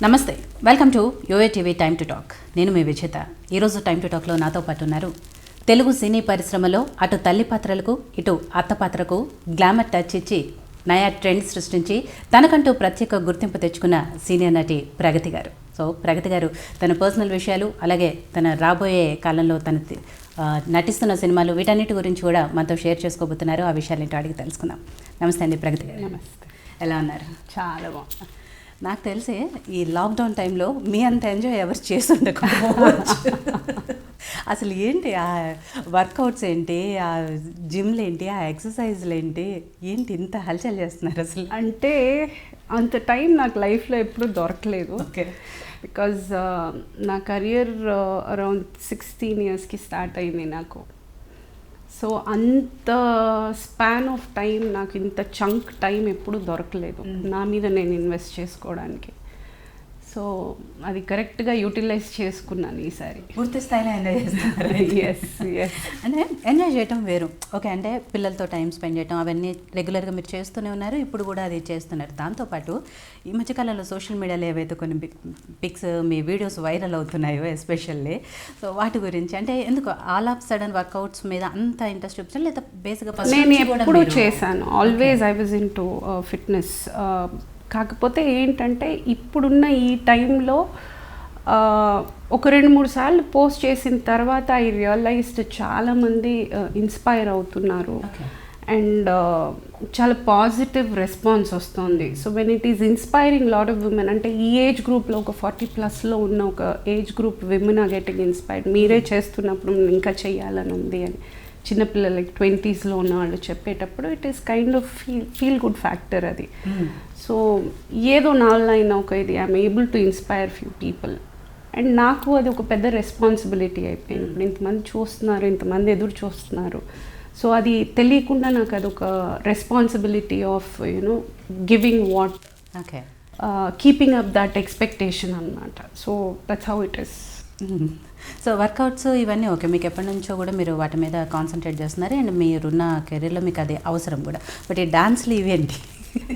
నమస్తే, welcome to యోఏ TV time to talk. నేను మీ విజేత. ఈరోజు టైమ్ టు టాక్లో నాతో పాటు ఉన్నారు తెలుగు సినీ పరిశ్రమలో అటు తల్లి పాత్రలకు ఇటు అత్త పాత్రకు గ్లామర్ టచ్ ఇచ్చి నయా ట్రెండ్ సృష్టించి తనకంటూ ప్రత్యేక గుర్తింపు తెచ్చుకున్న సీనియర్ నటి ప్రగతి గారు. సో ప్రగతి గారు తన పర్సనల్ విషయాలు, అలాగే తన రాబోయే కాలంలో తన నటిస్తున్న సినిమాలు, వీటన్నిటి గురించి కూడా మనతో షేర్ చేసుకోబోతున్నారు. ఆ విషయాలు అడిగి తెలుసుకుందాం. నమస్తే అండి ప్రగతి గారు. నమస్తే. ఎలా ఉన్నారు? చాలా బాగుంది. నాకు తెలిసి ఈ లాక్డౌన్ టైంలో మీ అంత ఎంజాయ్ ఎవరు చేస్తుండకపోవచ్చు. అసలు ఏంటి ఆ వర్కౌట్స్ ఏంటి, ఆ జిమ్లు ఏంటి, ఆ ఎక్సర్సైజ్లు ఏంటి ఇంత హల్చల్ చేస్తున్నారు అసలు? అంటే అంత టైం నాకు లైఫ్లో ఎప్పుడూ దొరకలేదు. ఓకే. బికాజ్ నా కెరియర్ అరౌండ్ 16 yearsకి స్టార్ట్ అయింది నాకు. సో అంత స్పాన్ ఆఫ్ టైం, నాకు ఇంత చంక్ టైం ఎప్పుడు దొరకలేదు నా మీద నేను ఇన్వెస్ట్ చేసుకోవడానికి. సో అది కరెక్ట్గా యూటిలైజ్ చేసుకున్నాను ఈసారి. పూర్తి స్థాయిలో ఎంజాయ్ చేస్తున్నారు. Yes yes. అంటే ఎంజాయ్ చేయటం వేరు. ఓకే, అంటే పిల్లలతో టైం స్పెండ్ చేయటం అవన్నీ రెగ్యులర్గా మీరు చేస్తూనే ఉన్నారు, ఇప్పుడు కూడా అది చేస్తున్నారు. దాంతోపాటు ఈ మధ్యకాలంలో సోషల్ మీడియాలో ఏవైతే కొన్ని పిక్స్, మీ వీడియోస్ వైరల్ అవుతున్నాయో ఎస్పెషల్లీ, సో వాటి గురించి అంటే ఎందుకు ఆల్ ఆఫ్ సడన్ వర్కౌట్స్ మీద అంత ఇంట్రెస్ట్ చూపించాలి, లేదా బేసిక్గా నేను ఎప్పుడు చేశాను, always I was in to fitness. కాకపోతే ఏంటంటే ఇప్పుడున్న ఈ టైంలో ఒక 2-3 సార్లు పోస్ట్ చేసిన తర్వాత ఐ రియలైజ్డ్ చాలామంది ఇన్స్పైర్ అవుతున్నారు అండ్ చాలా పాజిటివ్ రెస్పాన్స్ వస్తుంది. So when it is inspiring lot of women, అంటే ఈ ఏజ్ గ్రూప్లో ఒక 40+ ఉన్న ఒక age group women are getting inspired. మీరే చేస్తున్నప్పుడు ఇంకా చెయ్యాలని ఉంది అని చిన్నపిల్లలు లైక్ 20sలో ఉన్న వాళ్ళు చెప్పేటప్పుడు it is kind of feel good factor అది. సో ఏదో నాలో అయినా ఒక ఇది I'm able to inspire few people. And నాకు అది ఒక పెద్ద రెస్పాన్సిబిలిటీ అయిపోయింది. ఇప్పుడు ఇంతమంది చూస్తున్నారు, ఇంతమంది ఎదురు చూస్తున్నారు. సో అది తెలియకుండా నాకు అదొక responsibility of you know giving what, okay, keeping up that expectation అన్నమాట. So that's how it is. So workouts ఇవన్నీ ఓకే, మీకు ఎప్పటి నుంచో కూడా మీరు వాటి మీద కాన్సన్ట్రేట్ చేస్తున్నారు అండ్ మీరున్న కెరీర్లో మీకు అది అవసరం కూడా. బట్ ఈ డాన్స్లు ఇవేంటి?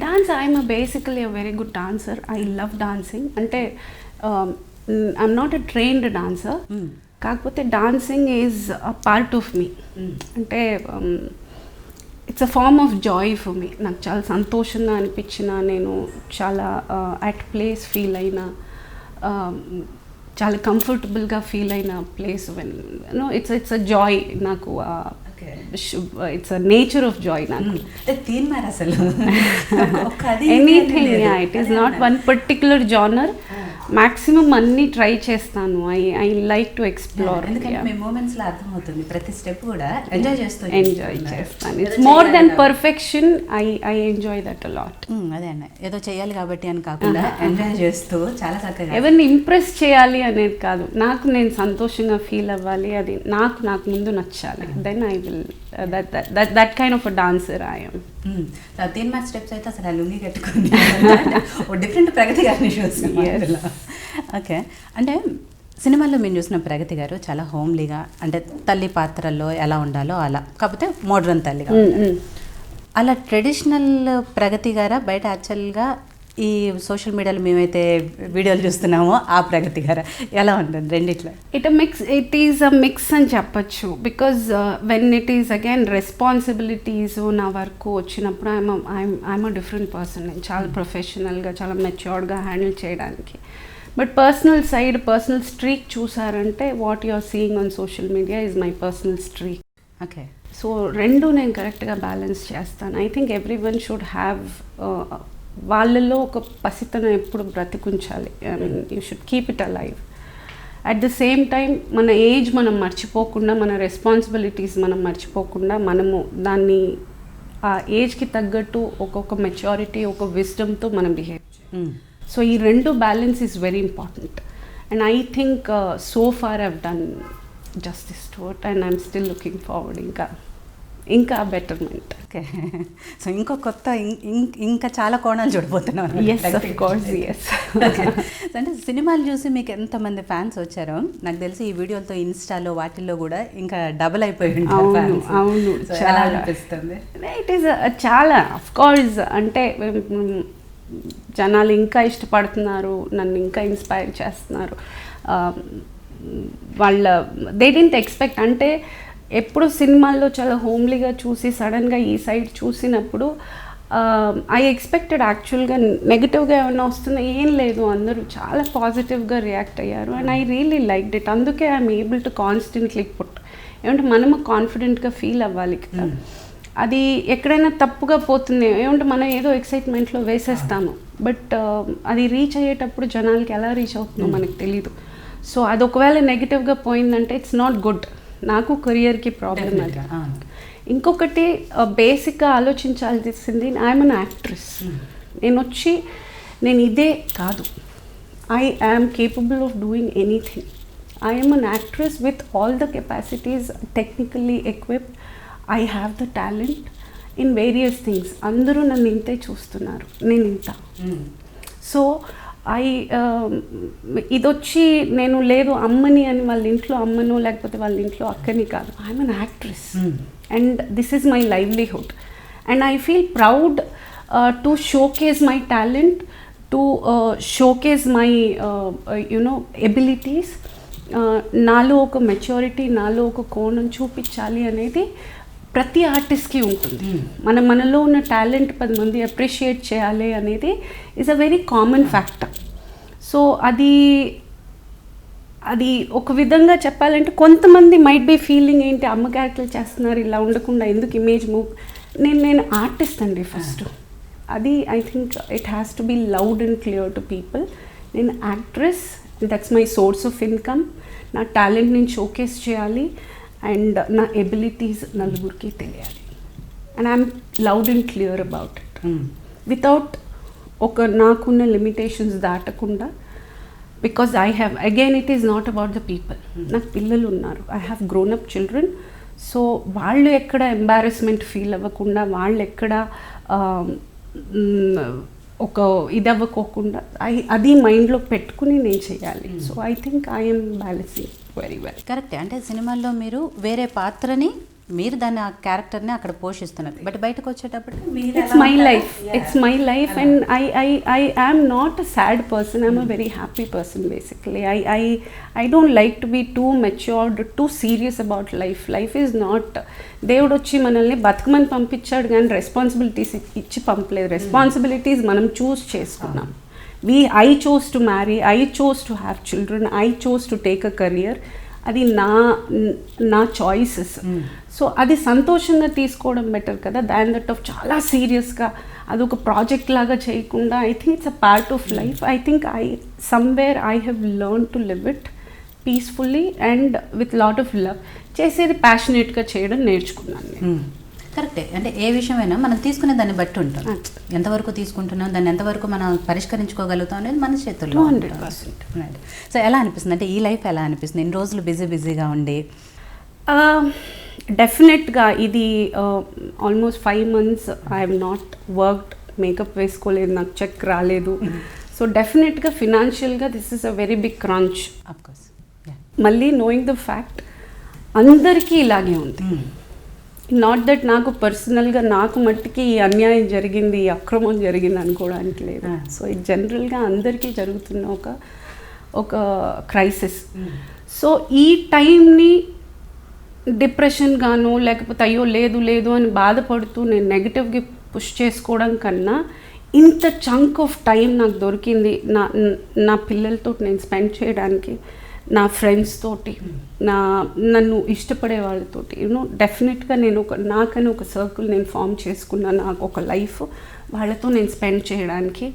Dance, I'm basically a very good dancer. I love dancing. అంటే I'm not a trained dancer, కాకపోతే dancing is a part of me. అంటే it's a form of joy for me. నాకు చాలా సంతోషంగా అనిపించిన, నేను చాలా అట్ ప్లేస్ ఫీల్ అయినా, చాలా కంఫర్టబుల్గా ఫీల్ అయిన place. When no it's a joy నాకు. It's a nature of joy నాకు. Anything, it is not one particular genre. Maximum అన్నీ ట్రై చేస్తాను. I like to explore. ప్రతి స్టెప్ కూడా ఎంజాయ్ చేస్తాను. It's more than perfection. I enjoy that a lot. అదే అన్న, ఏదో చేయాలి కాబట్టి అని కాకుండా ఎంజాయ్ చేస్తూ చాలా చక్కగా, ఎవరిని ఇంప్రెస్ చేయాలి అనేది కాదు, నాకు నేను సంతోషంగా ఫీల్ అవ్వాలి, అది నాకు ముందు నచ్చాలి. Then I will that kind of a dancer I am. 3 steps అయితే అసలు లుంగి కట్టుకుని డిఫరెంట్ ప్రగతి గారిని చూస్తున్నాను. ఓకే, అంటే సినిమాల్లో మేము చూసిన ప్రగతి గారు చాలా హోమ్లీగా, అంటే తల్లి పాత్రల్లో ఎలా ఉండాలో అలా, కాకపోతే మోడ్రన్ తల్లిగా అలా ట్రెడిషనల్ ప్రగతి గారా, బయట యాక్చువల్గా ఈ సోషల్ మీడియాలో మేమైతే వీడియోలు చూస్తున్నామో ఆ ప్రగతి గారా, ఎలా ఉంటుంది రెండిట్లో? ఇట్ ఈస్ అ మిక్స్ అని చెప్పచ్చు. Because when it is again responsibilities నా వర్క్ వచ్చినప్పుడు ఐఎమ్ అ డిఫరెంట్ పర్సన్. నేను చాలా ప్రొఫెషనల్గా, చాలా మెచ్యూర్డ్గా హ్యాండిల్ చేయడానికి. బట్ పర్సనల్ స్ట్రీక్ చూసారంటే what you are seeing on social media is my personal streak. Okay. So రెండు నేను కరెక్ట్గా బ్యాలెన్స్ చేస్తాను. I think everyone should have వాళ్ళల్లో ఒక పసితనం ఎప్పుడు బ్రతికుంచాలి. I mean you should keep it alive. At the same time మన ఏజ్ మనం మర్చిపోకుండా, మన రెస్పాన్సిబిలిటీస్ మనం మర్చిపోకుండా, మనము దాన్ని ఆ ఏజ్కి తగ్గట్టు ఒక్కొక్క మెచ్యూరిటీ, ఒక విజ్డమ్తో మనం బిహేవ్ చేయాలి. సో ఈ రెండు balance is very important. And I think so far I've done justice to it and I'm still looking forward ఇంకా బెటర్మెంట్. ఓకే. సో ఇంకో కొత్త ఇంకా చాలా కోణాలు చూడబోతున్నాం. Yes, of course, yes. అంటే సినిమాలు చూసి మీకు ఎంతమంది ఫ్యాన్స్ వచ్చారో నాకు తెలిసి ఈ వీడియోలతో ఇన్స్టాలో వాటిల్లో కూడా ఇంకా డబుల్ అయిపోయి ఉంటారు. అవును, చాలా అనిపిస్తుంది. ఇట్ ఈస్ చాలా, ఆఫ్ కోర్స్. అంటే జనాలు ఇంకా ఇష్టపడుతున్నారు, నన్ను ఇంకా ఇన్స్పైర్ చేస్తున్నారు. వాళ్ళ దే డిడ్ంట్ ఎక్స్పెక్ట్, అంటే ఎప్పుడు సినిమాల్లో చాలా హోమ్లీగా చూసి సడన్గా ఈ సైడ్ చూసినప్పుడు ఐ ఎక్స్పెక్టెడ్ యాక్చువల్గా నెగిటివ్గా ఏమైనా వస్తుందో, ఏం లేదు, అందరూ చాలా పాజిటివ్గా రియాక్ట్ అయ్యారు. And I really liked it. అందుకే I'm able to constantly put, ఏమంటే మనము కాన్ఫిడెంట్గా ఫీల్ అవ్వాలి కదా. అది ఎక్కడైనా తప్పుగా పోతుంది ఏమంటే మనం ఏదో ఎక్సైట్మెంట్లో వేసేస్తాము, బట్ అది రీచ్ అయ్యేటప్పుడు జనాలకి ఎలా రీచ్ అవుతుందో మనకు తెలీదు. సో అది ఒకవేళ నెగిటివ్గా పోయిందంటే ఇట్స్ నాట్ గుడ్. నాకు కెరియర్కి ప్రాబ్లం అది. ఇంకొకటి బేసిక్గా ఆలోచించాల్సింది, ఐఎమ్ అన్ యాక్ట్రెస్. నేను ఇదే కాదు, I am capable of doing anything. I am an actress with all the capacities, technically equipped. I have the talent in various things. అందరూ నన్ను ఇంతే చూస్తున్నారు, నేను ఇంత. సో ఇదొచ్చి నేను లేదు అమ్మని అని వాళ్ళ ఇంట్లో అమ్మను లేకపోతే వాళ్ళ ఇంట్లో అక్కని కాదు. I'm an actress and this is my livelihood. And I feel proud to showcase my talent, to showcase my abilities. నాలో ఒక మెచ్యూరిటీ, నాలో ఒక కోణం చూపించాలి అనేది ప్రతి ఆర్టిస్ట్కి ఉంటుంది. మనలో ఉన్న టాలెంట్ 10 మంది అప్రిషియేట్ చేయాలి అనేది is a very common factor. So అది ఒక విధంగా చెప్పాలంటే కొంతమంది మైట్ బి ఫీలింగ్ ఏంటి అమ్మ క్యారెక్టర్లు చేస్తున్నారు, ఇలా ఉండకుండా ఎందుకు ఇమేజ్ మూవ్. నేను ఆర్టిస్ట్ అండి ఫస్ట్. అది I think it has to be loud and clear to people. నేను actress, that's my source of income. నా టాలెంట్ నేను షోకేస్ చేయాలి అండ్ నా ఎబిలిటీస్ నలుగురికి తెలియాలి. And I'm loud and clear about it without నాకున్న లిమిటేషన్స్ దాటకుండా. Because I have, again it is not about the people. నాకు పిల్లలు ఉన్నారు, I have grown up children. So వాళ్ళు ఎక్కడ ఎంబారస్మెంట్ ఫీల్ అవ్వకుండా, వాళ్ళు ఎక్కడ ఒక ఇది అవ్వకోకుండా అది మైండ్లో పెట్టుకుని నేను చేయాలి. So I think I'm balancing very well. కరెక్టే. అంటే సినిమాల్లో మీరు వేరే పాత్రని, మీరు దాని ఆ క్యారెక్టర్ని అక్కడ పోషిస్తున్నారు, బట్ బయటకు వచ్చేటప్పటికి it's my life and I am not a sad person, I'm a very happy person basically. I don't like to be too matured, too serious about life. Life is not, దేవుడు వచ్చి మనల్ని బతుకమని పంపించాడు కానీ responsibilities ఇచ్చి పంపలేదు. Responsibilities మనం చూస్ చేసుకున్నాం. I chose to marry, I chose to have children, I chose to take a career. అది నా చాయిసెస్. సో అది సంతోషంగా తీసుకోవడం బెటర్ కదా దాన్ దట్ ఆఫ్ చాలా సీరియస్గా అది ఒక ప్రాజెక్ట్ లాగా చేయకుండా. I think it's a part of life. I think somewhere I have learn to live it peacefully and with lot of love. చేసేది ప్యాషనేట్గా చేయడం నేర్చుకున్నాను నేను. కరెక్టే. అంటే ఏ విషయమైనా మనం తీసుకునే దాన్ని బట్టి ఉంటాం, ఎంతవరకు తీసుకుంటున్నాం, దాన్ని ఎంతవరకు మనం పరిష్కరించుకోగలుగుతాం అనేది మన చేతుల్లో. 100%. సో ఎలా అనిపిస్తుంది, అంటే ఈ లైఫ్ ఎలా అనిపిస్తుంది ఇన్ని రోజులు బిజీగా ఉండి? డెఫినెట్గా ఇది almost 5 months I have not worked, makeup వేసుకోలేదు, నాకు చెక్ రాలేదు. సో డెఫినెట్గా ఫినాన్షియల్గా this is a very big crunch. Of course. మళ్ళీ నోయింగ్ ద ఫ్యాక్ట్ అందరికీ ఇలాగే ఉంది. నాట్ దట్ నాకు పర్సనల్గా నాకు మట్టికి ఈ అన్యాయం జరిగింది, ఈ అక్రమం జరిగింది అనుకోవడానికి లేదు. సో ఇది జనరల్గా అందరికీ జరుగుతున్న ఒక క్రైసిస్. సో ఈ టైంని డిప్రెషన్ గాను లేకపోతే అయ్యో లేదు అని బాధపడుతూ నేను నెగిటివ్గా పుష్ చేసుకోవడం కన్నా ఇంత చంక్ ఆఫ్ టైం నాకు దొరికింది నా పిల్లలతో నేను స్పెండ్ చేయడానికి, నా ఫ్రెండ్స్ తోటి, నన్ను ఇష్టపడే వాళ్ళతోటి. డెఫినెట్గా నేను నాకని ఒక సర్కిల్ నేను ఫామ్ చేసుకున్నాను, నాకు ఒక లైఫ్ వాళ్ళతో నేను స్పెండ్ చేయడానికి,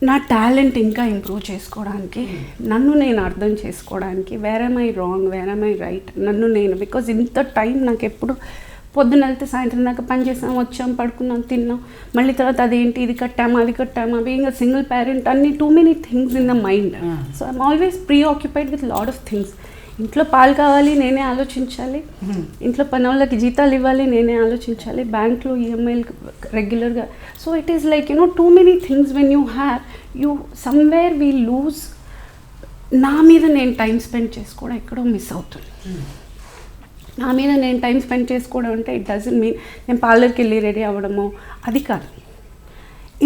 నా టాలెంట్ ఇంకా ఇంప్రూవ్ చేసుకోవడానికి, నన్ను నేను అర్థం చేసుకోవడానికి, where am I wrong, where am I right, నన్ను నేను. బికాజ్ ఇంత టైం నాకు ఎప్పుడు పొద్దున్న వెళ్తే సాయంత్రం దాకా పని చేసాం, వచ్చాం, పడుకున్నాం, తిన్నాం, మళ్ళీ తర్వాత అదేంటి ఇది కట్టామా అది కట్టామా, బీయింగ్ అ సింగిల్ పేరెంట్ అన్ని too many things in the mind. So I'm always pre occupied with lot of things. ఇంట్లో పాలు కావాలి నేనే ఆలోచించాలి, ఇంట్లో పని వాళ్ళకి జీతాలు ఇవ్వాలి నేనే ఆలోచించాలి, బ్యాంక్లో ఈఎంఐలు రెగ్యులర్గా. So it is like too many things when you have you somewhere we lose. నా మీద నేను టైం స్పెండ్ చేసుకోవడం ఎక్కడో మిస్ అవుతుంది. నా మీద నేను టైం స్పెండ్ చేసుకోవడం అంటే ఇట్ డజంట్ మీన్ నేను పార్లర్కి వెళ్ళి రెడీ అవ్వడమో అది కాదు.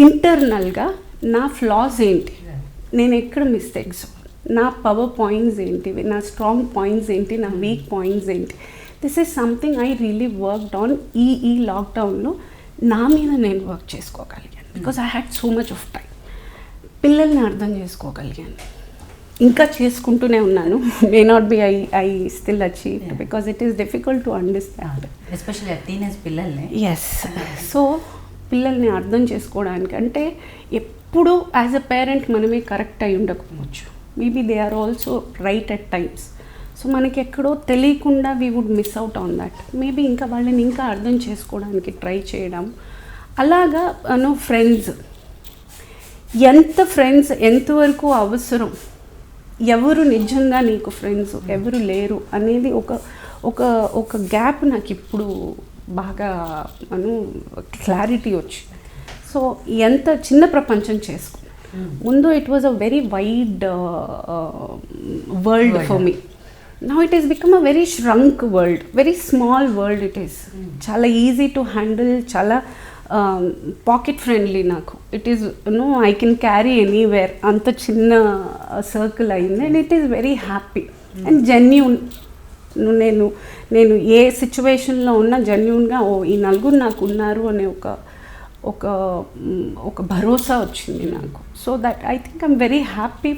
ఇంటర్నల్గా నా ఫ్లాస్ ఏంటి, నేను ఎక్కడ మిస్టేక్స్, నా పవర్ పాయింట్స్ ఏంటి, నా స్ట్రాంగ్ పాయింట్స్ ఏంటి, నా వీక్ పాయింట్స్ ఏంటి. This is something I really worked on. ఈ లాక్డౌన్లో నా మీద నేను వర్క్ చేసుకోగలిగాను because I had so much of time. పిల్లల్ని అర్థం చేసుకోగలిగాను, ఇంకా చేసుకుంటూనే ఉన్నాను. May not be I still achieve because it is difficult to understand, especially teenage పిల్లల్ని. ఎస్. సో పిల్లల్ని అర్థం చేసుకోవడానికి అంటే ఎప్పుడు యాజ్ అ పేరెంట్ మనమే కరెక్ట్ అయి ఉండకపోవచ్చు, maybe they are also right at times. So మనకి ఎక్కడో తెలియకుండా we would miss out on that. Maybe ఇంకా వాళ్ళని ఇంకా అర్థం చేసుకోవడానికి ట్రై చేయడం. అలాగా ఫ్రెండ్స్, ఫ్రెండ్స్ ఎంతవరకు అవసరం, ఎవరు నిజంగా నీకు ఫ్రెండ్స్, ఎవరు లేరు అనేది ఒక గ్యాప్ నాకు ఇప్పుడు బాగా క్లారిటీ వచ్చింది. సో ఎంత చిన్న ప్రపంచం చేసుకున్నాను. ముందు it was a very wide world for me. Now it is become a very shrunk world, very small world it is. చాలా ఈజీ టు హ్యాండిల్, చాలా పాకెట్ ఫ్రెండ్లీ. నాకు it is I can carry anywhere, అంత చిన్న circle అయింది. And it is very happy and genuine. నేను ఏ సిచ్యువేషన్లో ఉన్నా జెన్యూన్గా ఈ నలుగురు నాకు ఉన్నారు అనే ఒక భరోసా వచ్చింది నాకు. So that I think I'm very happy.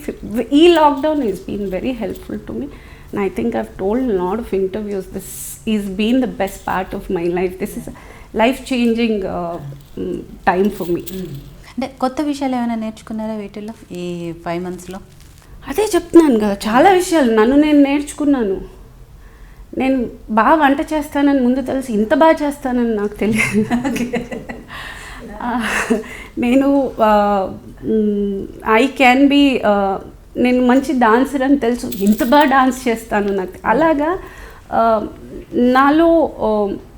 ఈ lockdown is been very helpful to me. And I think I've told a lot of interviews, this is been the best part of my life. This is a life-changing time for me. అంటే కొత్త విషయాలు ఏమైనా నేర్చుకున్నారా వీటిల్లో ఈ 5 monthsలో? అదే చెప్తున్నాను కదా, చాలా విషయాలు నన్ను నేను నేర్చుకున్నాను. నేను బాగా వంట చేస్తానని ముందు తెలిసి ఇంత బాగా చేస్తానని నాకు తెలియదు. నేను ఐ క్యాన్ బీ, నేను మంచి డాన్సర్ అని తెలుసు, ఇంత బాగా డాన్స్ చేస్తాను నాకు. అలాగా నాలో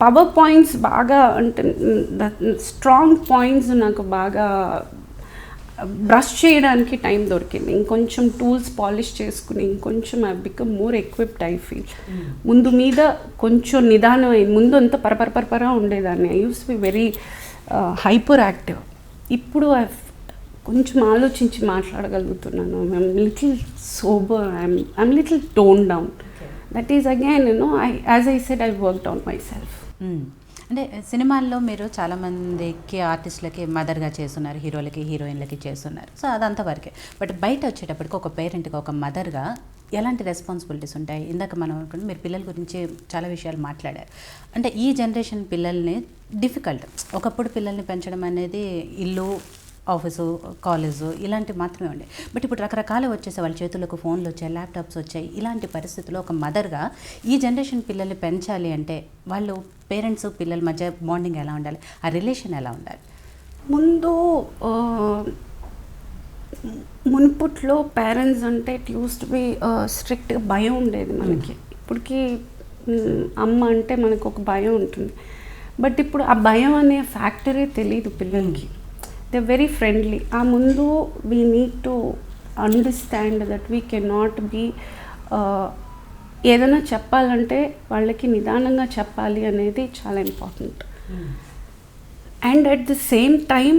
పవర్ పాయింట్స్ బాగా, అంటే స్ట్రాంగ్ పాయింట్స్ నాకు బాగా బ్రష్ చేయడానికి టైం దొరికింది. ఇంకొంచెం టూల్స్ పాలిష్ చేసుకుని ఇంకొంచెం I become more equipped I feel. ముందు మీద కొంచెం నిదానం అయింది. ముందు అంతా పరపరపరపరా ఉండేదాన్ని. I use to be very hyper active. ఇప్పుడు కొంచెం ఆలోచించి మాట్లాడగలుగుతున్నాను. I'm little sober, I'm little tone down. That is again as I said I worked on my self. అంటే సినిమాల్లో మీరు చాలామందికి ఆర్టిస్టులకి మదర్గా చేస్తున్నారు, హీరోలకి హీరోయిన్లకి చేస్తున్నారు. సో అదంతా వరకే. బట్ బయట వచ్చేటప్పటికి ఒక పేరెంట్గా, ఒక మదర్గా ఎలాంటి రెస్పాన్సిబిలిటీస్ ఉంటాయి? ఇందాక మనం అనుకుంటే మీరు పిల్లల గురించి చాలా విషయాలు మాట్లాడారు. అంటే ఈ జనరేషన్ పిల్లల్ని డిఫికల్ట్. ఒకప్పుడు పిల్లల్ని పెంచడం అనేది ఇల్లు, ఆఫీసు, కాలేజు ఇలాంటివి మాత్రమే ఉండే. బట్ ఇప్పుడు రకరకాలు వచ్చేసాయి. వాళ్ళ చేతులకు ఫోన్లు వచ్చాయి, ల్యాప్టాప్స్ వచ్చాయి. ఇలాంటి పరిస్థితుల్లో ఒక మదర్గా ఈ జనరేషన్ పిల్లల్ని పెంచాలి అంటే వాళ్ళు పేరెంట్స్ పిల్లల మధ్య బాండింగ్ ఎలా ఉండాలి, ఆ రిలేషన్ ఎలా ఉండాలి? ముందు మున్పుట్లో పేరెంట్స్ అంటే ఇట్ యూస్ టు బి స్ట్రిక్ట్గా భయం ఉండేది మనకి. ఇప్పటికీ అమ్మ అంటే మనకు ఒక భయం ఉంటుంది. బట్ ఇప్పుడు ఆ భయం అనే ఫ్యాక్టరే తెలియదు పిల్లలకి. They very friendly. ఆ ముందు we need to understand that we cannot be, ఏదైనా చెప్పాలంటే వాళ్ళకి నిదానంగా చెప్పాలి అనేది చాలా important. And at the same time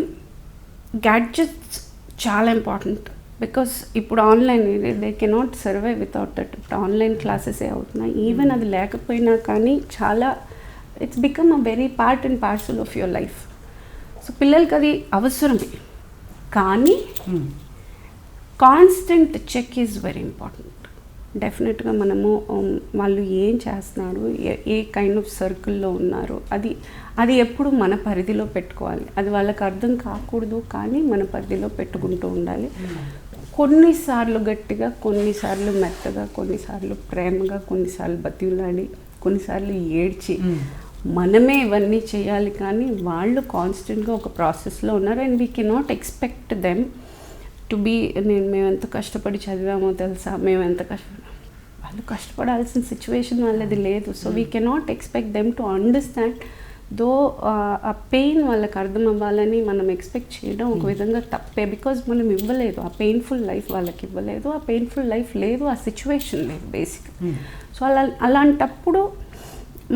gadgets చాలా ఇంపార్టెంట్. బికాస్ ఇప్పుడు online, they cannot survive without that. ఇప్పుడు ఆన్లైన్ క్లాసెసే అవుతున్నాయి. ఈవెన్ అది లేకపోయినా కానీ చాలా it's become a very part and parcel of your life. So పిల్లలకి అది అవసరమే. కానీ constant check is very important. డెఫినెట్గా మనము వాళ్ళు ఏం చేస్తున్నారు, ఏ కైండ్ ఆఫ్ సర్కిల్లో ఉన్నారు, అది ఎప్పుడు మన పరిధిలో పెట్టుకోవాలి. అది వాళ్ళకి అర్థం కాకూడదు, కానీ మన పరిధిలో పెట్టుకుంటూ ఉండాలి. కొన్నిసార్లు గట్టిగా, కొన్నిసార్లు మెత్తగా, కొన్నిసార్లు ప్రేమగా, కొన్నిసార్లు బతిలాడి, కొన్నిసార్లు ఏడ్చి మనమే ఇవన్నీ చేయాలి. కానీ వాళ్ళు కాన్స్టెంట్గా ఒక ప్రాసెస్లో ఉన్నారు. And we cannot expect them to be, మేము ఎంత కష్టపడి చదివామో తెలుసా, మేము ఎంత వాళ్ళు కష్టపడాల్సిన సిచ్యువేషన్ వాళ్ళది లేదు. So we cannot expect them to understand. Though ఆ పెయిన్ వాళ్ళకి అర్థం అవ్వాలని మనం ఎక్స్పెక్ట్ చేయడం ఒక విధంగా తప్పే. బికాజ్ మనం ఇవ్వలేదు ఆ పెయిన్ఫుల్ లైఫ్, వాళ్ళకి ఇవ్వలేదు. ఆ పెయిన్ఫుల్ లైఫ్ లేదు, ఆ సిచ్యువేషన్ లేదు బేసిక్. సో అలాంటప్పుడు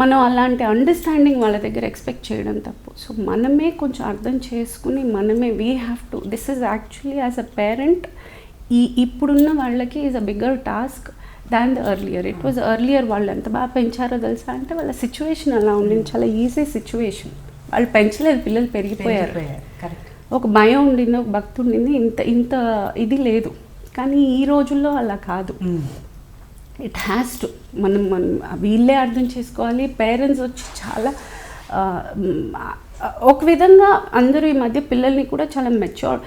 మనం అలాంటి అండర్స్టాండింగ్ వాళ్ళ దగ్గర ఎక్స్పెక్ట్ చేయడం తప్పు. సో మనమే కొంచెం అర్థం చేసుకుని మనమే we have to, this is actually as a parent ఇప్పుడున్న వాళ్ళకి is a bigger task than the earlier. It was earlier వాళ్ళు ఎంత బాగా పెంచారో తెలుసా అంటే వాళ్ళ సిచ్యువేషన్ అలా ఉండింది, చాలా ఈజీ సిచ్యువేషన్. వాళ్ళు పెంచలేదు, పిల్లలు పెరిగిపోయారు. ఒక భయం ఉండింది, ఒక భక్తి ఉండింది, ఇంత ఇది లేదు. కానీ ఈ రోజుల్లో అలా కాదు. ఇట్ హ్యాస్ టు మనం వీళ్ళే అర్థం చేసుకోవాలి. పేరెంట్స్ వచ్చి చాలా ఒక విధంగా అందరూ ఈ మధ్య పిల్లల్ని కూడా చాలా mature,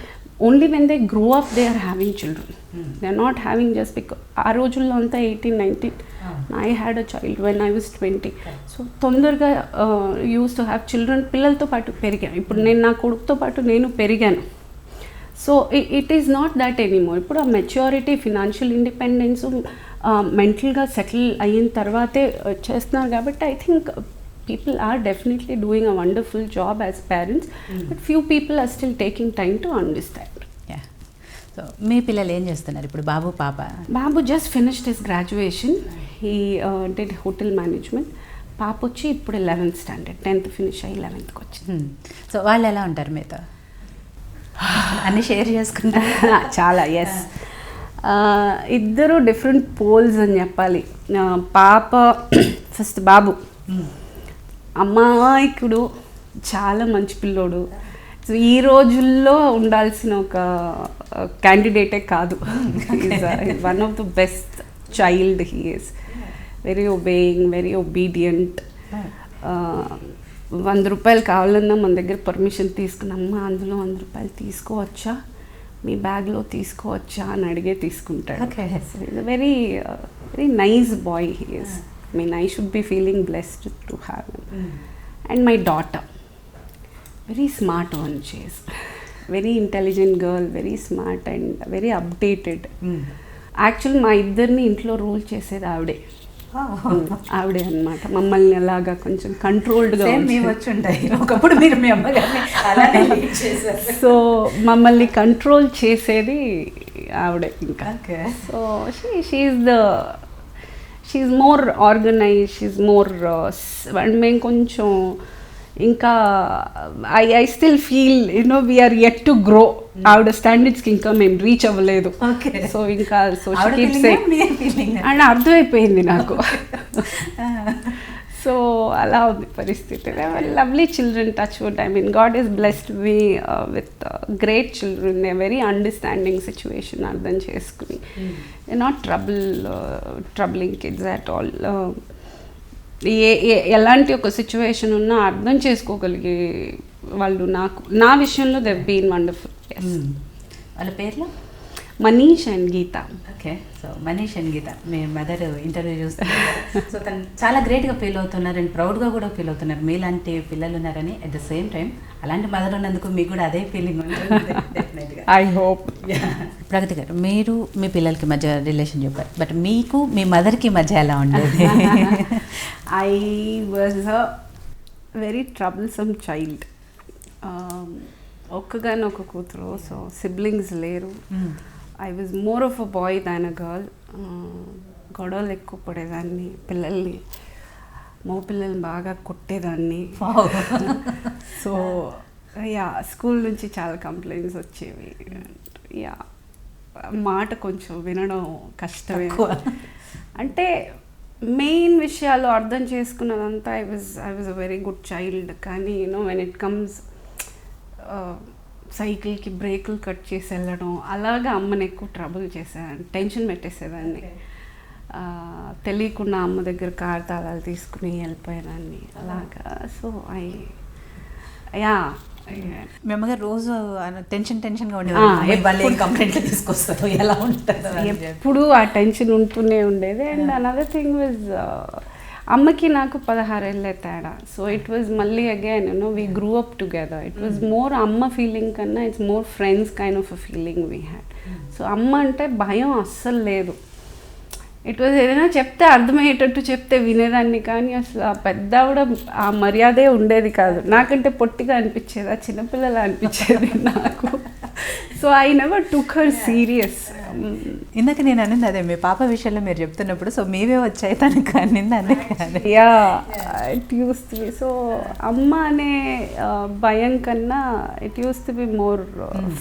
only when they grow up they are having children, they are not having just because ఆ రోజుల్లో అంతా 18-19 I had a child when I was 20. So తొందరగా యూస్ టు హ్యావ్ చిల్డ్రన్, పిల్లలతో పాటు పెరిగాను. ఇప్పుడు నేను నా కొడుకుతో పాటు నేను పెరిగాను. So it is not that anymore. ఇప్పుడు ఆ మెచ్యూరిటీ, ఫినాన్షియల్ ఇండిపెండెన్స్, మెంటల్గా సెటిల్ అయిన తర్వాతే చేస్తున్నారు. కాబట్టి I think people are definitely doing a wonderful job as parents, but few people are still taking time to understand. Yeah. So మీ పిల్లలు ఏం చేస్తున్నారు ఇప్పుడు? బాబు, పాప? బాబు just finished his graduation. He did hotel management. పాప వచ్చి ఇప్పుడు 11th standard, 10th ఫినిష్ అయ్యి 11th వచ్చింది. సో వాళ్ళు ఎలా ఉంటారు మీతో? అన్నీ షేర్ చేసుకుంటారు? చాలా, ఎస్. ఇద్దరు డిఫరెంట్ పోల్స్ అని చెప్పాలి. పాప ఫస్ట్ బాబు అమాయకుడు, చాలా మంచి పిల్లోడు. సో ఈ రోజుల్లో ఉండాల్సిన ఒక క్యాండిడేటే కాదు. One of the best child. He is very obeying, very obedient. 100 రూపాయలు కావాలన్నా మన దగ్గర పర్మిషన్ తీసుకున్నమ్మా అందులో 100 రూపాయలు తీసుకోవచ్చా, మీ బ్యాగ్లో తీసుకోవచ్చా అని అడిగే తీసుకుంటాడు. Very very nice bye he is. I mean, I should be feeling blessed to have him. And my daughter, very smart one she is. Very intelligent girl, very smart and very updated. Actually, మా ఇద్దరిని ఇంట్లో rule చేసేది ఆవిడే. ఆవిడే అనమాట. మమ్మల్ని అలాగా కొంచెం కంట్రోల్డ్గా వచ్చి ఉంటాయి. ఒకప్పుడు మీరు మీ అమ్మగారిని అలానే చేశారు. సో మమ్మల్ని కంట్రోల్ చేసేది ఆవిడే ఇంకా. So she's more organise, she's more, మేము కొంచెం ఇంకా I still feel you know we're yet to grow. ఆవిడ స్టాండర్డ్స్కి ఇంకా మేము రీచ్ అవ్వలేదు. సో ఇంకా అండ్ అర్థమైపోయింది నాకు. సో అలా ఉంది పరిస్థితి. Lovely children, touch wood. I mean God is blessed me with great children, a very understanding situation అర్థం చేసుకుని, not troubling kids at all. ఎలాంటి ఒక సిచ్యువేషన్ ఉన్నా అర్థం చేసుకోగలిగే వాళ్ళు నా విషయంలో దే బీన్ వండర్ఫుల్. వాళ్ళ పేర్లు Manish and Geetha. Okay. So Manish and Geetha మీ మదర్ ఇంటర్వ్యూ చూస్తున్నారు. సో తను చాలా గ్రేట్గా ఫీల్ అవుతున్నారు అండ్ ప్రౌడ్గా కూడా ఫీల్ అవుతున్నారు మీలాంటి పిల్లలు ఉన్నారని. అట్ ద సేమ్ టైం అలాంటి మదర్ ఉన్నందుకు మీకు కూడా అదే ఫీలింగ్ ఉంటుంది డెఫినెట్గా. I hope. ప్రగతి గారు, మీరు మీ పిల్లలకి మధ్య రిలేషన్ చెప్పారు, బట్ మీకు మీ మదర్కి మధ్య ఎలా ఉండేది? I was a very troublesome child. ఒక్కగానొక్క కూతురు, సో సిబ్లింగ్స్ లేరు. I was more of a boy than a girl. గొడవలు ఎక్కువ పడేదాన్ని, పిల్లల్ని మగ పిల్లల్ని బాగా కొట్టేదాన్ని. సో యా, స్కూల్ నుంచి చాలా కంప్లైంట్స్ వచ్చేవి. యా, మాట కొంచెం వినడం కష్టమే. అంటే మెయిన్ విషయాలు అర్థం చేసుకున్నదంతా I was a very good child. కానీ యూనో వెన్ ఇట్ కమ్స్ సైకిల్కి బ్రేకులు కట్ చేసి వెళ్ళడం, అలాగా అమ్మని ఎక్కువ ట్రబుల్ చేసేదాన్ని, టెన్షన్ పెట్టేసేదాన్ని. తెలియకుండా అమ్మ దగ్గర కారు తాళాలు తీసుకుని వెళ్ళిపోయేదాన్ని అలాగా. సో యా, మీ అమ్మగారు రోజు టెన్షన్గా ఉండేది, కంప్లైంట్లు తీసుకొస్తారు, ఎలా ఉంటుంది ఎప్పుడు ఆ టెన్షన్ ఉంటూనే ఉండేది. అండ్ అనదర్ థింగ్ వాజ్ అమ్మకి నాకు 16 ఏళ్ళే తేడా. సో ఇట్ వాజ్ మళ్ళీ again you know we grew up together. It was more అమ్మ ఫీలింగ్ కన్నా it's more friends kind of a feeling we had. So అమ్మ అంటే భయం అస్సలు లేదు. ఇట్ వాజ్ ఏదైనా చెప్తే అర్థమయ్యేటట్టు చెప్తే వినేదాన్ని, కానీ అసలు ఆ పెద్ద ఆవిడ ఆ మర్యాదే ఉండేది కాదు. నాకంటే పొట్టిగా అనిపించేది, ఆ చిన్నపిల్లలా అనిపించేది నాకు. So I never took her serious. ఇందాక నేను అనింది అదే, మీ పాప విషయంలో మీరు చెప్తున్నప్పుడు సో మీవే వచ్చాయి తనకు అనింది అందుకే. Yeah it use to B. So అమ్మ అనే భయం కన్నా it use to be more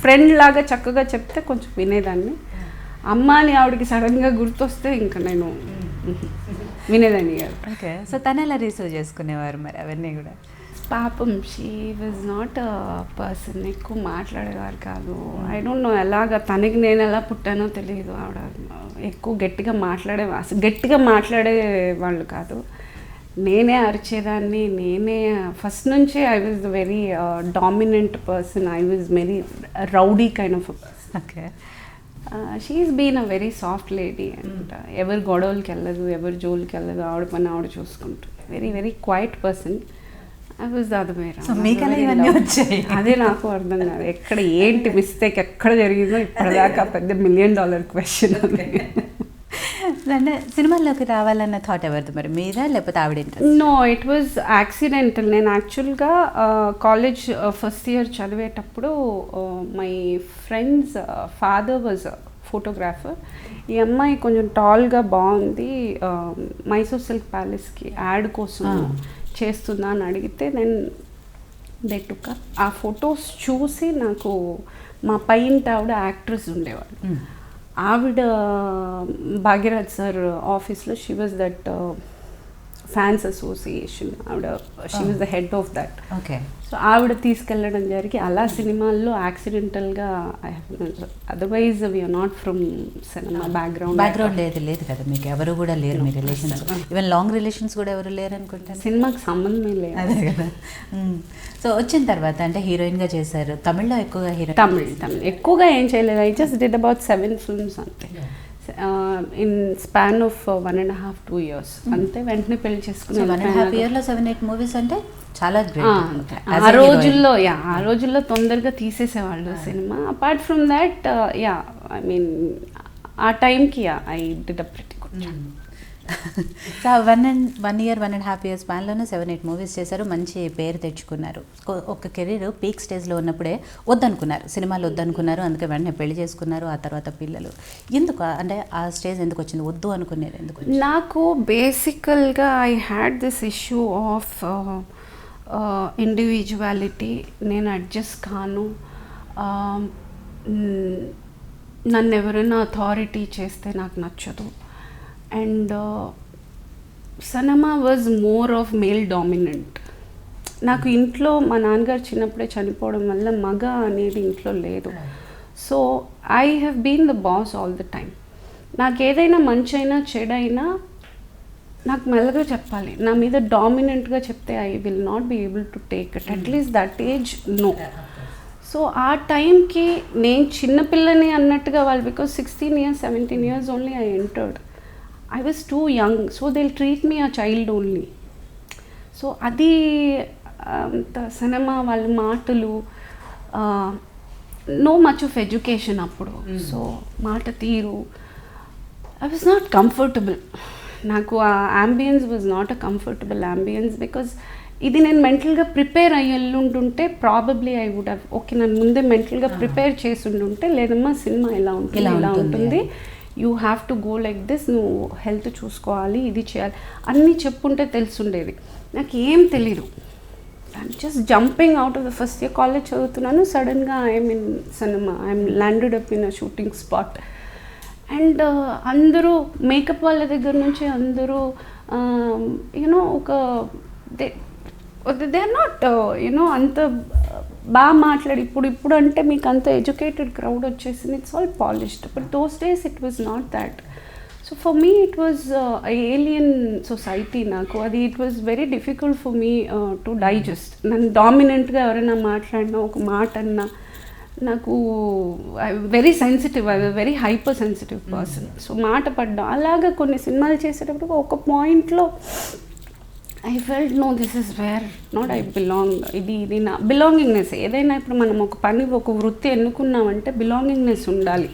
friend లాగా చక్కగా చెప్తే కొంచెం వినేదాన్ని. అమ్మ అని ఆవిడకి సడన్గా గుర్తొస్తే ఇంకా నేను వినేదాన్ని కాదు. ఓకే, సో తను ఎలా రిసీవ్ చేసుకునేవారు మరి అవన్నీ కూడా? పాపం she was not a person, ఎక్కువ మాట్లాడేవారు కాదు. ఐ డోంట్ నో ఎలాగ తనకి నేను ఎలా పుట్టానో తెలియదు. ఆవిడ ఎక్కువ గట్టిగా మాట్లాడే వాళ్ళు కాదు. నేనే అరిచేదాన్ని, నేనే ఫస్ట్ నుంచే I was very dominant person. I was very rowdy kind of a person. Okay, she's been a very soft lady and ఎవరి గొడవలకి వెళ్ళదు, ఎవరి జోలికి వెళ్ళదు, ఆవిడ పని ఆవిడ చూసుకుంటుంది. Very very quiet person. I was the other way round. అదే నాకు అర్థం కాదు, ఎక్కడ ఏంటి మిస్టేక్ ఎక్కడ జరిగిందో ఇప్పటిదాకా పెద్ద $1 million క్వశ్చన్. అంటే సినిమాల్లోకి రావాలన్న థాట్ ఎవరిది మరి, మీదా లేకపోతే ఆవిడ interest? No, it was accidental. నేను యాక్చువల్గా కాలేజ్ ఫస్ట్ ఇయర్ చదివేటప్పుడు my friend's father was photographer. ఈ అమ్మాయి కొంచెం టాల్గా బాగుంది, మైసూర్ సిల్క్ ప్యాలెస్కి యాడ్ కోసం చేస్తుందా అని అడిగితే నేను దెట్టుక ఆ ఫొటోస్ చూసి నాకు మా పైంటి ఆవిడ యాక్ట్రెస్ ఉండేవాడు. ఆవిడ భాగ్యరాజ్ సార్ ఆఫీస్లో she was that fans association, ఆవిడ she was the head of that. Okay, so ఆవిడ తీసుకెళ్ళడం జరిగి అలా సినిమాల్లో యాక్సిడెంటల్గా. Otherwise we're not from cinema background లేదు కదా మీకు, ఎవరు కూడా లేరు మీ రిలేషన్స్, ఈవెన్ లాంగ్ రిలేషన్స్ కూడా ఎవరు లేరు అనుకుంటాను. సినిమాకి సంబంధమే లేదు. అదే కదా. సో వచ్చిన తర్వాత అంటే హీరోయిన్గా చేశారు. తమిళ్లో ఎక్కువగా తమిళ్ ఎక్కువగా ఏం చేయలేదు. I just did about 7 films అంతే, ఇన్ స్పాన్ ఆఫ్ 1.5-2 years అంతే. వెంటనే పెళ్లి చేసుకుని 1.5 yearలో 7-8 movies అంటే చాలా గ్రేట్. ఆ రోజుల్లో తొందరగా తీసేసేవాళ్ళు cinema. Apart from that I mean ఆ టైంకి I did a pretty good. So 1 year 1.5 years స్పాన్లోనే 7-8 movies చేశారు, మంచి పేరు తెచ్చుకున్నారు. ఒక కెరీర్ పీక్ స్టేజ్లో ఉన్నప్పుడే వద్దనుకున్నారు, సినిమాలు వద్దనుకున్నారు, అందుకే వెంటనే పెళ్లి చేసుకున్నారు. ఆ తర్వాత పిల్లలు. ఎందుకు అంటే ఆ స్టేజ్ ఎందుకు వచ్చింది, వద్దు అనుకునేది ఎందుకు? నాకు బేసికల్గా I had this issue of individuality. నేను అడ్జస్ట్ కాను, నన్ను ఎవరైనా అథారిటీ చేస్తే నాకు నచ్చదు. And cinema was more of male dominant. నాకు ఇంట్లో మా నాన్నగారు చిన్నప్పుడే చనిపోవడం వల్ల మగ అనేది ఇంట్లో లేదు. So I have been the boss all the time. నాకు ఏదైనా మంచి అయినా చెడైనా నాకు మెల్లగా చెప్పాలి. నా మీద డామినెంట్గా చెప్తే I will not be able to take it. At least that age no. So ఆ టైంకి నేను చిన్నపిల్లని అన్నట్టుగా వాళ్ళు, because 16 years 17 years only I entered. I was too young, so they'll treat me a child only. So అది cinema వాళ్ళ మాటలు, no much of education అప్పుడు. సో మాట తీరు, ఐ వాజ్ నాట్ కంఫర్టబుల్. నాకు ఆ ambience was not a comfortable ambience. Because ఇది నేను మెంటల్గా ప్రిపేర్ అయ్యేళ్ళుంటుంటే probably I would have okay, నన్ను ముందే మెంటల్గా ప్రిపేర్ చేసి ఉంటుంటే, లేదమ్మా సినిమా ఇలా ఉంటుంది, you have to go like this, నువ్వు హెల్త్ చూసుకోవాలి, ఇది చేయాలి అన్నీ చెప్పుంటే తెలుసుండేది. నాకు ఏం తెలీదు. I'm just jumping out of the first year college చదువుతున్నాను. సడన్గా I'm in cinema, I'm landed up in a shooting spot. And అందరూ మేకప్ వాళ్ళ దగ్గర నుంచి అందరూ యూనో ఒక దే ఆర్ నాట్ యూనో అంత బాగా మాట్లాడి, ఇప్పుడు అంటే మీకు అంత ఎడ్యుకేటెడ్ క్రౌడ్ వచ్చేసింది, it's all polished. But those days it was not that. So for me it was alien society. నాకు అది it was very difficult for me to digest. నన్ను డామినెంట్గా ఎవరైనా మాట్లాడినా, ఒక మాట అన్నా, నాకు very sensitive, I very hyper sensitive person. So మాట పడ్డా అలాగా కొన్ని సినిమాలు చేసేటప్పుడు ఒక పాయింట్లో I felt no this is where not I belong. ఇది నా బిలాంగింగ్నెస్. ఏదైనా ఇప్పుడు మనం ఒక పని, ఒక వృత్తి ఎన్నుకున్నామంటే బిలాంగింగ్నెస్ ఉండాలి.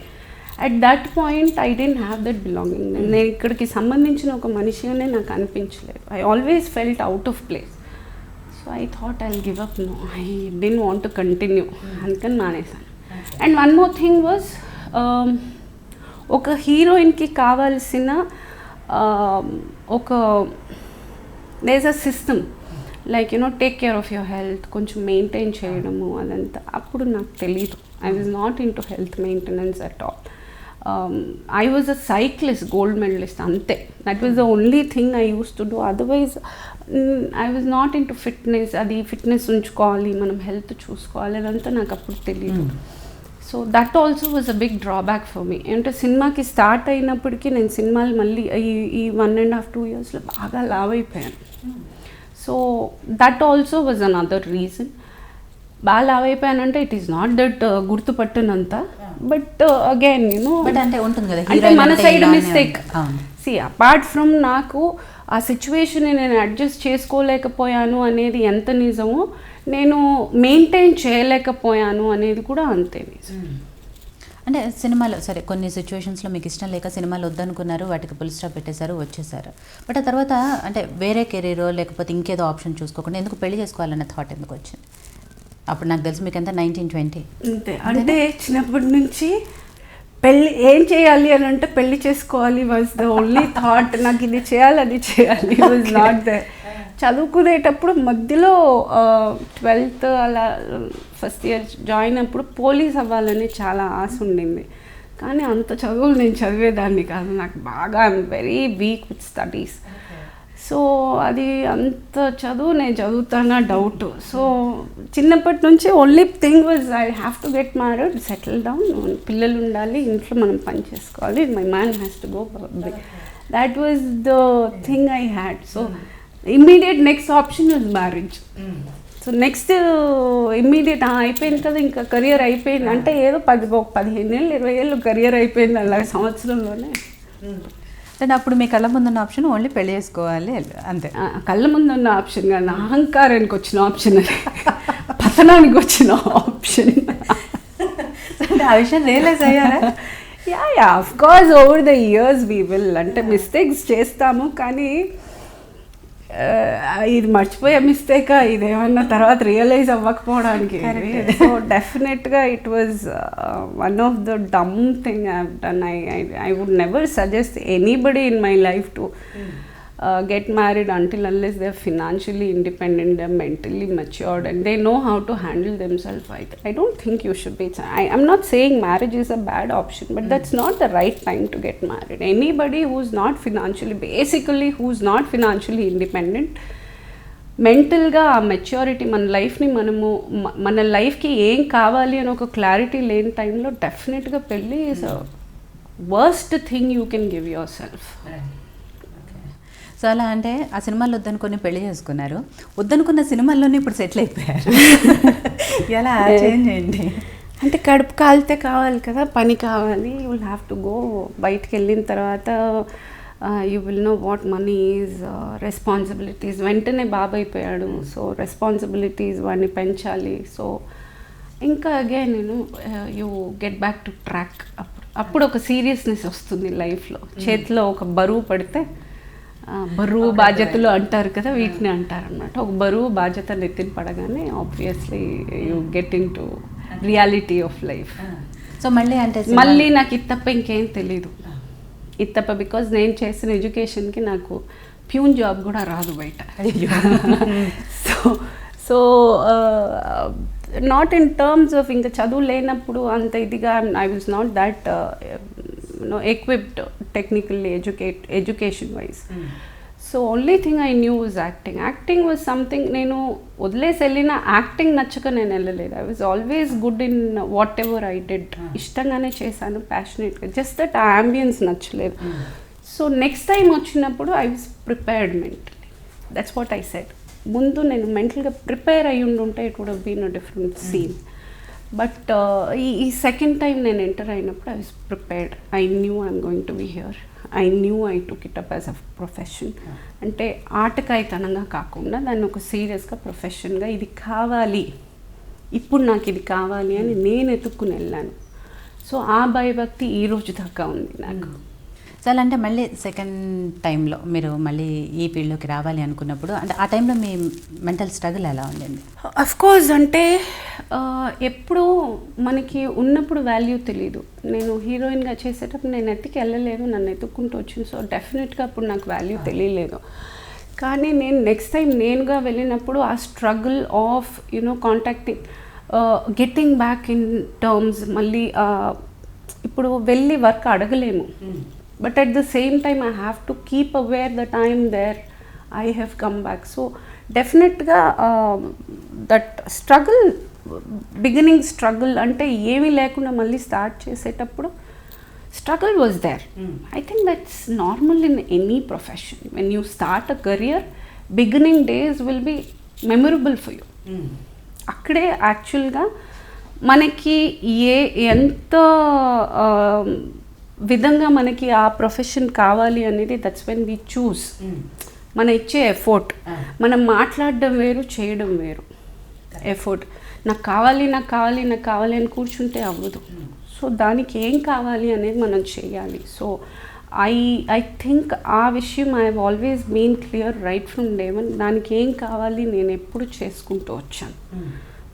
At that point I didn't have that belonging. నేను ఇక్కడికి సంబంధించిన ఒక మనిషిగానే నాకు అనిపించలేదు. I always felt out of place. So I thought I will give up. No, I didn't want to continue, అందుకని మానేసాను. And one more thing was, ఒక హీరోయిన్కి కావాల్సిన ఒక there's a system like take care of your health, కొంచెం maintain చేయడము అదంతా. అప్పుడు నాకు తెలీదు. I was not in to health maintenance at all. I was a cyclist, gold medalist, ante. That was the only thing I used to do. Otherwise, I was not into fitness. Adi fitness unchukovali, manam health chusukovali adantha naaku appudu teliyadu. So that also was a big drawback for me. Ante cinema ki start ayinappudiki nenu cinemalu malli ee 1.5-2 years lo baga love ayipayanu. So that also was another reason. బాగా లావ్ అయిపోయానంటే it is not that గుర్తుపట్టనంత, but again but అంటే ఉంటుంది కదా, అంటే మన side mistake. See apart from నాకు ఆ సిచ్యువేషన్ నేను అడ్జస్ట్ చేసుకోలేకపోయాను అనేది ఎంత నిజమో, నేను మెయింటైన్ చేయలేకపోయాను అనేది కూడా అంతే నిజం. అంటే సినిమాలో సరే కొన్ని సిచ్యువేషన్స్లో మీకు ఇష్టం లేక సినిమాలు వద్దనుకున్నారు, వాటికి ఫుల్ స్టాప్ పెట్టేశారు, వచ్చేసారు. బట్ ఆ తర్వాత అంటే వేరే కెరీరో లేకపోతే ఇంకేదో ఆప్షన్ చూసుకోకుండా ఎందుకు పెళ్లి చేసుకోవాలన్న థాట్ ఎందుకు వచ్చింది? అప్పుడు నాకు తెలిసి మీకు ఎంత 19-20 అంతే. అంటే చిన్నప్పటి నుంచి పెళ్ళి ఏం చేయాలి అని అంటే పెళ్ళి చేసుకోవాలి వాజ్ ద ఓన్లీ థాట్. నాకు ఇది చేయాలి అది చేయాలి వాజ్ నాట్ దే. చదువుకునేటప్పుడు మధ్యలో 12th అలా ఫస్ట్ ఇయర్ జాయిన్ అప్పుడు పోలీస్ అవ్వాలని చాలా ఆశ ఉండింది. కానీ అంత చదువులు నేను చదివేదాన్ని కాదు. నాకు బాగా I'm very weak with studies. So అది అంత చదువు నేను చదువుతానా డౌట్. సో చిన్నప్పటి నుంచి only thing was I have to get married, settle down, పిల్లలు ఉండాలి, ఇంట్లో మనం పని చేసుకోవాలి, my man has to go. That was the thing I had. So immediate next option was marriage. So next immediate అయిపోయింది కదా, ఇంకా కెరియర్ అయిపోయింది అంటే ఏదో 15 ఏళ్ళు 20 ఏళ్ళు కెరియర్ అయిపోయింది అలాగే సంవత్సరంలోనే. అంటే అప్పుడు మీ కళ్ళ ముందున్న ఆప్షన్ ఓన్లీ పెళ్లి చేసుకోవాలి అంతే. కళ్ళ ముందున్న ఆప్షన్ కానీ అహంకారానికి వచ్చిన ఆప్షన్, అది పతనానికి వచ్చిన ఆప్షన్. అంటే ఆ విషయం రియలైజ్ అయ్యారా? Yeah of course over the years we will, అంటే మిస్టేక్స్ చేస్తాము కానీ ఇది మర్చిపోయే మిస్టేకా ఇదేమన్నా తర్వాత రియలైజ్ అవ్వకపోవడానికి. సో డెఫినెట్గా it was one of the dumb thing I have done. I would never suggest anybody in my life to get married until unless they're financially independent, they're mentally matured and they know how to handle themselves. I don't think you should be. I'm not saying marriage is a bad option, but that's not the right time to get married. Anybody who's not financially independent, మెంటల్గా ఆ maturity మన లైఫ్ని మన లైఫ్కి ఏం కావాలి అని ఒక క్లారిటీ లేని టైంలో డెఫినెట్గా పెళ్ళి is a worst thing you can give your self. So అలా అంటే ఆ సినిమాలు వద్దనుకొని పెళ్లి చేసుకున్నారు, వద్దనుకున్న సినిమాల్లోనే ఇప్పుడు సెటిల్ అయిపోయారు. ఎలా చేంజ్ అయింది? అంటే కడుపు కాలితే కావాలి కదా, పని కావాలి, you will have to go. బయటకు వెళ్ళిన తర్వాత you will know what money is, responsibilities. వెంటనే బాబు అయిపోయాడు, సో రెస్పాన్సిబిలిటీస్ వాడిని పెంచాలి. సో ఇంకా again you get back to track. అప్పుడు ఒక సీరియస్నెస్ వస్తుంది లైఫ్లో. చేతిలో ఒక బరువు పడితే, బరువు బాధ్యతలు అంటారు కదా, వీటిని అంటారు అనమాట. ఒక బరువు బాధ్యత నెత్తిన పడగానే obviously you get in to reality of life. So మళ్ళీ నాకు ఇది తప్ప ఇంకేం తెలీదు. ఇది తప్ప బికాజ్ నేను చేసిన ఎడ్యుకేషన్కి నాకు ప్యూన్ జాబ్ కూడా రాదు బయట. So not in terms of ఇంకా చదువు లేనప్పుడు అంత ఇదిగా I was not that equipped technically education wise. So only thing I knew was acting was something నేను వదిలేసి వెళ్ళిన యాక్టింగ్ నచ్చక నేను వెళ్ళలేదు. I was always good in whatever I did. ఇష్టంగానే చేశాను, ప్యాషనేట్గా. జస్ట్ దట్ ఆ అంబియన్స్ నచ్చలేదు. సో నెక్స్ట్ టైం వచ్చినప్పుడు I was prepared mentally. That's what I said. ముందు నేను మెంటల్గా ప్రిపేర్ అయ్యి ఉండుంటే it would have been a different scene. But ఈ సెకండ్ టైం నేను ఎంటర్ అయినప్పుడు I was prepared. I knew I'm going to be here. I knew I took it up as a profession. అంటే ఆటకాయితనంగా కాకుండా దాన్ని ఒక సీరియస్గా ప్రొఫెషన్గా ఇది కావాలి, ఇప్పుడు నాకు ఇది కావాలి అని నేను ఎత్తుక్కుని వెళ్ళాను. సో ఆ భయభక్తి ఈ రోజు దాకా ఉంది నాకు. చాలా అంటే మళ్ళీ సెకండ్ టైంలో మీరు మళ్ళీ ఈ ఫీల్డ్లోకి రావాలి అనుకున్నప్పుడు అంటే ఆ టైంలో మీ మెంటల్ స్ట్రగుల్ ఎలా ఉండింది? అఫ్ కోర్స్ అంటే ఎప్పుడు మనకి ఉన్నప్పుడు వాల్యూ తెలీదు. నేను హీరోయిన్గా చేసేటప్పుడు నేను ఎత్తికి వెళ్ళలేదు, నన్ను ఎత్తుక్కుంటూ వచ్చింది. సో డెఫినెట్గా అప్పుడు నాకు వాల్యూ తెలియలేదు. కానీ నేను నెక్స్ట్ టైం నేనుగా వెళ్ళినప్పుడు ఆ struggle of contacting, getting back in terms, మళ్ళీ ఇప్పుడు వెళ్ళి వర్క్ అడగలేము. But at the same time I have to keep aware that I'm there, I have come back. So డెఫినెట్గా దట్ స్ట్రగుల్, బిగినింగ్ స్ట్రగుల్ అంటే ఏమీ లేకుండా మళ్ళీ స్టార్ట్ చేసేటప్పుడు struggle was there. I think that's normal in any profession. When you start a career, beginning days will be memorable for you. అక్కడే యాక్చువల్గా మనకి ఎంత విధంగా మనకి ఆ ప్రొఫెషన్ కావాలి అనేది దట్స్ వెన్ వి చూస్. మన ఇచ్చే ఎఫర్ట్, మనం మాట్లాడడం వేరు, చేయడం వేరు. ఎఫర్ట్ నాకు కావాలి నాకు కావాలి నాకు కావాలి అని కూర్చుంటే అవ్వదు. సో దానికి ఏం కావాలి అనేది మనం చేయాలి. సో ఐ థింక్ ఆ విషయం I have always been clear right from day one. దానికి ఏం కావాలి నేను ఎప్పుడు చేసుకుంటూ వచ్చాను.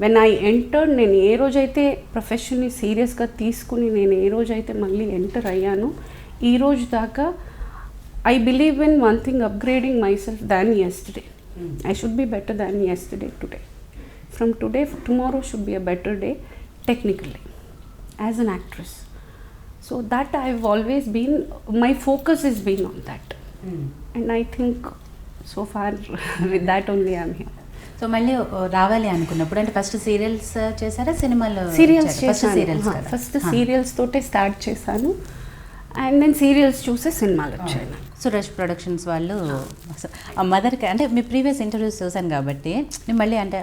వెన్ ఐ ఎంటర్డ్, నేను ఏ రోజైతే ప్రొఫెషన్ని సీరియస్గా తీసుకుని నేను ఏ రోజైతే మళ్ళీ ఎంటర్ అయ్యాను, ఈ రోజు దాకా I believe in one thing, upgrading my self than yesterday. I should be better than yesterday today. From today tomorrow should be a better day technically as an actress. So that I've always been, my focus has been on that. And I think so far with that only I'm here. So మళ్ళీ రావాలి అనుకున్నప్పుడు అంటే first serials చేశారా, సినిమాలో? Serials చేశాను. First serials తోటే start చేశాను. And నేను సీరియల్స్ చూసే సినిమాలు వచ్చాను. సురేష్ ప్రొడక్షన్స్ వాళ్ళు ఆ మదర్కి అంటే మీ ప్రీవియస్ ఇంటర్వ్యూస్ చూశాను కాబట్టి నేను మళ్ళీ అంటే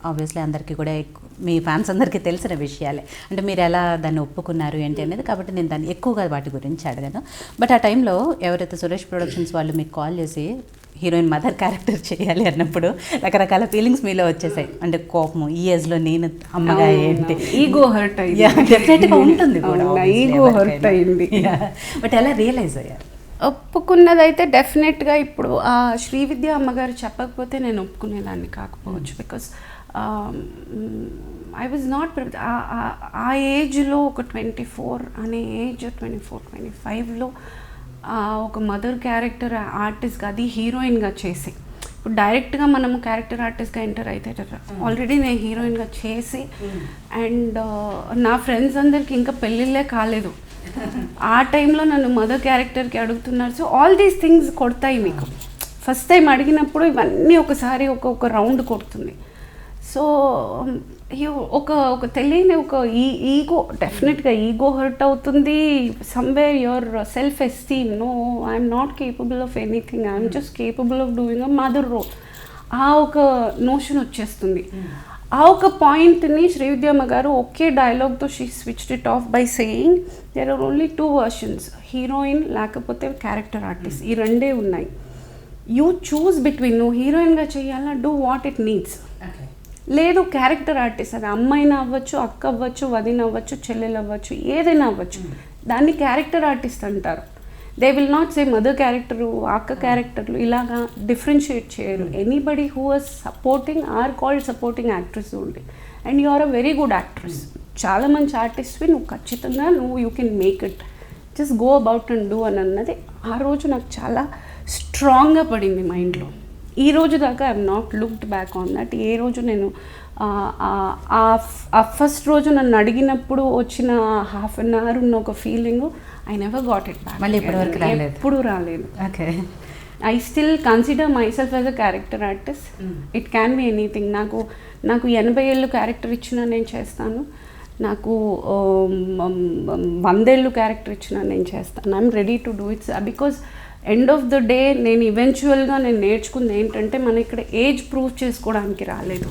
ఆబ్వియస్లీ అందరికీ కూడా మీ ఫ్యాన్స్ అందరికీ తెలిసిన విషయాలే, అంటే మీరు ఎలా దాన్ని ఒప్పుకున్నారు ఏంటి అనేది, కాబట్టి నేను దాన్ని ఎక్కువగా వాటి గురించి అడగను. బట్ ఆ టైంలో ఎవరైతే సురేష్ ప్రొడక్షన్స్ వాళ్ళు మీకు కాల్ చేసి హీరోయిన్ మదర్ క్యారెక్టర్ చేయాలి అన్నప్పుడు రకరకాల ఫీలింగ్స్ మీలో వచ్చేసాయి. అంటే కోపము, ఈ ఏజ్లో నేను అమ్మగా ఏంటి, ఈగో హర్ట్ అయ్యింది. డెఫినెట్గా ఉంటుంది కూడా, ఈగో హర్ట్ అయింది. బట్ ఎలా రియలైజ్ అయ్యారు? ఒప్పుకున్నదైతే డెఫినెట్గా ఇప్పుడు శ్రీవిద్య అమ్మగారు చెప్పకపోతే నేను ఒప్పుకునేదాన్ని కాకపోవచ్చు. బికాస్ ఐ వాజ్ నాట్ ఆ ఏజ్లో ఒక 24 అనే ఏజ్, 24-25లో ఒక మదర్ క్యారెక్టర్ ఆర్టిస్ట్గా, అది హీరోయిన్గా చేసి, ఇప్పుడు డైరెక్ట్గా మనము క్యారెక్టర్ ఆర్టిస్ట్గా ఎంటర్ అయితే ఆల్రెడీ నేను హీరోయిన్గా చేసి, అండ్ నా ఫ్రెండ్స్ అందరికి ఇంకా పెళ్ళిళ్ళే కాలేదు. ఆ టైంలో నన్ను మదర్ క్యారెక్టర్కి అడుగుతున్నారు. సో ఆల్ దీస్ థింగ్స్ కొడతాయి మీకు. ఫస్ట్ టైం అడిగినప్పుడు ఇవన్నీ ఒకసారి ఒక రౌండ్ కొడుతుంది. సో ఒక తెలియని ఒక ఈగో, డెఫినెట్గా ఈగో హర్ట్ అవుతుంది. Somewhere your self esteem, no I'm not capable of anything, I'm just capable of doing a mother role, ఆ ఒక నోషన్ వచ్చేస్తుంది. ఆ ఒక పాయింట్ని శ్రీవిద్యమ్మ గారు ఒకే డైలాగ్తో she switched it off by saying there are only 2 versions, heroine లేకపోతే క్యారెక్టర్ ఆర్టిస్ట్, ఈ రెండే ఉన్నాయి. యూ చూస్ బిట్వీన్, నువ్వు హీరోయిన్గా చేయాలా, డూ వాట్ ఇట్ నీడ్స్. లేదు క్యారెక్టర్ ఆర్టిస్ట్, అది అమ్మాయినా అవ్వచ్చు, అక్క అవ్వచ్చు, వదిన అవ్వచ్చు, చెల్లెలు అవ్వచ్చు, ఏదైనా అవ్వచ్చు, దాన్ని క్యారెక్టర్ ఆర్టిస్ట్ అంటారు. They will not say mother character, అక్క క్యారెక్టర్లు ఇలాగా డిఫరెన్షియేట్ చేయరు. Anybody who was supporting or called supporting actress only. And you are a very good actress. చాలా మంచి ఆర్టిస్ట్వి నువ్వు, ఖచ్చితంగా you can make it, just go about and do అని అన్నది ఆ రోజు నాకు చాలా స్ట్రాంగ్గా పడింది మైండ్లో. ఈ రోజు దాకా I have not looked back on that. ఏ రోజు నేను ఆ ఫస్ట్ రోజు నన్ను అడిగినప్పుడు వచ్చిన హాఫ్ అన్ అవర్ ఉన్న ఒక feeling, I never got it back. మళ్ళీ ఎప్పుడు రాలేదు. Okay, I still consider my self as a character artist. It can be anything. నాకు 80 ఏళ్ళు క్యారెక్టర్ ఇచ్చినా నేను చేస్తాను, నాకు 100 ఏళ్ళు క్యారెక్టర్ ఇచ్చినా నేను చేస్తాను. I'm ready to do it's. Because end of the day నేను ఈవెన్చువల్గా నేను నేర్చుకుంది ఏంటంటే, మనం ఇక్కడ ఏజ్ ప్రూవ్ చేసుకోవడానికి రాలేదు,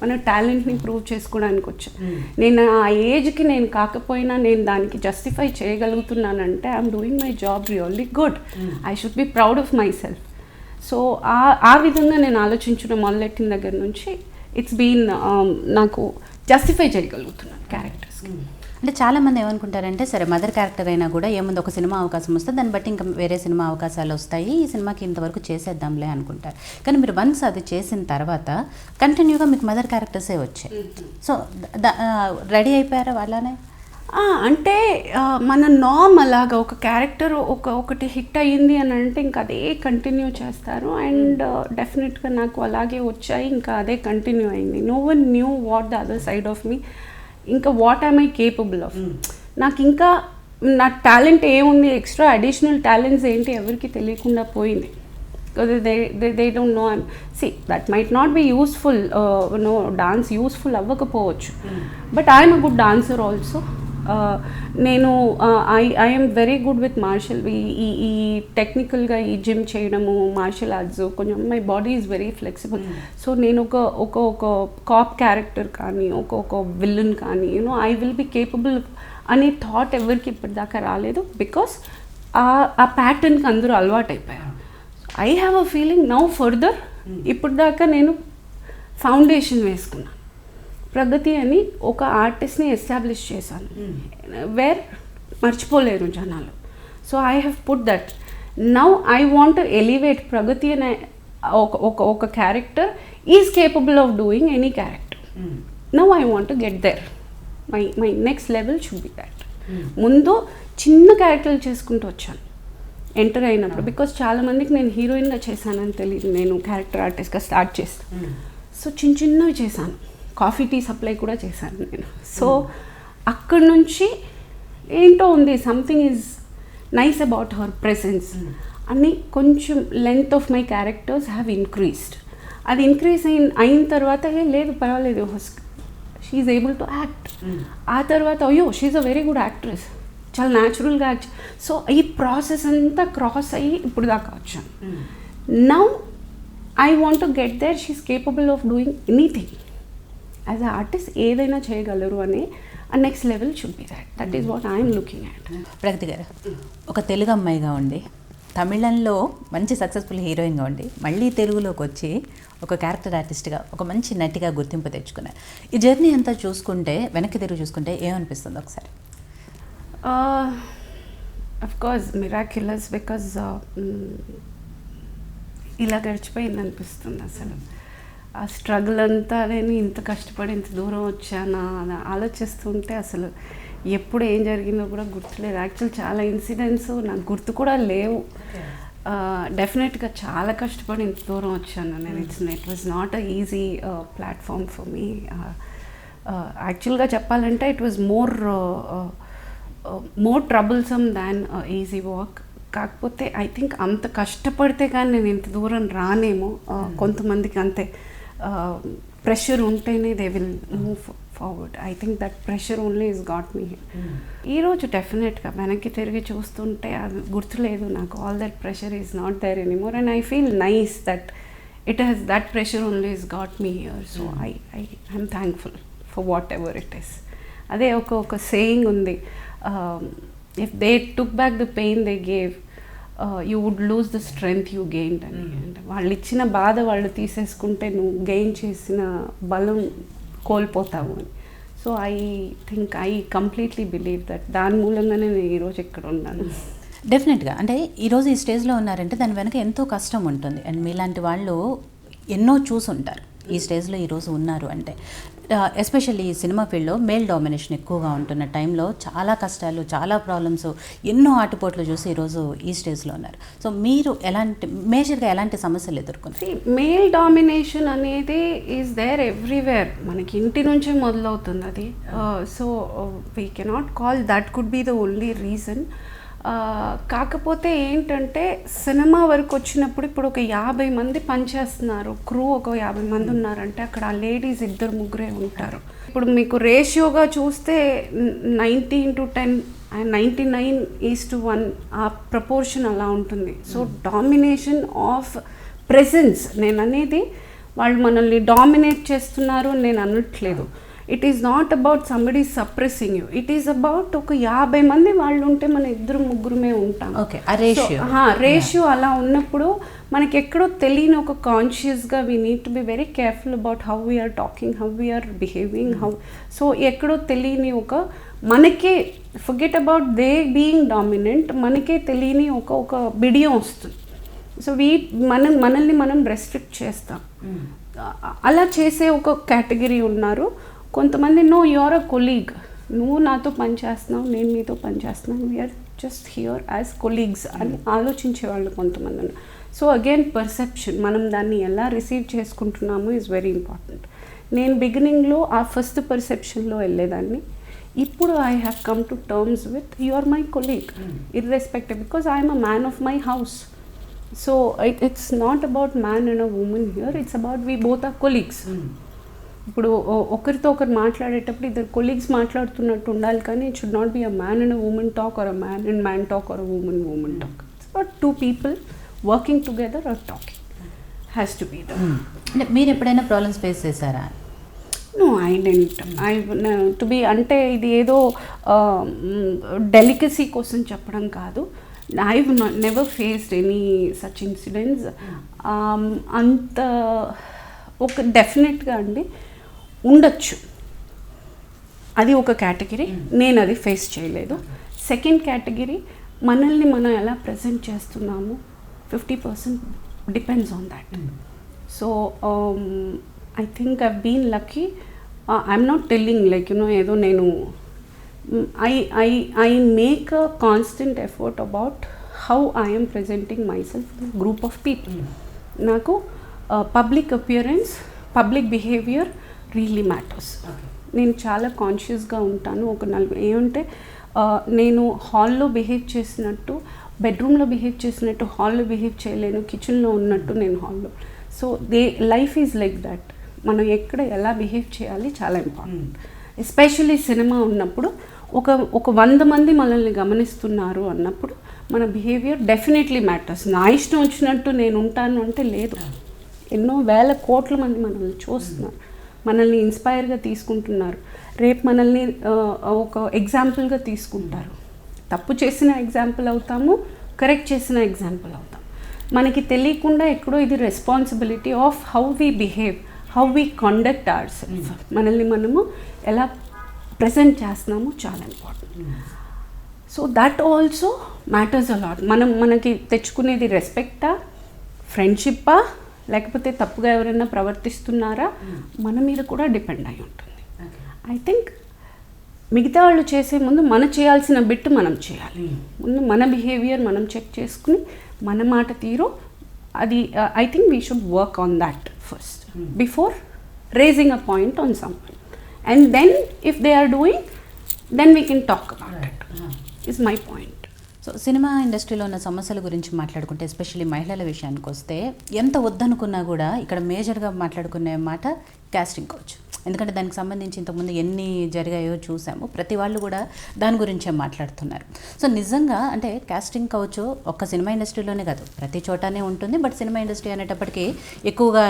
మన టాలెంట్ని ప్రూవ్ చేసుకోవడానికి వచ్చాను. నేను ఆ ఏజ్కి నేను కాకపోయినా నేను దానికి జస్టిఫై చేయగలుగుతున్నానంటే I'm doing my job really good. I should be proud of my self. So ఆ విధంగా నేను ఆలోచించడం మొదలెట్టిన దగ్గర నుంచి ఇట్స్ బీన్ నాకు జస్టిఫై చేయగలుగుతున్నాను క్యారెక్టర్స్కి. అంటే చాలామంది ఏమనుకుంటారంటే సరే మదర్ క్యారెక్టర్ అయినా కూడా ఏముంది ఒక సినిమా అవకాశం వస్తే దాన్ని బట్టి ఇంకా వేరే సినిమా అవకాశాలు వస్తాయి, ఈ సినిమాకి ఇంతవరకు చేసేద్దాంలే అనుకుంటారు. కానీ మీరు వన్స్ అది చేసిన తర్వాత కంటిన్యూగా మీకు మదర్ క్యారెక్టర్సే వచ్చాయి. సో రెడీ అయిపోయారా వాళ్ళనే? అంటే మన నార్మ్ అలాగా ఒక క్యారెక్టర్ ఒకటి హిట్ అయ్యింది అని అంటే ఇంకా అదే కంటిన్యూ చేస్తారు. అండ్ డెఫినెట్గా నాకు అలాగే వచ్చాయి, ఇంకా అదే కంటిన్యూ అయింది. No one knew what the other side of me, ఇంకా what I'm I capable of. నాకు ఇంకా నా టాలెంట్ ఏముంది, ఎక్స్ట్రా అడిషనల్ టాలెంట్స్ ఏంటి ఎవరికి తెలియకుండా పోయింది. they don't know. That might not be useful, dance useful అవ్వకపోవచ్చు, but I'm a good dancer also. నేను I am very good with martial. ఈ టెక్నికల్గా ఈ జిమ్ చేయడము, మార్షల్ ఆర్ట్స్, కొంచెం my body is very flexible. So నేను ఒక cop character కానీ ఒక విల్లన్ కానీ ఐ విల్ బి కేపబుల్ అనే థాట్ ఎవరికి ఇప్పటిదాకా రాలేదు, బికాస్ ఆ ప్యాటర్న్కి అందరూ అలవాటు అయిపోయారు. I have a feeling now further. ఇప్పుడు దాకా నేను ఫౌండేషన్ వేసుకున్నాను, ప్రగతి అని ఒక ఆర్టిస్ట్ని ఎస్టాబ్లిష్ చేశాను, వేర్ మర్చిపోలేరు జనాలు. So I have put that. Now I want to elevate Pragathi అనే ఒక character is capable of doing any character. Now I want to get there. My next level should be that. ముందు చిన్న క్యారెక్టర్లు చేసుకుంటూ వచ్చాను ఎంటర్ అయినప్పుడు, బికాస్ చాలామందికి నేను హీరోయిన్గా చేశానని తెలియదు. నేను క్యారెక్టర్ ఆర్టిస్ట్గా స్టార్ట్ చేస్తాను. సో చిన్నవి చేశాను, కాఫీ టీ సప్లై కూడా చేశాను నేను. సో అక్కడి నుంచి ఏంటో ఉంది, something is nice about her presence అని కొంచెం length of my characters have increased. అది ఇంక్రీజ్ అయిన తర్వాత లేదు పర్వాలేదు, she is able to act. ఆ తర్వాత అయ్యో she is a very good actress, చాలా న్యాచురల్గా యాక్ట్. సో ఈ ప్రాసెస్ అంతా క్రాస్ అయ్యి ఇప్పుడు దాకా వచ్చాను. Now I want to get there. She is capable of doing anything. As a artist ఏదైనా చేయగలరు అని ఆ next level should be that. That is what I'm looking at. Pragathi గారు, ఒక తెలుగు అమ్మాయిగా ఉండి తమిళంలో మంచి సక్సెస్ఫుల్ హీరోయిన్గా ఉండి మళ్ళీ తెలుగులోకి వచ్చి ఒక క్యారెక్టర్ ఆర్టిస్ట్గా ఒక మంచి నటిగా గుర్తింపు తెచ్చుకున్నారు. ఈ జర్నీ అంతా చూసుకుంటే, వెనక్కి తిరిగి చూసుకుంటే ఏమనిపిస్తుంది ఒకసారి? అఫ్ కోర్స్ మిరాక్యులస్, బికాజ్ ఇలా గడిచిపోయింది అనిపిస్తుంది. అసలు ఆ స్ట్రగుల్ అంతా నేను ఇంత కష్టపడి ఇంత దూరం వచ్చానా అని ఆలోచిస్తుంటే అసలు ఎప్పుడు ఏం జరిగిందో కూడా గుర్తులేదు. యాక్చువల్ చాలా ఇన్సిడెంట్స్ నాకు గుర్తు కూడా లేవు. డెఫినెట్గా చాలా కష్టపడి ఇంత దూరం వచ్చాను నేను. It was not a easy platform for me. యాక్చువల్గా చెప్పాలంటే it was more troublesome than easy walk. కాకపోతే ఐ థింక్ అంత కష్టపడితే కానీ నేను ఇంత దూరం రానేమో. కొంతమందికి అంతే ప్రెషర్ ఉంటేనే they will move forward. I think that pressure only is got me. ఈరోజు డెఫినెట్గా వెనక్కి తిరిగి చూస్తుంటే అది గుర్తులేదు నాకు. All that pressure is not there anymore and I feel nice that it has that pressure only is got me here. So I'm thankful for whatever it is. అదే ఒక సేయింగ్ ఉంది, if they took back the pain they gave you would lose the strength you gained అని. అంటే వాళ్ళు ఇచ్చిన బాధ వాళ్ళు తీసేసుకుంటే నువ్వు గెయిన్ చేసిన బలం కోల్పోతావు అని. So I think I completely believe that. దాని మూలంగానే నేను ఈరోజు ఇక్కడ ఉన్నాను. డెఫినెట్గా అంటే ఈరోజు ఈ స్టేజ్లో ఉన్నారంటే దాని వెనక ఎంతో కష్టం ఉంటుంది. అండ్ మీలాంటి వాళ్ళు ఎన్నో చూసుంటారు ఈ స్టేజ్లో ఈరోజు ఉన్నారు అంటే. ఎస్పెషల్లీ ఈ సినిమా ఫీల్డ్లో మేల్ డామినేషన్ ఎక్కువగా ఉంటున్న టైంలో చాలా కష్టాలు, చాలా ప్రాబ్లమ్స్, ఎన్నో ఆటుపోట్లు చూసి ఈరోజు ఈ స్టేజ్లో ఉన్నారు. సో మీరు మేజర్గా ఎలాంటి సమస్యలు ఎదుర్కొన్నారు? మేల్ డామినేషన్ అనేది ఈజ్ దేర్ ఎవ్రీవేర్. మనకి ఇంటి నుంచే మొదలవుతుంది అది. So we cannot call that could be the only reason. కాకపోతే ఏంటంటే సినిమా వరకు వచ్చినప్పుడు ఇప్పుడు ఒక 50 మంది పనిచేస్తున్నారు, క్రూ ఒక 50 మంది ఉన్నారంటే అక్కడ ఆ లేడీస్ 2-3 ఉంటారు. ఇప్పుడు మీకు రేషియోగా చూస్తే 90:10 అండ్ 99:1 ఆ ప్రపోర్షన్ అలా ఉంటుంది. సో డామినేషన్ ఆఫ్ ప్రెజెన్స్ నేను అనేది, వాళ్ళు మనల్ని డామినేట్ చేస్తున్నారు నేను అనట్లేదు. It is not about somebody suppressing you. It is about ఒక 50 మంది వాళ్ళు ఉంటే మన 2-3 ఉంటాం. రేషియో అలా ఉన్నప్పుడు మనకి ఎక్కడో తెలియని ఒక కాన్షియస్గా we need to be very careful about how we're talking, how we're behaving, how. So ఎక్కడో తెలియని ఒక మనకే forget about they being dominant, మనకే తెలియని ఒక బిడియం వస్తుంది. సో మనల్ని మనం రెస్ట్రిక్ట్ చేస్తాం. అలా చేసే ఒక కేటగిరీ ఉన్నారు. కొంతమంది నో యువర్ అ కొలీగ్, నువ్వు నాతో పని చేస్తున్నావు, నేను నీతో పని చేస్తున్నాను, we're just here as colleagues అని ఆలోచించే వాళ్ళు కొంతమంది ఉన్నారు. సో అగైన్ పర్సెప్షన్, మనం దాన్ని ఎలా రిసీవ్ చేసుకుంటున్నాము ఈజ్ వెరీ ఇంపార్టెంట్. నేను బిగినింగ్లో ఆ ఫస్ట్ పర్సెప్షన్లో వెళ్ళేదాన్ని. ఇప్పుడు I have come to terms with you are my colleague irrespective, because I'm a man of my house. So it's not about man and a woman here, it's about we both are colleagues. ఇప్పుడు ఒకరితో ఒకరు మాట్లాడేటప్పుడు ఇద్దరు colleagues మాట్లాడుతున్నట్టు ఉండాలి, కానీ it should not be a man and a woman talk or a man and man talk or a woman talk. It's about two people working together or talking, has to be the. అంటే మీరు ఎప్పుడైనా problems face చేశారా? No, I didn't. To be అంటే ఇది ఏదో delicacy కోసం చెప్పడం కాదు. I never faced any such incidents. అంత ఒక డెఫినెట్గా అండి ఉండొచ్చు, అది ఒక కేటగిరీ. నేను అది ఫేస్ చేయలేదు. సెకండ్ కేటగిరీ, మనల్ని మనం ఎలా ప్రజెంట్ చేస్తున్నాము 50% depends on that. So I think I've been lucky. I'm not telling like, you know, ఏదో నేను I make a constant effort about how I am presenting myself in a group of people. నాకు public appearance, public behaviour really matters. నేను చాలా కాన్షియస్గా ఉంటాను. ఒక ఏమంటే నేను హాల్లో బిహేవ్ చేసినట్టు బెడ్రూమ్లో బిహేవ్ చేసినట్టు హాల్లో బిహేవ్ చేయలేను, కిచెన్లో ఉన్నట్టు నేను హాల్లో. So life is like that. మనం ఎక్కడ ఎలా బిహేవ్ చేయాలి చాలా ఇంపార్టెంట్. ఎస్పెషల్లీ సినిమా ఉన్నప్పుడు ఒక 100 మంది మనల్ని గమనిస్తున్నారు అన్నప్పుడు మన బిహేవియర్ డెఫినెట్లీ మ్యాటర్స్. నా ఇష్టం వచ్చినట్టు నేను ఉంటాను అంటే లేదు. ఎన్నో వేల కోట్ల మంది మనల్ని చూస్తున్నారు, మనల్ని ఇన్స్పైర్గా తీసుకుంటున్నారు, రేపు మనల్ని ఒక ఎగ్జాంపుల్గా తీసుకుంటారు. తప్పు చేసిన ఎగ్జాంపుల్ అవుతాము, కరెక్ట్ చేసిన ఎగ్జాంపుల్ అవుతాం. మనకి తెలియకుండా ఎక్కడో ఇది responsibility of how we behave, how we conduct our self, మనల్ని మనము ఎలా ప్రజెంట్ చేస్తున్నాము చాలా important. So that also matters allot. మనకి తెచ్చుకునేది రెస్పెక్టా, ఫ్రెండ్షిప్పా, లేకపోతే తప్పుగా ఎవరైనా ప్రవర్తిస్తున్నారా, మన మీద కూడా డిపెండ్ అయి ఉంటుంది. ఐ థింక్ మిగతా వాళ్ళు చేసే ముందు మనం చేయాల్సిన బిట్ మనం చేయాలి. ముందు మన బిహేవియర్ మనం చెక్ చేసుకుని మన మాట తీరు అది I think we should work on that first before raising a point on someone. And then if they are doing then we can talk about it is my point. So cinema ఇండస్ట్రీలో ఉన్న సమస్యల గురించి మాట్లాడుకుంటే, especially మహిళల విషయానికి వస్తే, ఎంత వద్దనుకున్నా కూడా ఇక్కడ మేజర్గా మాట్లాడుకునే మాట కాస్టింగ్ కౌచ్. ఎందుకంటే దానికి సంబంధించి ఇంతకుముందు ఎన్ని జరిగాయో చూసాము, ప్రతి వాళ్ళు కూడా దాని గురించే మాట్లాడుతున్నారు. సో నిజంగా అంటే కాస్టింగ్ కౌచ్ ఒక్క సినిమా ఇండస్ట్రీలోనే కాదు, ప్రతి చోటనే ఉంటుంది. బట్ సినిమా ఇండస్ట్రీ అనేటప్పటికీ ఎక్కువగా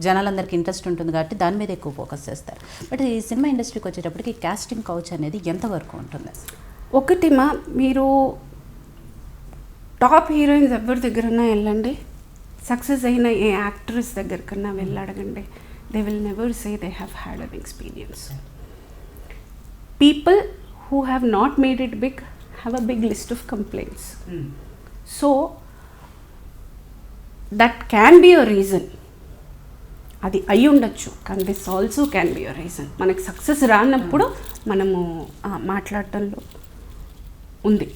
జనాలందరికీ ఇంట్రెస్ట్ ఉంటుంది కాబట్టి దాని మీద ఎక్కువ ఫోకస్ చేస్తారు. బట్ ఈ సినిమా ఇండస్ట్రీకి వచ్చేటప్పటికి కాస్టింగ్ కౌచ్ అనేది ఎంతవరకు ఉంటుంది? ఒకటి మీరు టాప్ హీరోయిన్స్ ఎవరి దగ్గరన్నా వెళ్ళండి, సక్సెస్ అయిన ఏ యాక్ట్రెస్ దగ్గరకన్నా వెళ్ళి అడగండి, they will never say they have had an experience. People who have not made it big have a big list of complaints. So that can be a reason. అది అయి ఉండొచ్చు, కానీ this also can be a reason. మనకి success రానప్పుడు మనము మాట్లాడటంలో ఉంది.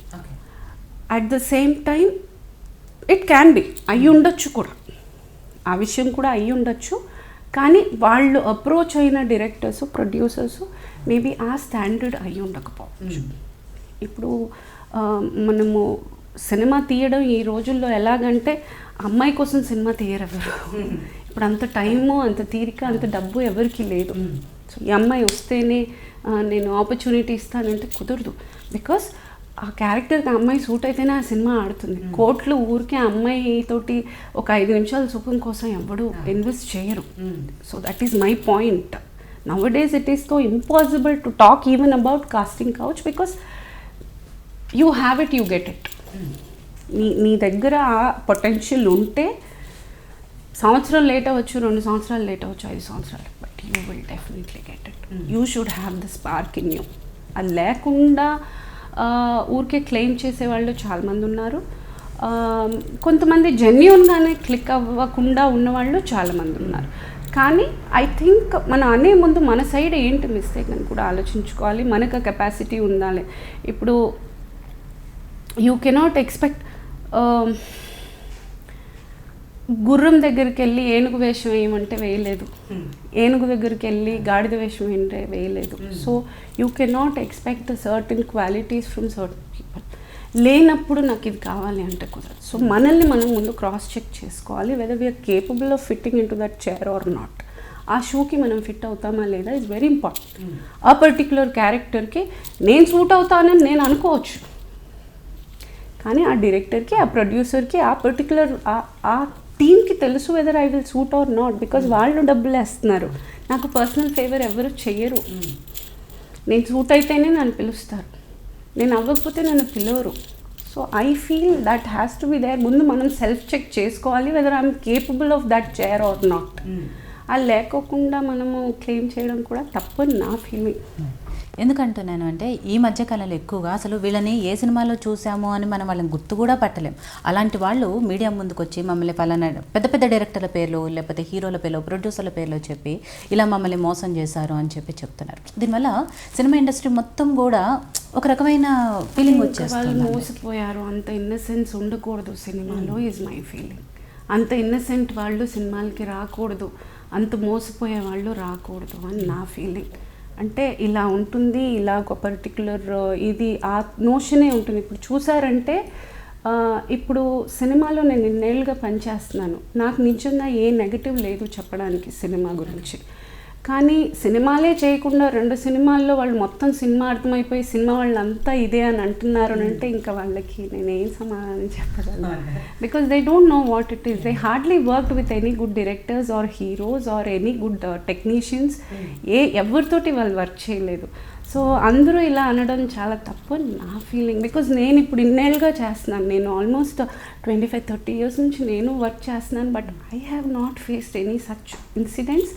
At the same time it can B అయి ఉండొచ్చు కూడా, ఆ విషయం కూడా అయి ఉండొచ్చు. కానీ వాళ్ళు అప్రోచ్ అయిన డైరెక్టర్స్, ప్రొడ్యూసర్స్ మేబీ ఆ స్టాండర్డ్ అయి ఉండకపోవచ్చు. ఇప్పుడు మనము సినిమా తీయడం ఈ రోజుల్లో ఎలాగంటే అమ్మాయి కోసం సినిమా తీయరెవరు. ఇప్పుడు అంత టైము, అంత తీరిక, అంత డబ్బు ఎవరికి లేదు. సో ఈ అమ్మాయి వస్తేనే నేను ఆపర్చునిటీ ఇస్తానంటే కుదరదు. బికాస్ ఆ క్యారెక్టర్కి ఆ అమ్మాయి సూట్ అయితేనే ఆ సినిమా ఆడుతుంది. కోట్లు ఊరికే ఆ అమ్మాయి తోటి ఒక 5 నిమిషాల సుఖం కోసం ఎవడు ఇన్వెస్ట్ చేయరు. So that is my point. Nowadays it is so impossible to talk even about casting couch, because you have it, you get it. నీ దగ్గర ఆ పొటెన్షియల్ ఉంటే సంవత్సరం లేట్ అవ్వచ్చు, 2 సంవత్సరాలు లేట్ అవ్వచ్చు, 5 సంవత్సరాలు, but you will definitely get it. You should have the spark in you. అది లేకుండా ఊరికే క్లెయిమ్ చేసేవాళ్ళు చాలామంది ఉన్నారు. కొంతమంది జెన్యూన్గానే క్లిక్ అవ్వకుండా ఉన్నవాళ్ళు చాలామంది ఉన్నారు. కానీ ఐ థింక్ మనం అనే ముందు మన సైడ్ ఏంటి మిస్టేక్ అని కూడా ఆలోచించుకోవాలి. మనకు కెపాసిటీ ఉండాలి. ఇప్పుడు యూ కెనాట్ ఎక్స్పెక్ట్ గుర్రం దగ్గరికి వెళ్ళి ఏనుగు వేషం వేయమంటే వేయలేదు, ఏనుగు దగ్గరికి వెళ్ళి గాడిద వేషం ఏంటే వేయలేదు. So you cannot expect certain qualities from certain people. లేనప్పుడు నాకు ఇది కావాలి అంటే కుదరదు. సో మనల్ని మనం ముందు క్రాస్ చెక్ చేసుకోవాలి, whether we're capable of fitting in to that chair or not. ఆ షూకి మనం ఫిట్ అవుతామా లేదా ఇస్ వెరీ ఇంపార్టెంట్. ఆ పర్టిక్యులర్ క్యారెక్టర్కి నేను సూట్ అవుతానని నేను అనుకోవచ్చు, కానీ ఆ డైరెక్టర్కి, ఆ ప్రొడ్యూసర్కి, ఆ పర్టిక్యులర్ ఆ టీమ్కి తెలుసు whether I will suit or not. Because వాళ్ళు డబ్బులు వేస్తున్నారు, నాకు పర్సనల్ ఫేవర్ ఎవరు చెయ్యరు. నేను సూట్ అయితేనే నన్ను పిలుస్తారు, నేను అవ్వకపోతే నన్ను పిలవరు. So I feel that has to be there. ముందు మనం సెల్ఫ్ చెక్ చేసుకోవాలి whether I'm capable of that chair or not. అది లేకోకుండా మనము క్లెయిమ్ చేయడం కూడా తప్పని నా ఫీలింగ్. ఎందుకంటున్నాను అంటే ఈ మధ్యకాలంలో ఎక్కువగా అసలు వీళ్ళని ఏ సినిమాలో చూసాము అని మనం వాళ్ళని గుర్తు కూడా పట్టలేం. అలాంటి వాళ్ళు మీడియా ముందుకు వచ్చి మమ్మల్ని పలానా పెద్ద పెద్ద డైరెక్టర్ల పేర్లు, లేకపోతే హీరోల పేర్లు, ప్రొడ్యూసర్ల పేర్లు చెప్పి ఇలా మమ్మల్ని మోసం చేశారు అని చెప్తున్నారు. దీనివల్ల సినిమా ఇండస్ట్రీ మొత్తం కూడా ఒక రకమైన ఫీలింగ్ వచ్చేస్తుంది. వాళ్ళు మోసపోయారు, అంత ఇన్నసెన్స్ ఉండకూడదు సినిమాలో ఈజ్ మై ఫీలింగ్. అంత ఇన్నసెంట్ వాళ్ళు సినిమాలకి రాకూడదు, అంత మోసపోయే వాళ్ళు రాకూడదు అని నా ఫీలింగ్. అంటే ఇలా ఉంటుంది, ఇలా ఒక పర్టిక్యులర్ ఇది ఆ నోషనే ఉంటుంది. ఇప్పుడు చూసారంటే ఇప్పుడు సినిమాలో నేను ఇన్నేళ్ళుగా పనిచేస్తున్నాను, నాకు నిజంగా ఏ నెగటివ్ లేదు చెప్పడానికి సినిమా గురించి. కానీ సినిమాలే చేయకుండా 2 సినిమాల్లో వాళ్ళు మొత్తం సినిమా అర్థమైపోయి సినిమా వాళ్ళు అంతా ఇదే అని అంటున్నారు అని అంటే ఇంకా వాళ్ళకి నేను ఏం సమాధానం చెప్పగలను. Because they don't know what it is. They hardly worked with any good directors or heroes or any good technicians. ఎవరితోటి వాళ్ళు వర్క్ చేయలేదు. సో అందరూ ఇలా అనడం చాలా తప్పు అని నా ఫీలింగ్. బికాజ్ నేను ఇప్పుడు ఇన్నేళ్ళుగా చేస్తున్నాను, నేను ఆల్మోస్ట్ 25-30 years నుంచి నేను వర్క్ చేస్తున్నాను. But I have not faced any such incidents.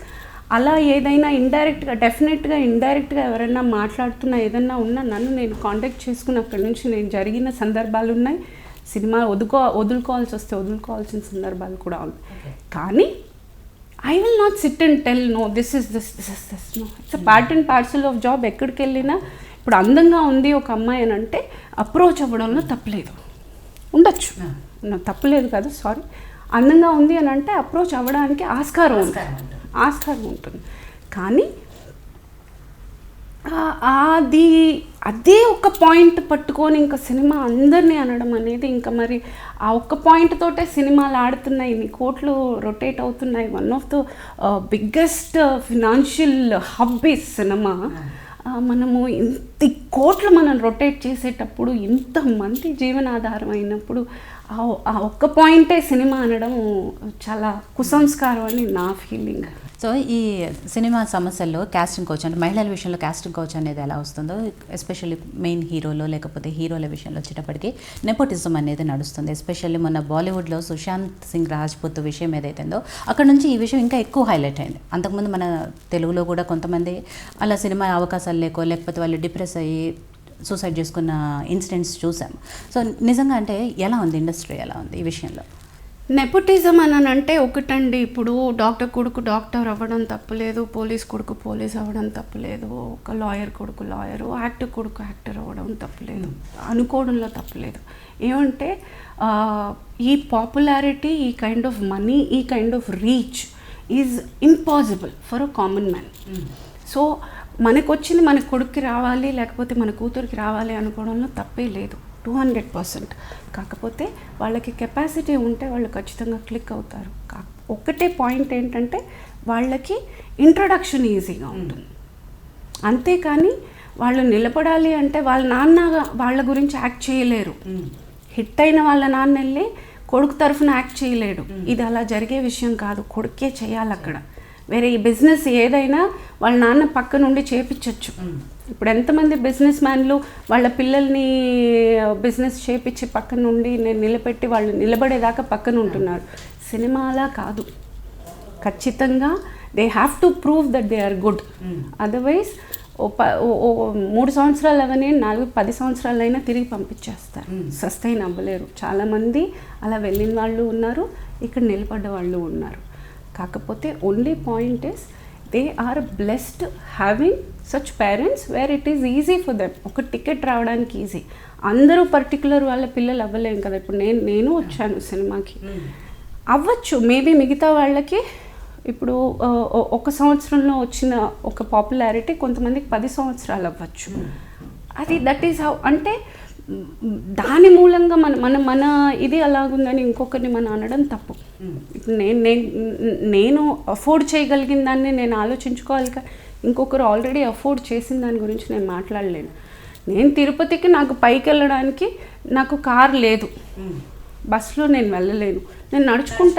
అలా ఏదైనా ఇండైరెక్ట్గా, డెఫినెట్గా ఇండైరెక్ట్గా ఎవరైనా మాట్లాడుతున్నా ఏదన్నా ఉన్నా నన్ను నేను కాంటాక్ట్ చేసుకుని అక్కడి నుంచి నేను జరిగిన సందర్భాలు ఉన్నాయి. సినిమా వదులుకోవాల్సి వస్తే వదులుకోవాల్సిన సందర్భాలు కూడా ఉన్నాయి. కానీ I will not sit and tell no this is this no. It's a part and parcel of job. ఎక్కడికి వెళ్ళినా ఇప్పుడు అందంగా ఉంది ఒక అమ్మాయి అని అంటే అప్రోచ్ అవ్వడంలో తప్పలేదు, ఉండొచ్చు, తప్పలేదు కదా, సారీ. అందంగా ఉంది అని అంటే అప్రోచ్ అవ్వడానికి ఆస్కారం ఉంటుంది. కానీ అదే ఒక పాయింట్ పట్టుకొని ఇంకా సినిమా అందరినీ అనడం అనేది ఇంకా మరి ఆ ఒక్క పాయింట్ తోటే సినిమాలు ఆడుతున్నాయి, ఇన్ని కోట్లు రొటేట్ అవుతున్నాయి. One of the biggest financial hub ఈ సినిమా. మనము ఇంత కోట్లు మనం రొటేట్ చేసేటప్పుడు, ఇంతమంది జీవనాధారం అయినప్పుడు ఆ ఒక్క పాయింటే సినిమా అనడం చాలా కుసంస్కారం అని నా ఫీలింగ్. సో ఈ సినిమా సమస్యల్లో కాస్టింగ్ కోచ్ అంటే మహిళల విషయంలో కాస్టింగ్ కోచ్ అనేది ఎలా వస్తుందో, ఎస్పెషల్లీ మెయిన్ హీరోలో లేకపోతే హీరోల విషయంలో వచ్చేటప్పటికి నెపోటిజం అనేది నడుస్తుంది. ఎస్పెషల్లీ మొన్న బాలీవుడ్లో సుశాంత్ సింగ్ రాజ్పూత్ విషయం ఏదైతుందో అక్కడ నుంచి ఈ విషయం ఇంకా ఎక్కువ హైలైట్ అయింది. అంతకుముందు మన తెలుగులో కూడా కొంతమంది అలా సినిమా అవకాశాలు లేకపోతే వాళ్ళు డిప్రెస్ అయ్యి సూసైడ్ చేసుకున్న ఇన్సిడెంట్స్ చూసాము. సో నిజంగా అంటే ఎలా ఉంది ఇండస్ట్రీ, ఎలా ఉంది ఈ విషయంలో? నెపోటిజం అని అంటే ఒకటండి, ఇప్పుడు డాక్టర్ కొడుకు డాక్టర్ అవ్వడం తప్పులేదు, పోలీస్ కొడుకు పోలీస్ అవ్వడం తప్పులేదు, ఒక లాయర్ కొడుకు లాయరు, యాక్టర్ కొడుకు యాక్టర్ అవ్వడం తప్పులేదు, అనుకోవడంలో తప్పులేదు. ఏమంటే ఈ పాపులారిటీ, ఈ కైండ్ ఆఫ్ మనీ, ఈ kind of reach is impossible for a common man. So మనకు వచ్చింది మన కొడుక్కి రావాలి, లేకపోతే మన కూతురికి రావాలి అనుకోవడంలో తప్పే లేదు, 200%. కాకపోతే వాళ్ళకి కెపాసిటీ ఉంటే వాళ్ళు ఖచ్చితంగా క్లిక్ అవుతారు. ఒక్కటే పాయింట్ ఏంటంటే వాళ్ళకి ఇంట్రొడక్షన్ ఈజీగా ఉంటుంది, అంతేకాని వాళ్ళు నిలబడాలి అంటే వాళ్ళ నాన్న వాళ్ళ గురించి యాక్ట్ చేయలేరు. హిట్ అయిన వాళ్ళ నాన్న వెళ్ళి కొడుకు తరఫున యాక్ట్ చేయలేడు. ఇది అలా జరిగే విషయం కాదు, కొడుకే చేయాలి అక్కడ. వేరే ఈ బిజినెస్ ఏదైనా వాళ్ళ నాన్న పక్క నుండి చేపించవచ్చు. ఇప్పుడు ఎంతమంది బిజినెస్ మ్యాన్లు వాళ్ళ పిల్లల్ని బిజినెస్ చేపించి పక్క నుండి నిలబెట్టి వాళ్ళు నిలబడేదాకా పక్కన ఉంటున్నారు. సినిమాలా కాదు, ఖచ్చితంగా they have to prove that they are good. Otherwise ఓ 3 సంవత్సరాలు అవనే 4-10 సంవత్సరాలైనా తిరిగి పంపించేస్తారు. సస్టైన్ అవ్వలేరు. చాలామంది అలా వెళ్ళిన వాళ్ళు ఉన్నారు, ఇక్కడ నిలబడ్డ వాళ్ళు ఉన్నారు. కాకపోతే only point is they are blessed having such parents where it is easy for them. ఒక టికెట్ రావడానికి ఈజీ. అందరూ పర్టికులర్ వాళ్ళ పిల్లలు అవ్వలేం కదా. ఇప్పుడు నేను వచ్చాను సినిమాకి, అవ్వచ్చు మేబీ మిగతా వాళ్ళకి ఇప్పుడు 1 సంవత్సరంలో వచ్చిన ఒక పాపులారిటీ కొంతమందికి 10 సంవత్సరాలు అవ్వచ్చు. అది దట్ ఈస్ హౌ. అంటే దాని మూలంగా మన ఇది అలాగుందని ఇంకొకరిని మనం అనడం తప్పు. ఇప్పుడు నేను అఫోర్డ్ చేయగలిగిన దాన్ని నేను ఆలోచించుకోవాలి కదా. ఇంకొకరు ఆల్రెడీ అఫోర్డ్ చేసిన దాని గురించి నేను మాట్లాడలేను. నేను తిరుపతికి నాకు పైకి వెళ్ళడానికి నాకు కార్ లేదు, బస్సులో నేను వెళ్ళలేను, నేను నడుచుకుంటూ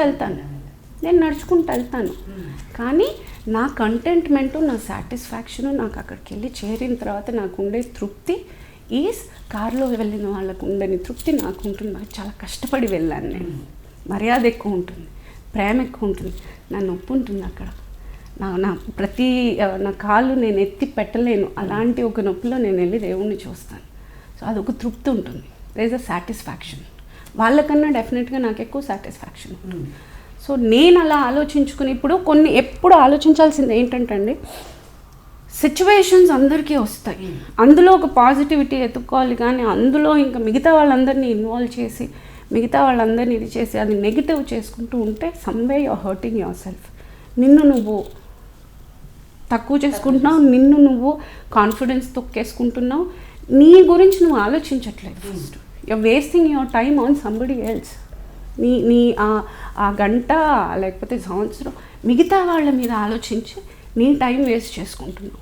వెళ్తాను. కానీ నా కంటెంట్మెంటు, నా సాటిస్ఫాక్షను, నాకు అక్కడికి వెళ్ళి చేరిన తర్వాత నాకు ఉండే తృప్తి ఈజ్ కార్లో వెళ్ళిన వాళ్ళకు ఉండని తృప్తి నాకు ఉంటుంది. చాలా కష్టపడి వెళ్ళాను నేను. మర్యాద ఎక్కువ ఉంటుంది, ప్రేమ ఎక్కువ ఉంటుంది, నా నొప్పి ఉంటుంది అక్కడ. నా ప్రతి నా కాళ్ళు నేను ఎత్తి పెట్టలేను, అలాంటి ఒక నొప్పిలో నేను వెళ్ళి దేవుణ్ణి చూస్తాను. సో అదొక తృప్తి ఉంటుంది. There is a satisfaction. వాళ్ళకన్నా డెఫినెట్గా నాకు ఎక్కువ సాటిస్ఫాక్షన్ ఉంటుంది. సో నేను అలా ఆలోచించుకుని ఇప్పుడు ఎప్పుడు ఆలోచించాల్సింది ఏంటంటే అండి, సిచ్యువేషన్స్ అందరికీ వస్తాయి, అందులో ఒక పాజిటివిటీ ఎత్తుక్కోవాలి. కానీ అందులో ఇంకా మిగతా వాళ్ళందరినీ ఇన్వాల్వ్ చేసి మిగతా వాళ్ళందరినీ ఇది చేసి అది నెగిటివ్ చేసుకుంటూ ఉంటే someway you are hurting yourself. నిన్ను నువ్వు తక్కువ చేసుకుంటున్నావు, నిన్ను నువ్వు కాన్ఫిడెన్స్ తొక్కేసుకుంటున్నావు, నీ గురించి నువ్వు ఆలోచించట్లేదు. First you are wasting your time on somebody else. నీ ఆ గంట లేకపోతే సంవత్సరం మిగతా వాళ్ళ మీద ఆలోచించి నీ టైం వేస్ట్ చేసుకుంటున్నావు.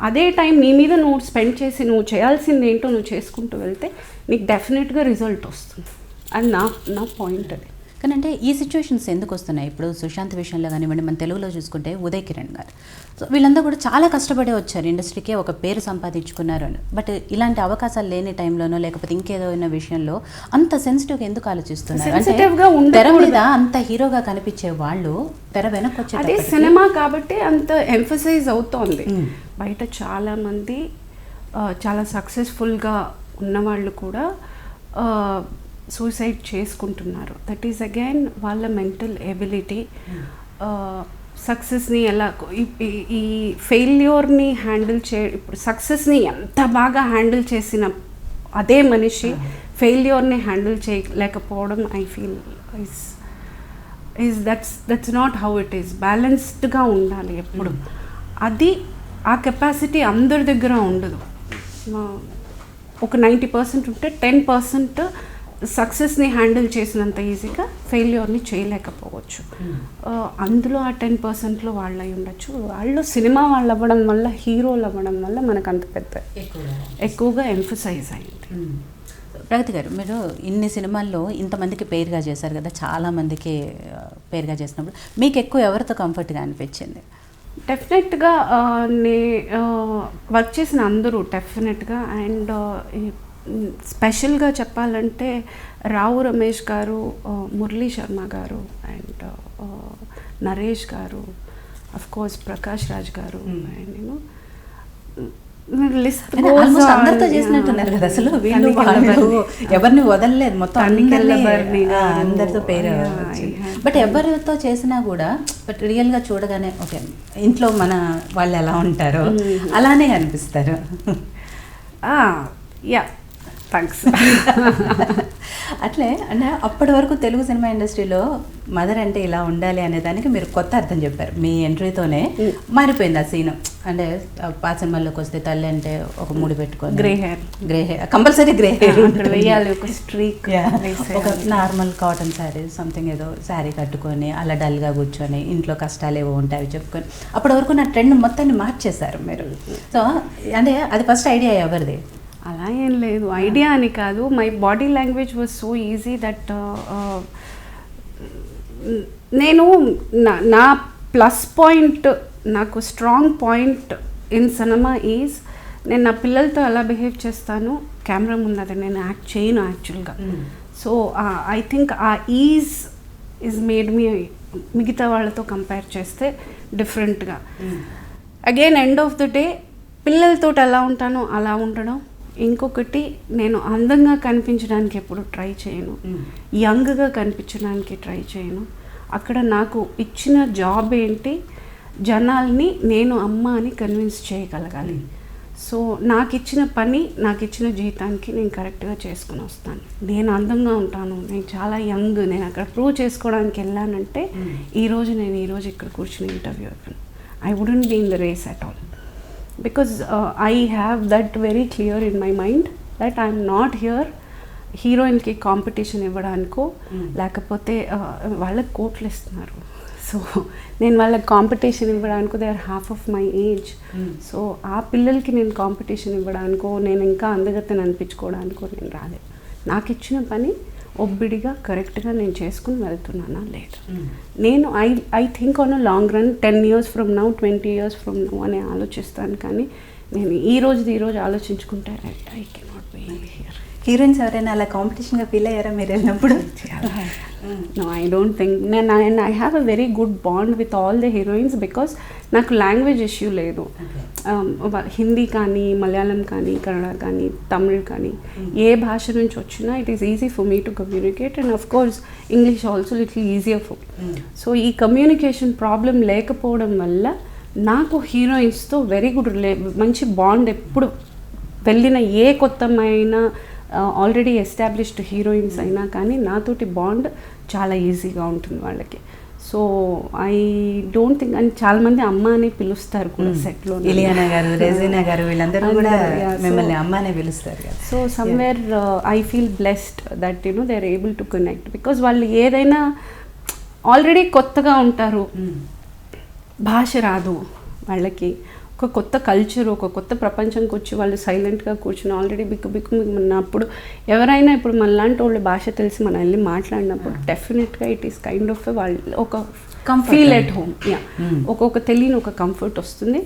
అదే టైం నీ మీద నువ్వు స్పెండ్ చేసి నువ్వు చేయాల్సింది ఏంటో నువ్వు చేసుకుంటూ వెళ్తే నీకు డెఫినెట్గా రిజల్ట్ వస్తుంది. అది నా పాయింట్. అది కానీ అంటే ఈ సిచ్యువేషన్స్ ఎందుకు వస్తున్నాయి? ఇప్పుడు సుశాంత్ విషయంలో కానివ్వండి, మన తెలుగులో చూసుకుంటే ఉదయ్ కిరణ్ గారు, సో వీళ్ళందరూ కూడా చాలా కష్టపడే వచ్చారు, ఇండస్ట్రీకే ఒక పేరు సంపాదించుకున్నారు అని. బట్ ఇలాంటి అవకాశాలు లేని టైంలోనో లేకపోతే ఇంకేదో విషయంలో అంత సెన్సిటివ్గా ఎందుకు ఆలోచిస్తున్నారు? అంటే తెర మీద అంత హీరోగా కనిపించే వాళ్ళు తెర వెనక్కి వచ్చే అదే సినిమా కాబట్టి అంత ఎంఫసైజ్ అవుతోంది. బయట చాలామంది చాలా సక్సెస్ఫుల్గా ఉన్నవాళ్ళు కూడా సూసైడ్ చేసుకుంటున్నారు. దట్ ఈస్ అగైన్ వాళ్ళ మెంటల్ ఎబిలిటీ. సక్సెస్ని ఎలా ఈ ఫెయిల్యూర్ని హ్యాండిల్ ఇప్పుడు సక్సెస్ని ఎంత బాగా హ్యాండిల్ చేసిన అదే మనిషి ఫెయిల్యూర్ని హ్యాండిల్ చేయలేకపోవడం I feel that's not how it is. బ్యాలెన్స్డ్గా ఉండాలి ఎప్పుడు. అది ఆ కెపాసిటీ అందరి దగ్గర ఉండదు. ఒక 90% ఉంటే 10% సక్సెస్ని హ్యాండిల్ చేసినంత ఈజీగా ఫెయిల్యూర్ని చేయలేకపోవచ్చు. అందులో ఆ 10%లో వాళ్ళు అయి ఉండొచ్చు. వాళ్ళు సినిమా వాళ్ళు అవ్వడం వల్ల, హీరోలు అవ్వడం వల్ల మనకు అంత పెద్ద ఎక్కువగా ఎంఫసైజ్ అయింది. ప్రగతి గారు, మీరు ఇన్ని సినిమాల్లో ఇంతమందికి పేరుగా చేశారు కదా, చాలామందికి పేరుగా చేసినప్పుడు మీకు ఎక్కువ ఎవరితో కంఫర్ట్గా అనిపించింది? డెఫినెట్గా వర్క్ చేసిన అందరూ డెఫినెట్గా. అండ్ స్పెషల్గా చెప్పాలంటే రావు రమేష్ గారు, మురళీ శర్మ గారు, అండ్ నరేష్ గారు, అఫ్కోర్స్ ప్రకాష్ రాజ్ గారు, అండ్ లిస్ట్ అందరితో చేసినట్టున్నారు కదా అసలు. వీళ్ళు ఎవరిని వదలలేదు, మొత్తం అందరితో పేరు. బట్ ఎవరితో చేసినా కూడా బట్ రియల్గా చూడగానే ఓకే ఇంట్లో మన వాళ్ళు ఎలా ఉంటారో అలానే అనిపిస్తారు. Yeah, thanks. అట్లే అంటే అప్పటి వరకు తెలుగు సినిమా ఇండస్ట్రీలో మదర్ అంటే ఇలా ఉండాలి అనే దానికి మీరు కొత్త అర్థం చెప్పారు. మీ ఎంట్రీతోనే మారిపోయింది ఆ సీన్. అంటే పాత సినిమాల్లోకి వస్తే తల్లి అంటే ఒక ముడి పెట్టుకొని grey hair compulsory grey hair వేయాలి, ఒక స్ట్రీక్, ఒక నార్మల్ కాటన్ శారీ సంథింగ్ ఏదో శారీ కట్టుకొని అలా డల్గా కూర్చొని ఇంట్లో కష్టాలు ఏవో ఉంటాయి అవి చెప్పుకొని అప్పటి వరకు నా ట్రెండ్ మొత్తాన్ని మార్చేశారు మీరు. సో అంటే అది ఫస్ట్ ఐడియా ఎవరిది? అలా ఏం లేదు, ఐడియా అని కాదు. My body language was so easy that నేను నా ప్లస్ పాయింట్, నాకు strong point in cinema is నేను నా పిల్లలతో ఎలా బిహేవ్ చేస్తాను కెమెరా ముందు, అది నేను యాక్ట్ చేయను యాక్చువల్గా. సో ఐ థింక్ ఆ ఈజ్ మేడ్ మీ మిగతా వాళ్ళతో కంపేర్ చేస్తే డిఫరెంట్గా. Again end of the day పిల్లలతో ఎలా ఉంటానో అలా ఉండడం. ఇంకొకటి, నేను అందంగా కనిపించడానికి ఎప్పుడు ట్రై చేయను, యంగ్గా కనిపించడానికి ట్రై చేయను. అక్కడ నాకు ఇచ్చిన జాబ్ ఏంటి, జనాల్ని నేను అమ్మ అని కన్విన్స్ చేయగలగాలి. సో నాకు ఇచ్చిన పని, నాకు ఇచ్చిన జీతానికి నేను కరెక్ట్గా చేసుకుని వస్తాను. నేను అందంగా ఉంటాను, నేను చాలా యంగ్, నేను అక్కడ ప్రూవ్ చేసుకోవడానికి వెళ్ళానంటే ఈరోజు ఇక్కడ కూర్చుని ఇంటర్వ్యూ అయిపోయాను. I wouldn't be in the race at all, because I have that very clear in my mind that I'm not here హీరోయిన్కి కాంపిటీషన్ ఇవ్వడానికో, లేకపోతే వాళ్ళకి కోట్లు ఇస్తున్నారు, సో నేను వాళ్ళకి కాంపిటీషన్ ఇవ్వడానికో, they are half of my age. So ఆ పిల్లలకి నేను కాంపిటీషన్ ఇవ్వడానికో, నేను ఇంకా అందగత్తని అనిపించుకోవడానికో నేను రాలేదు. నాకు ఇచ్చిన పని ఒబ్బిడిగా కరెక్ట్గా నేను చేసుకుని వెళ్తున్నానా లేదా, నేను I think on a long run, 10 years from now, 20 years from now అని ఆలోచిస్తాను. కానీ నేను ఈ రోజు ఆలోచించుకుంటే I cannot be here. Heroines ఎవరైనా అలా కాంపిటీషన్గా ఫీల్ అయ్యారా మీరు వెళ్ళినప్పుడు? No, I don't think. And I have a very good bond with all the heroines because నాకు లాంగ్వేజ్ ఇష్యూ లేదు. హిందీ కానీ, మలయాళం కానీ, కన్నడ కానీ, తమిళ్ కానీ, ఏ భాష నుంచి వచ్చినా it is easy for me to communicate. And of course English also little easier for. So ఈ కమ్యూనికేషన్ ప్రాబ్లం లేకపోవడం వల్ల నాకు హీరోయిన్స్తో వెరీ గుడ్ మంచి బాండ్. ఎప్పుడు వెళ్ళిన ఏ కొత్తమైన ఆల్రెడీ ఎస్టాబ్లిష్డ్ హీరోయిన్స్ అయినా కానీ నాతోటి బాండ్ చాలా ఈజీగా ఉంటుంది వాళ్ళకి. సో ఐ డోంట్ థింక్, అని చాలామంది అమ్మ అని పిలుస్తారు కూడా సెట్లో. ఇలియానా గారు, రెజీనా గారు, వీళ్ళందరూ కూడా మిమ్మల్ని అమ్మ అనే పిలుస్తారు. So somewhere I feel blessed that they are able to connect, because వాళ్ళు ఏదైనా ఆల్రెడీ కొత్తగా ఉంటారు, భాష రాదు వాళ్ళకి, ఒక కొత్త కల్చర్, ఒక కొత్త ప్రపంచంకి వచ్చి వాళ్ళు సైలెంట్గా కూర్చుని ఆల్రెడీ బిక్కు ఉన్నప్పుడు ఎవరైనా ఇప్పుడు మనలాంటి వాళ్ళ భాష తెలిసి మనం వెళ్ళి మాట్లాడినప్పుడు డెఫినెట్గా ఇట్ ఈస్ కైండ్ ఆఫ్ వాళ్ళు ఒక ఫీల్ ఎట్ హోమ్. ఒక్కొక్క తెలియని ఒక కంఫర్ట్ వస్తుంది.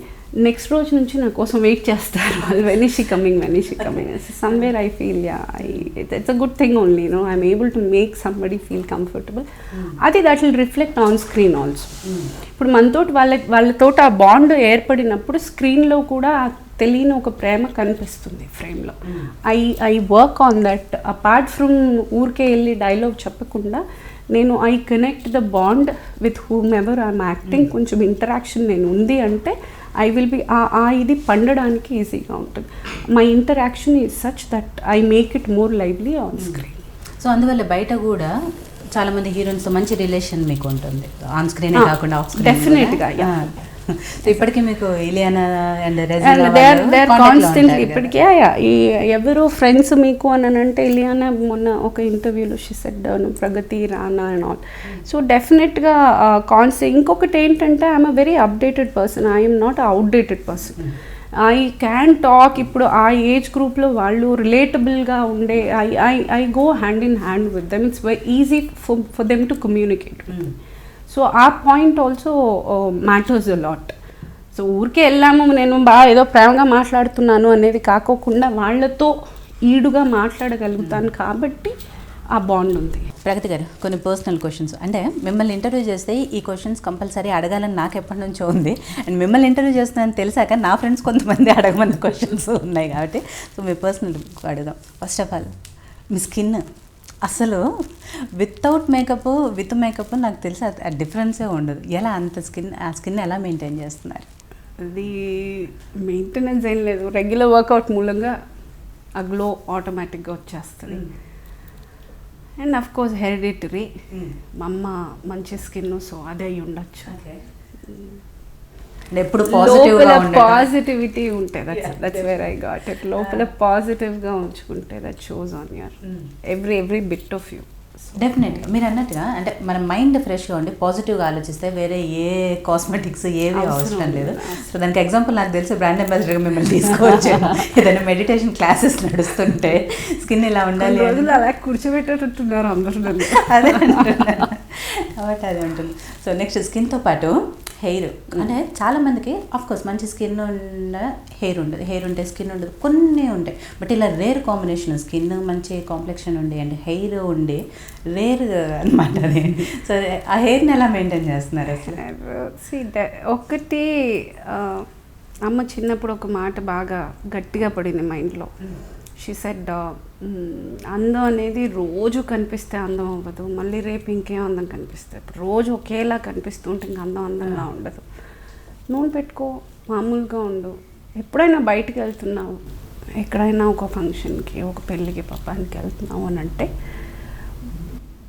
నెక్స్ట్ రోజు నుంచి నా కోసం వెయిట్ చేస్తారు వాళ్ళు, వెనిషి coming somewhere I feel it's a good thing only, I'm able to make somebody feel comfortable. అది that will reflect on screen also. ఇప్పుడు మనతోటి వాళ్ళతో ఆ బాండ్ ఏర్పడినప్పుడు స్క్రీన్లో కూడా తెలియని ఒక ప్రేమ కనిపిస్తుంది ఫ్రేమ్లో. I work on that. Apart from ఊరికే వెళ్ళి డైలాగ్ చెప్పకుండా నేను I connect the bond with whom ever I'm acting. కొంచెం ఇంటరాక్షన్ నేను ఉంది అంటే ఐ విల్ బి ఇది పండడానికి ఈజీగా ఉంటుంది. My interaction is such that I make it more lively on screen. So అందువల్ల బయట కూడా చాలా మంది హీరోయిన్స్తో మంచి రిలేషన్ మీకు ఉంటుంది, ఆన్ స్క్రీన్ కాకుండా ఆఫ్ స్క్రీన్. డెఫినెట్గా. సో ఇప్పటికీ మీకు ఇలియానా అండ్ కాన్స్టెంట్లీ ఇప్పటికే ఎవరు ఫ్రెండ్స్ మీకు అని అంటే ఇలియానా మొన్న ఒక ఇంటర్వ్యూలో she said Pragathi, Rana and all. So డెఫినెట్గా కాన్స్టెంట్. ఇంకొకటి ఏంటంటే I'm a very updated person, I'm not outdated person. I can talk. ఇప్పుడు ఆ ఏజ్ గ్రూప్లో వాళ్ళు రిలేటబుల్గా ఉండే I go hand in hand with them. It's very easy for them to communicate. So ఆ point also matters a lot. So ఊరికే వెళ్ళాము నేను బాగా ఏదో ప్రేమగా మాట్లాడుతున్నాను అనేది కాకోకుండా వాళ్ళతో ఈడుగా మాట్లాడగలుగుతాను కాబట్టి ఆ బాండ్ ఉంది. ప్రగతి గారు, కొన్ని పర్సనల్ క్వశ్చన్స్. అంటే మిమ్మల్ని ఇంటర్వ్యూ చేస్తే ఈ క్వశ్చన్స్ కంపల్సరీ అడగాలని నాకు ఎప్పటి నుంచో ఉంది. అండ్ మిమ్మల్ని ఇంటర్వ్యూ చేస్తున్నానని తెలిసాక నా ఫ్రెండ్స్ కొంతమంది అడగమని క్వశ్చన్స్ ఉన్నాయి కాబట్టి సో మీ పర్సనల్ అడుగుదాం. First of all me skin అసలు వితౌట్ మేకప్ విత్ మేకప్ నాకు తెలిసి ఆ డిఫరెన్సే ఉండదు. ఎలా అంత ఆ స్కిన్ ఎలా మెయింటైన్ చేస్తున్నారు? అది మెయింటెనెన్స్ ఏం లేదు, రెగ్యులర్ వర్కౌట్ మూలంగా ఆ గ్లో ఆటోమేటిక్గా వచ్చేస్తుంది. అండ్ అఫ్ కోర్స్ హెరిడిటరీ, మా అమ్మ మంచి స్కిన్, సో అదే అయి ఉండొచ్చు. ఎప్పుడు పాజిటివిటీ ఉంటే that's where I got it. లోపల పాజిటివ్గా ఉంచుకుంటే that shows on your every bit of you. డెఫినెట్గా మీరు అన్నట్టుగా అంటే మన మైండ్ ఫ్రెష్గా ఉండి పాజిటివ్గా ఆలోచిస్తే వేరే ఏ కాస్మెటిక్స్ ఏవి అవసరం లేదు. సో దానికి ఎగ్జాంపుల్ నాకు తెలిసి బ్రాండ్ అంబాసిడర్గా మిమ్మల్ని తీసుకోవచ్చు. ఏదైనా మెడిటేషన్ క్లాసెస్ నడుస్తుంటే స్కిన్ ఇలా ఉండాలి, రోజులు అలా కూర్చోబెట్టేటట్టున్నారు అందరూ. అదే కాబట్టి అది ఉంటుంది. సో నెక్స్ట్ స్కిన్తో పాటు హెయిర్. అంటే చాలామందికి ఆఫ్కోర్స్ మంచి స్కిన్ ఉన్న హెయిర్ ఉండదు, హెయిర్ ఉంటే స్కిన్ ఉండదు, కొన్ని ఉంటాయి. బట్ ఇలా రేర్ కాంబినేషన్ స్కిన్ మంచి కాంప్లెక్షన్ ఉండి అండ్ హెయిర్ ఉండి రేర్ అనమాట అది. సో ఆ హెయిర్ని ఎలా మెయింటైన్ చేస్తున్నారు అసలు? ఒకటి అమ్మ చిన్నప్పుడు ఒక మాట బాగా గట్టిగా పడింది మైండ్లో. షీ సెడ్ అందం అనేది రోజు కనిపిస్తే అందం అవ్వదు, మళ్ళీ రేపు ఇంకేం అందం కనిపిస్తుంది. రోజు ఒకేలా కనిపిస్తూ ఉంటే ఇంక అందంగా ఉండదు. నూనె పెట్టుకో, మామూలుగా ఉండు. ఎప్పుడైనా బయటికి వెళ్తున్నావు, ఎక్కడైనా ఒక ఫంక్షన్కి, ఒక పెళ్ళికి, పబ్బానికి వెళ్తున్నావు అని అంటే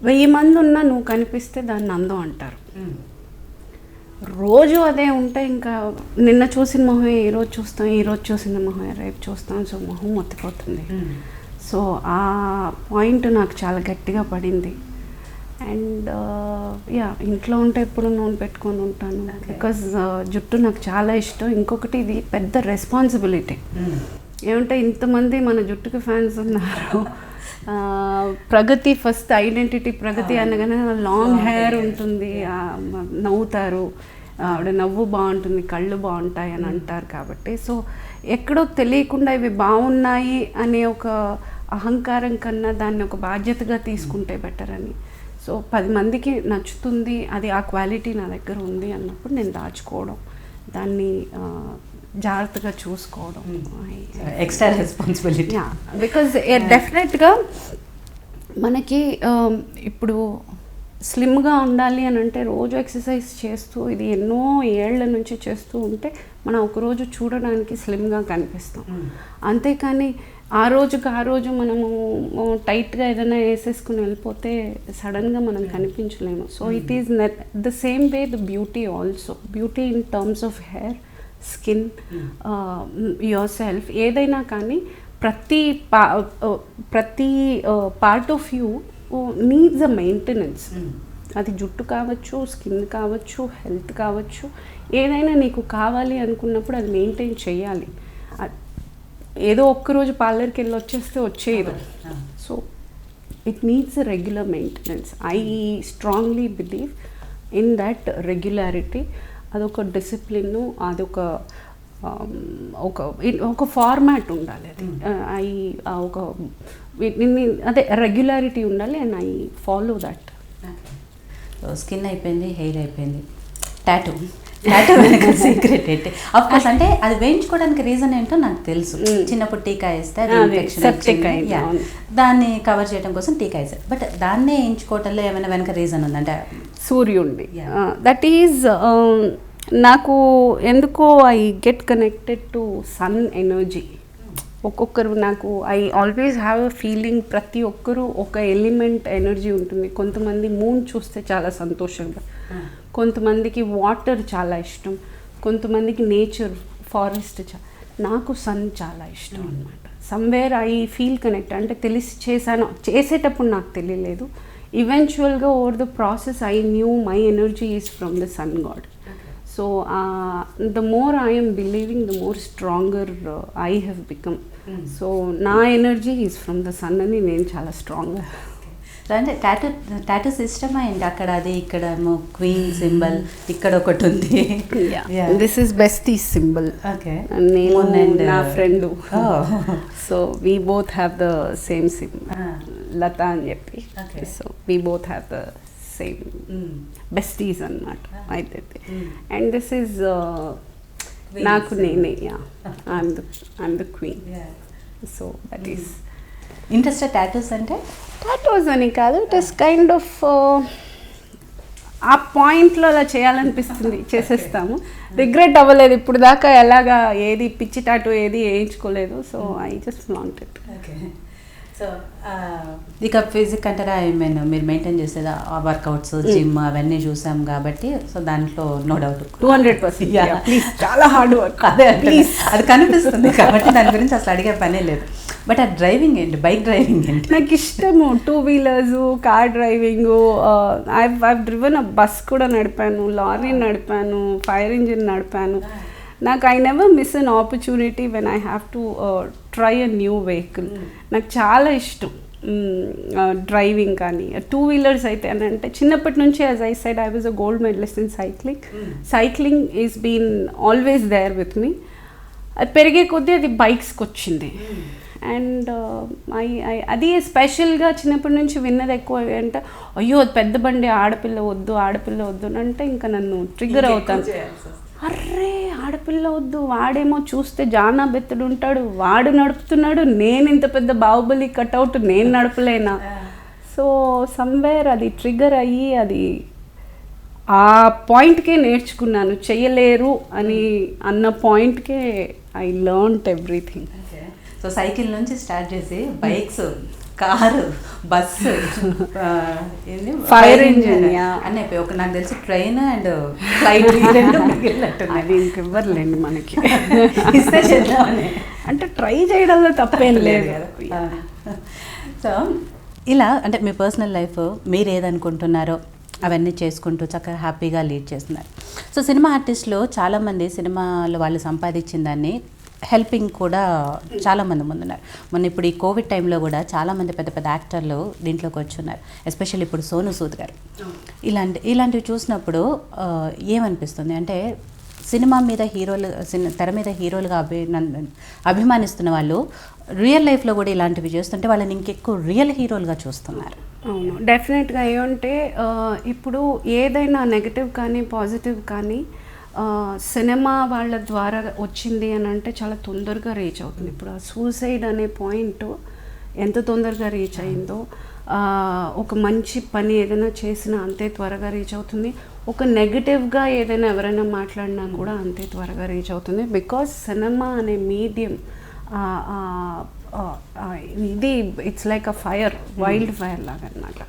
1000 మంది ఉన్నా నువ్వు కనిపిస్తే దాన్ని అందం అంటారు. రోజు అదే ఉంటే ఇంకా నిన్న చూసిన మొహం ఈరోజు చూస్తాం, ఈరోజు చూసిన మొహం రేపు చూస్తాం. సో మొహం మొత్తిపోతుంది. సో ఆ పాయింట్ నాకు చాలా గట్టిగా పడింది. అండ్ ఇంట్లో ఉంటే ఎప్పుడు నూనె పెట్టుకొని ఉంటాను, బికాజ్ జుట్టు నాకు చాలా ఇష్టం. ఇంకొకటి ఇది పెద్ద రెస్పాన్సిబిలిటీ. ఏమంటే ఇంతమంది మన జుట్టుకి ఫ్యాన్స్ ఉన్నారు. ప్రగతి ఫస్ట్ ఐడెంటిటీ, ప్రగతి అనగానే లాంగ్ హెయిర్ ఉంటుంది, నవ్వుతారు, ఆవిడ నవ్వు బాగుంటుంది, కళ్ళు బాగుంటాయి అని అంటారు. కాబట్టి సో ఎక్కడో తెలియకుండా ఇవి బాగున్నాయి అనే ఒక అహంకారం కన్నా దాన్ని ఒక బాధ్యతగా తీసుకుంటే బెటర్ అని. సో 10 మందికి నచ్చుతుంది, అది ఆ క్వాలిటీ నా దగ్గర ఉంది అన్నప్పుడు నేను దాచుకోవడం, దాన్ని జాగ్రత్తగా చూసుకోవడం, ఎక్స్ట్రా రెస్పాన్సిబిలిటీ. బికాజ్ డెఫినెట్గా మనకి ఇప్పుడు స్లిమ్గా ఉండాలి అని అంటే రోజు ఎక్సర్సైజ్ చేస్తూ ఇది ఎన్నో ఏళ్ల నుంచి చేస్తూ ఉంటే మనం ఒకరోజు చూడడానికి స్లిమ్గా కనిపిస్తాం. అంతేకాని ఆ రోజు మనము టైట్గా ఏదైనా వేసేసుకుని వెళ్ళిపోతే సడన్గా మనం కనిపించలేము. So it is the same way the beauty also. Beauty in terms of hair, skin, your self, ఏదైనా కానీ ప్రతి part of you needs a maintenance. అది జుట్టు కావచ్చు, స్కిన్ కావచ్చు, హెల్త్ కావచ్చు, ఏదైనా నీకు కావాలి అనుకున్నప్పుడు అది మెయింటైన్ చేయాలి. ఏదో ఒక్కరోజు పార్లర్కి వెళ్ళి వచ్చేస్తే వచ్చేది. So it needs a regular maintenance. I strongly believe in that regularity. అదొక డిసిప్లిన్, అదొక ఒక ఫార్మాట్ ఉండాలి. అది ఒక అదే రెగ్యులారిటీ ఉండాలి. And I follow that. Skin అయిపోయింది, హెయిర్ అయిపోయింది, టాటూ వెనక సీక్రెట్ ఏంటి? ఆఫ్ కోర్స్ అంటే అది వేయించుకోవడానికి రీజన్ ఏంటో నాకు తెలుసు. చిన్నప్పుడు టీకా వేస్తే అది ఇన్ఫెక్షన్, దాన్ని కవర్ చేయడం కోసం టీకా వేస్తారు. బట్ దాన్నే వేయించుకోవటంలో ఏమైనా వెనక రీజన్ ఉందంటే సూర్యుడిని, దట్ ఈజ్ నాకు ఎందుకో I get connected to sun energy. ఒక్కొక్కరు నాకు I always have a feeling ప్రతి ఒక్కరు ఒక ఎలిమెంట్ ఎనర్జీ ఉంటుంది. కొంతమంది మూన్ చూస్తే చాలా సంతోషంగా, కొంతమందికి వాటర్ చాలా ఇష్టం, కొంతమందికి నేచర్, ఫారెస్ట్. నాకు సన్ చాలా ఇష్టం అనమాట. Somewhere I feel connect. అంటే తెలిసి చేసేటప్పుడు నాకు తెలియలేదు. ఈవెన్చువల్గా over the process I knew my energy is from the sun god. So the more I am believing, the more stronger I have become. So నా energy is from the sun అని నేను చాలా స్ట్రాంగ్గా. అంటే టాటూ సిస్టమ్ అయింది అక్కడ, అది ఇక్కడ క్వీన్ సింబల్, ఇక్కడ ఒకటి ఉంది. This is bestie symbol. నేను నా friend, so we both have the same symbol, Lata అని చెప్పి. So we both have the same besties అన్నమాట అయితే. అండ్ దిస్ ఈజ్ నాకు నేనే, I'm the queen. So that is interested. Tattoos అంటే టాటూస్ అని కాదు, ఇట్ ఈస్ కైండ్ ఆఫ్ ఆ పాయింట్లో అలా చేయాలనిపిస్తుంది, చేసేస్తాము. రిగ్రెట్ అవ్వలేదు ఇప్పుడు దాకా, ఎలాగా ఏది పిచ్చి టాటూ ఏది వేయించుకోలేదు. So I just wanted. So ఇక ఫిజిక్ అంటారా, ఐ మీన్ మీరు మెయింటైన్ చేసేది వర్కౌట్స్, జిమ్ అవన్నీ చూసాం కాబట్టి, సో దాంట్లో నో డౌట్ 200%. చాలా హార్డ్ వర్క్, అదే అది కనిపిస్తుంది కాబట్టి దాని గురించి అసలు అడిగే పనే లేదు. బట్ ఆ డ్రైవింగ్ ఏంటి, బైక్ డ్రైవింగ్ ఏంటి? నాకు ఇష్టము. 2 wheelers, car driving. I driven bus కూడా నడిపాను, లారీ నడిపాను, ఫైర్ ఇంజిన్ నడిపాను. నాకు I never miss an opportunity when I have to try a new vehicle. నాకు చాలా ఇష్టం డ్రైవింగ్. కానీ 2 వీలర్స్ అయితే అని అంటే చిన్నప్పటి నుంచి, as I said, I was a gold medalist in cycling. Cycling is been always there with me. అది పెరిగే కొద్దీ అది బైక్స్కి వచ్చింది. అండ్ అది స్పెషల్గా చిన్నప్పటి నుంచి విన్నది ఎక్కువ అంటే, అయ్యో అది పెద్ద బండి, ఆడపిల్ల వద్దు అని అంటే ఇంకా నన్ను ట్రిగ్గర్ అవుతాను. అర్రే ఆడపిల్ల వద్దు, వాడేమో చూస్తే జానా బెత్తుడు ఉంటాడు, వాడు నడుపుతున్నాడు, నేను ఇంత పెద్ద బాహుబలి కట్అవుట్ నేను నడపలేనా. సో సమ్వేర్ అది ట్రిగర్ అయ్యి అది ఆ పాయింట్కే నేర్చుకున్నాను, చెయ్యలేరు అని అన్న పాయింట్కే I learned everything. So cycle నుంచి స్టార్ట్ చేసి bikes, car, bus, fire engine అన్నీ అయిపోయి ఒక నాకు తెలిసి ట్రైన్ అండ్ ఫ్లైట్ అది ఇంకెవ్వరులేండి మనకి. ఇస్తే చేద్దామని అంటే ట్రై చేయడంలో తప్పేం లేదు కదా. సో ఇలా అంటే మీ పర్సనల్ లైఫ్ మీరు ఏదనుకుంటున్నారో అవన్నీ చేసుకుంటూ చక్కగా హ్యాపీగా లీడ్ చేస్తున్నారు. సో సినిమా ఆర్టిస్టులు చాలామంది సినిమాలో వాళ్ళు సంపాదించిన దాన్ని హెల్పింగ్ కూడా చాలామంది ముందున్నారు. మొన్న ఇప్పుడు ఈ కోవిడ్ టైంలో కూడా చాలామంది పెద్ద పెద్ద యాక్టర్లు దీంట్లోకి వచ్చున్నారు. ఎస్పెషల్లీ ఇప్పుడు సోను సూద్ గారు. ఇలాంటివి చూసినప్పుడు ఏమనిపిస్తుంది అంటే సినిమా మీద హీరోలు, తెర మీద హీరోలుగా అభిమానిస్తున్న వాళ్ళు రియల్ లైఫ్లో కూడా ఇలాంటివి చేస్తుంటే వాళ్ళని ఇంకెక్కువ రియల్ హీరోలుగా చూస్తున్నారు. అవును, డెఫినెట్గా. ఏమంటే ఇప్పుడు ఏదైనా నెగటివ్ కానీ పాజిటివ్ కానీ సినిమా వాళ్ళ ద్వారా వచ్చింది అని అంటే చాలా తొందరగా రీచ్ అవుతుంది. ఇప్పుడు ఆ సూసైడ్ అనే పాయింట్ ఎంత తొందరగా రీచ్ అయిందో, ఒక మంచి పని ఏదైనా చేసినా అంతే త్వరగా రీచ్ అవుతుంది. ఒక నెగటివ్గా ఏదైనా ఎవరైనా మాట్లాడినా కూడా అంతే త్వరగా రీచ్ అవుతుంది. బికాజ్ సినిమా అనే మీడియం ఇది it's like a fire, wild fire లాగా అన్నమాట.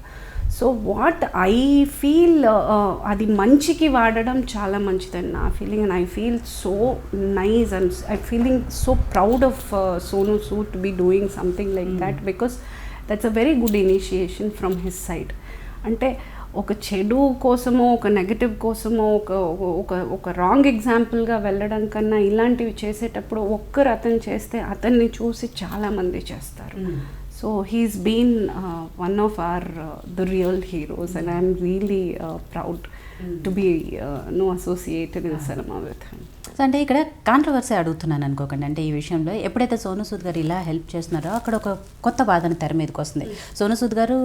సో వాట్ ఐ ఫీల్ అది మంచికి వాడడం చాలా మంచిదని నా feeling. And I feel so nice and I feeling so proud of Sonu Sood to be doing something like that, because that's a very good initiation from his side. అంటే ఒక చెడు కోసమో, ఒక నెగటివ్ కోసమో, ఒక రాంగ్ ఎగ్జాంపుల్గా వెళ్ళడం కన్నా ఇలాంటివి చేసేటప్పుడు ఒక్కరు అతను చేస్తే అతన్ని చూసి చాలామంది చేస్తారు. So he's been one of our the real heroes, and I'm really proud to be associated in cinema with him. So అంటే ఇక్కడ కాంట్రవర్సీ అడుగుతున్నాను అనుకోకండి. అంటే ఈ విషయంలో ఎప్పుడైతే సోను సూద్ గారు ఇలా హెల్ప్ చేస్తున్నారో అక్కడ ఒక కొత్త వాదన తెర మీదకి వస్తుంది. సోను సూద్ గారు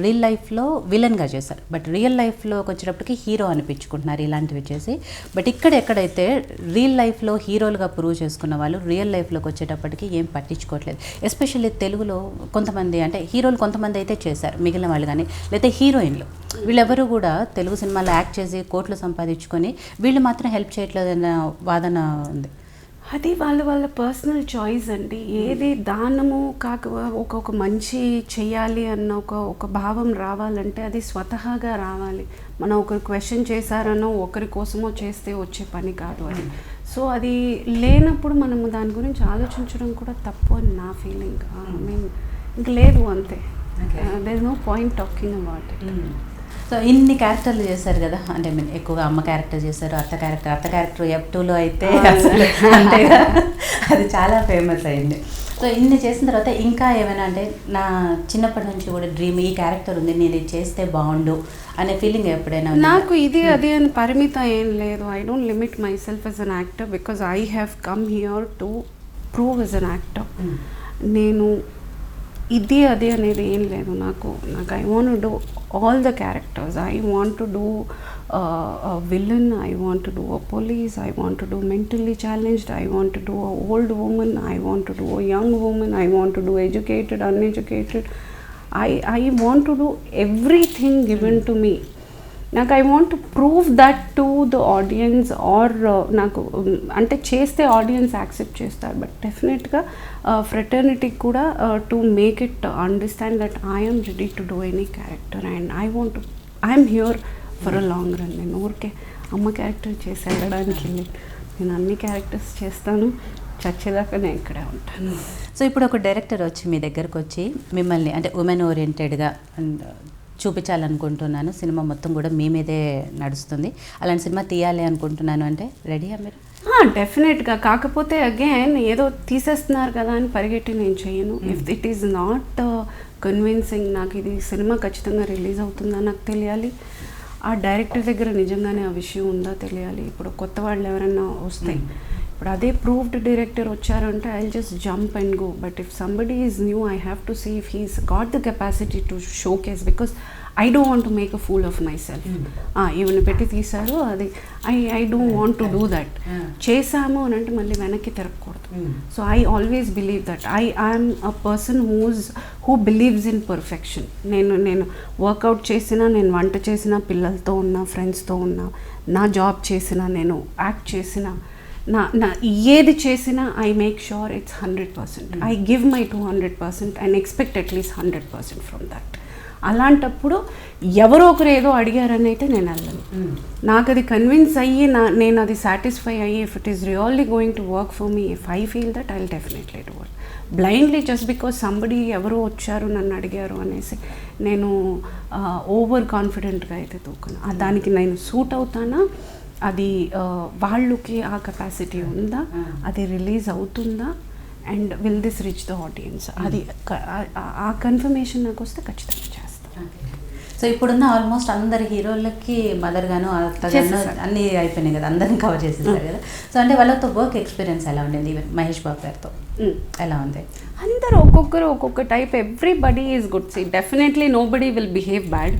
రియల్ లైఫ్లో విలన్గా చేశారు, బట్ రియల్ లైఫ్లోకి వచ్చేటప్పటికి హీరో అనిపించుకుంటున్నారు ఇలాంటివి చేసి. బట్ ఇక్కడ ఎక్కడైతే రియల్ లైఫ్లో హీరోలుగా ప్రూవ్ చేసుకున్న వాళ్ళు రియల్ లైఫ్లోకి వచ్చేటప్పటికి ఏం పట్టించుకోవట్లేదు. ఎస్పెషల్లీ తెలుగులో కొంతమంది అంటే హీరోలు కొంతమంది అయితే చేశారు, మిగిలిన వాళ్ళు కానీ లేదా హీరోయిన్లు వీళ్ళెవరూ కూడా తెలుగు సినిమాలో యాక్ట్ చేసి కోట్లు సంపాదించుకొని వీళ్ళు మాత్రం హెల్ప్ చేయట్లేదన్న వాదన ఉంది. అది వాళ్ళ పర్సనల్ చాయిస్ అండి. ఏది దానము ఒక మంచి చెయ్యాలి అన్న ఒక భావం రావాలంటే అది స్వతహాగా రావాలి. మనం ఒకరు క్వశ్చన్ చేశారనో ఒకరి కోసమో చేస్తే వచ్చే పని కాదు అది. సో అది లేనప్పుడు మనము దాని గురించి ఆలోచించడం కూడా తప్పు అని నా ఫీలింగ్. ఐ మీన్ ఇంక లేదు అంతే, there is no point talking about it. So ఇన్ని క్యారెక్టర్లు చేశారు కదా, అంటే మీన్ ఎక్కువగా అమ్మ క్యారెక్టర్ చేశారు, అత్త క్యారెక్టర్ F2లో అయితే అసలు అంటే అది చాలా ఫేమస్ అయింది. సో ఇన్ని చేసిన తర్వాత ఇంకా ఏమైనా అంటే నా చిన్నప్పటి నుంచి కూడా డ్రీమ్ ఈ క్యారెక్టర్ ఉంది, నేను ఇది చేస్తే బాగుండు అనే ఫీలింగ్ ఎప్పుడైనా? నాకు ఇది అది అని పరిమితం ఏం లేదు. I don't limit my self as an actor because I have come here to prove as an actor. నేను ఇది అది అనేది ఏం లేదు. నాకు I want to do all the characters. I want to do a villain, I want to do a police, I want to do mentally challenged, I want to do a old woman, I want to do a young woman, I want to do educated, uneducated. I want to do everything given to me. నాకు I want to prove that to the audience or నాకు అంటే చేస్తే audience accept చేస్తారు. But డెఫినెట్గా ఫ్రెటర్నిటీకి కూడా to make it understand that I'm ready to do any character and I'm here for a long run. నేను ఊరికే అమ్మ క్యారెక్టర్ చేసి వెళ్ళడానికి నేను అన్ని క్యారెక్టర్స్ చేస్తాను, చచ్చేదాకా నేను ఇక్కడే ఉంటాను. సో ఇప్పుడు ఒక డైరెక్టర్ వచ్చి మీ దగ్గరకు వచ్చి మిమ్మల్ని అంటే ఉమెన్ ఓరియంటెడ్గా చూపించాలనుకుంటున్నాను, సినిమా మొత్తం కూడా మీ మీదే నడుస్తుంది, అలాంటి సినిమా తీయాలి అనుకుంటున్నాను అంటే రెడీయా మీరు? డెఫినెట్గా. కాకపోతే అగైన్ ఏదో తీసేస్తున్నారు కదా అని పరిగెట్టి నేను చేయను. If it is not convincing, నాకు ఇది సినిమా ఖచ్చితంగా రిలీజ్ అవుతుందా నాకు తెలియాలి, ఆ డైరెక్టర్ దగ్గర నిజంగానే ఆ విషయం ఉందా తెలియాలి. ఇప్పుడు కొత్త వాళ్ళు ఎవరైనా వస్తాయి, ఇప్పుడు అదే ప్రూవ్డ్ డైరెక్టర్ వచ్చారంటే I will just jump and go. But if somebody is new I have to see if he's got the capacity to showcase, because I don't want to make a fool of my self. Even పెట్టి తీశారు అది, I don't want to do that. చేశాము అని అంటే మళ్ళీ వెనక్కి తిరగకూడదు. So I always believe that I'm a person who believes in perfection. నేను వర్కౌట్ చేసినా, నేను వంట చేసినా, పిల్లలతో ఉన్నా, ఫ్రెండ్స్తో ఉన్నా, నా జాబ్ చేసినా, నేను యాక్ట్ చేసినా, నా ఏది చేసినా I make sure it's 100%. I give my 200% and expect at least 100% from that. అలాంటప్పుడు ఎవరో ఒకరు ఏదో అడిగారని అయితే నేను వెళ్ళను. నాకు అది కన్విన్స్ అయ్యి నేను అది సాటిస్ఫై అయ్యి, if it is really going to work for me, if I feel that I will definitely do it. Blindly just because somebody ఎవరో వచ్చారు నన్ను అడిగారు అనేసి నేను ఓవర్ కాన్ఫిడెంట్గా అయితే తూకను. దానికి నేను సూట్ అవుతానా, అది వాళ్ళకి ఆ కెపాసిటీ ఉందా, అది రిలీజ్ అవుతుందా, and will this reach the audience, అది ఆ కన్ఫర్మేషన్ నాకు వస్తే ఖచ్చితంగా చేస్తాను. సో ఇప్పుడున్న ఆల్మోస్ట్ అందరి హీరోలకి మదర్ గాను అత్తగాను అన్నీ అయిపోయినాయి కదా, అందరిని కవర్ చేసేసారు కదా. సో అంటే వాళ్ళతో వర్క్ ఎక్స్పీరియన్స్ ఎలా ఉండేది? ఈవెన్ మహేష్ బాబు గారితో ఎలా ఉంది? అందరూ ఒక్కొక్కరు ఒక్కొక్క type. Everybody is good. See definitely nobody will behave bad.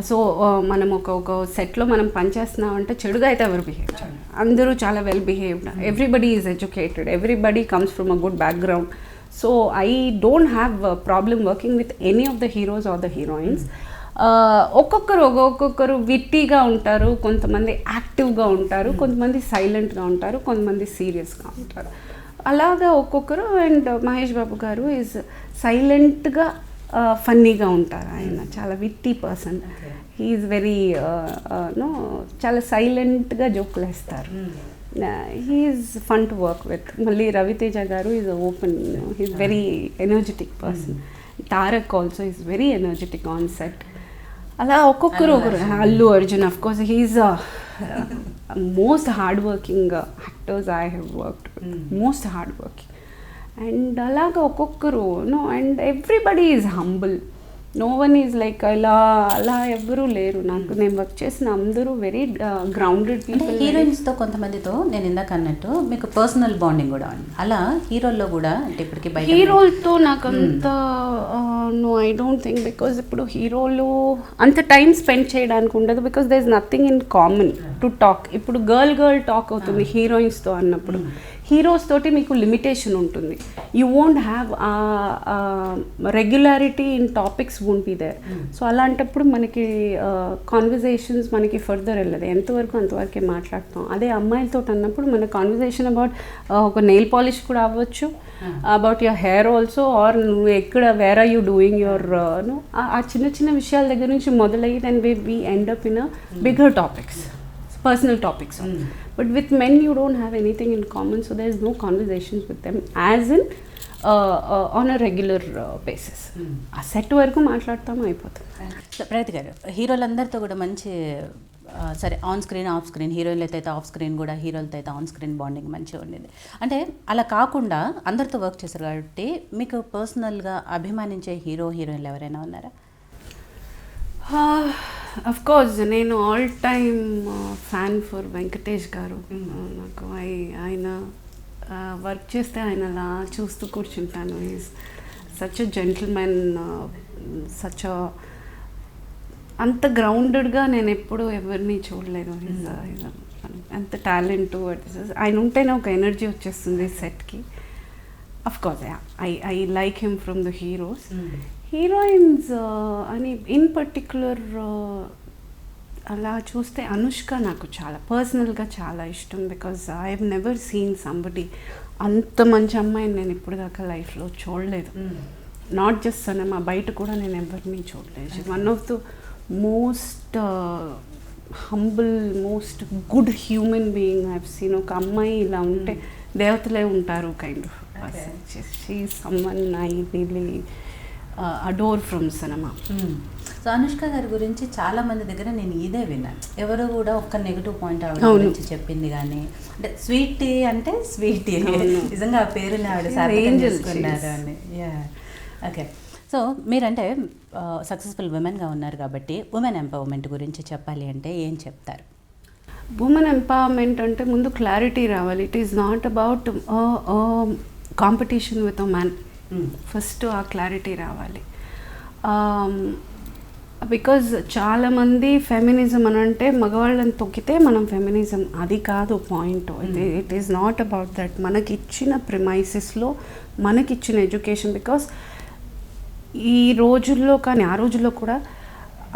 So మనం ఒక సెట్లో మనం పనిచేస్తున్నామంటే చెడుగా అయితే ఎవరు బిహేవ్ చేయాలి. అందరూ చాలా well behaved. Everybody is educated. Everybody comes from a good background. So I don't have problem working with any of the heroes or the heroines. ఒక్కొక్కరు విట్టీగా ఉంటారు, కొంతమంది యాక్టివ్గా ఉంటారు, కొంతమంది సైలెంట్గా ఉంటారు, కొంతమంది సీరియస్గా ఉంటారు. అలాగా ఒక్కొక్కరు. అండ్ మహేష్ బాబు గారు ఈజ్ సైలెంట్గా ఫన్నీగా ఉంటారు. ఆయన చాలా విట్టి పర్సన్. హీఈస్ వెరీ చాలా సైలెంట్గా జోకులు వేస్తారు. He's fun to work with. మళ్ళీ Raviteja garu is open. He's very energetic person. Tarak also is very energetic on set. అలా ఒక్కొక్కరు Allu Arjun of course he's most hard working actors I have worked with. Most hard working. And అలాగా ఒక్కొక్కరు and everybody is humble. No one is like అలా ఎవ్వరూ లేరు. నాకు నేను work చేసిన అందరూ వెరీ గ్రౌండెడ్ పీపుల్. హీరోయిన్స్తో కొంతమందితో నేను ఇందాక అన్నట్టు మీకు పర్సనల్ బాండింగ్ కూడా ఉంది. అలా హీరోల్లో కూడా అంటే ఇప్పటికి హీరోలతో నాకు అంత no, I don't think. Because ఇప్పుడు హీరోలు అంత టైం స్పెండ్ చేయడానికి ఉండదు. Because there is nothing in common to talk. ఇప్పుడు గర్ల్ టాక్ అవుతుంది హీరోయిన్స్తో అన్నప్పుడు. హీరోస్ తోటి మీకు లిమిటేషన్ ఉంటుంది. You won't have regularity in topics won't be there. So అలాంటప్పుడు మనకి కాన్వర్జేషన్స్ మనకి ఫర్దర్ వెళ్ళదు. ఎంతవరకు అంతవరకే మాట్లాడతాం. అదే అమ్మాయిలతో అన్నప్పుడు మన కాన్వర్జేషన్ అబౌట్ ఒక నెయిల్ పాలిష్ కూడా అవ్వచ్చు, about your hair also, or నువ్వు ఎక్కడ where are you doing your ఆ చిన్న చిన్న విషయాల దగ్గర నుంచి మొదలయ్యి then we end up in bigger topics, personal topics. But with men you don't have anything in common, so there is no conversations with them as in on a regular basis. ఆ set వరకు మాట్లాడతాము, అయిపోతుంది. ప్రగతి గారు, హీరోలందరితో కూడా మంచి సరే on screen off screen, హీరోయిన్లతో అయితే off screen కూడా, హీరోలతో అయితే ఆన్ స్క్రీన్ బాండింగ్ మంచిగా ఉండేది. అంటే అలా కాకుండా అందరితో వర్క్ చేశారు కాబట్టి మీకు పర్సనల్గా అభిమానించే హీరోయిన్లు ఎవరైనా ఉన్నారా? అఫ్ కోర్స్ నేను all time fan for Venkatesh garu. నాకు ఆయన వర్క్ చేస్తే ఆయన అలా చూస్తూ కూర్చుంటాను. Is such a gentlemen, such a అంత గ్రౌండెడ్గా నేను ఎప్పుడూ ఎవరిని చూడలేదు. అంత టాలెంట్ ఆయన ఉంటేనే ఒక ఎనర్జీ వచ్చేస్తుంది సెట్కి. Of course I like him from the heroes. Heroines అని ఇన్ పర్టిక్యులర్ అలా చూస్తే అనుష్క నాకు చాలా పర్సనల్గా చాలా ఇష్టం. Because I have never seen somebody అంత మంచి అమ్మాయిని నేను ఇప్పుడు దాకా లైఫ్లో చూడలేదు. నాట్ జస్ట్ సినిమా, బయట కూడా నేను ఎవరిని చూడలేదు. One of the most humble, most good human being I have seen. ఒక అమ్మాయి ఇలా ఉంటే దేవతలే ఉంటారు kind of person. She is someone I really adore from cinema. So Anushka గారి గురించి చాలా మంది దగ్గర నేను ఇదే విన్నాను, ఎవరు కూడా ఒక్క నెగిటివ్ పాయింట్ ఆవిడ గురించి చెప్పింది కానీ, అంటే స్వీటీ అంటే స్వీటీ, నిజంగా ఆ పేరుని ఆవిడ సార్థకం చేసుకున్నారు అని. ఓకే, సో మీరంటే సక్సెస్ఫుల్ ఉమెన్గా ఉన్నారు కాబట్టి ఉమెన్ ఎంపవర్మెంట్ గురించి చెప్పాలి అంటే ఏం చెప్తారు? ఉమెన్ ఎంపవర్మెంట్ అంటే ముందు క్లారిటీ రావాలి. It is not about competition with a man. First ఆ క్లారిటీ రావాలి. బికాజ్ చాలామంది ఫెమినిజం అని అంటే మగవాళ్ళని తొక్కితే మనం ఫెమినిజం, అది కాదు point. It is not about that. మనకిచ్చిన ప్రిమైసెస్లో మనకిచ్చిన ఎడ్యుకేషన్, బికాస్ ఈ రోజుల్లో కానీ ఆ రోజుల్లో కూడా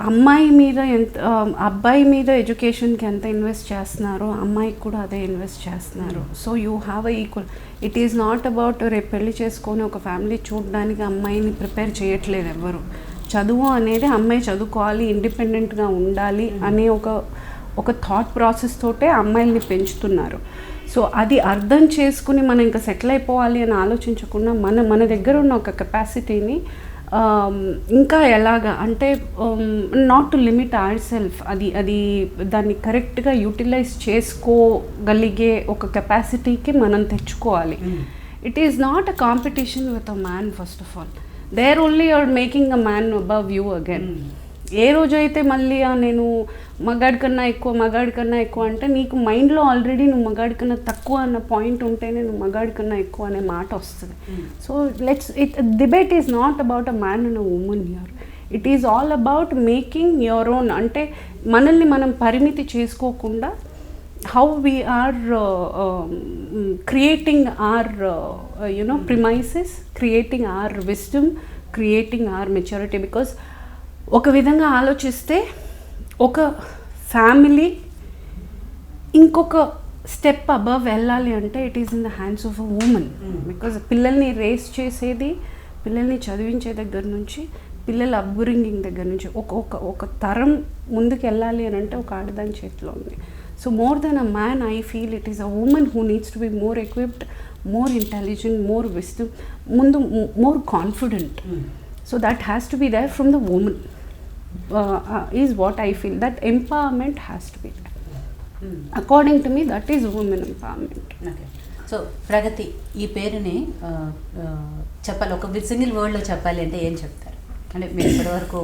అమ్మాయి మీద ఎంత అబ్బాయి మీద ఎడ్యుకేషన్కి ఎంత ఇన్వెస్ట్ చేస్తున్నారో అమ్మాయికి కూడా అదే ఇన్వెస్ట్ చేస్తున్నారు. So you have a equal. It is not about రేపు పెళ్లి చేసుకొని ఒక ఫ్యామిలీ చూడడానికి అమ్మాయిని ప్రిపేర్ చేయట్లేదు ఎవరు. చదువు అనేది అమ్మాయి చదువుకోవాలి, ఇండిపెండెంట్గా ఉండాలి అనే ఒక థాట్ ప్రాసెస్ తోటే అమ్మాయిల్ని పెంచుతున్నారు. సో అది అర్థం చేసుకుని మనం ఇంకా సెటిల్ అయిపోవాలి అని ఆలోచించకుండా మన దగ్గర ఉన్న ఒక కెపాసిటీని ఇంకా ఎలాగా అంటే not to limit our self, అది దాన్ని కరెక్ట్గా యూటిలైజ్ చేసుకోగలిగే ఒక కెపాసిటీకి మనం తెచ్చుకోవాలి. It is not a competition with a man. First of all there only you're making a man above you again. ఏ రోజైతే మళ్ళీ నేను మగాడి కన్నా ఎక్కువ అంటే నీకు మైండ్లో ఆల్రెడీ నువ్వు మగాడి కన్నా తక్కువ అన్న పాయింట్ ఉంటేనే నువ్వు మగాడి కన్నా ఎక్కువ అనే మాట వస్తుంది. So debate is not about a man and a woman here. It is all about making your own. అంటే మనల్ని మనం పరిమితి చేసుకోకుండా how we are creating our premises, creating our wisdom, creating our maturity. Because ఒక విధంగా ఆలోచిస్తే ఒక family ఇంకొక స్టెప్ అబవ్ వెళ్ళాలి అంటే it is in the hands of a women. Because పిల్లల్ని రేస్ చేసేది, పిల్లల్ని చదివించే దగ్గర నుంచి, పిల్లల అప్బ్రింగింగ్ దగ్గర నుంచి ఒక తరం ముందుకు వెళ్ళాలి అని అంటే ఒక ఆడదాని చేతిలో ఉంది. So more than a man, I feel it is a woman who needs to be more equipped, more intelligent, more wisdom, more confident. So that has to be there from the woman, is what I feel. That empowerment has to be there. According to me, that is women empowerment. Okay. So ప్రగతి ఈ పేరుని చెప్పాలి, ఒక single వర్డ్లో చెప్పాలి అంటే ఏం చెప్తారు? అంటే మీరు ఇప్పటివరకు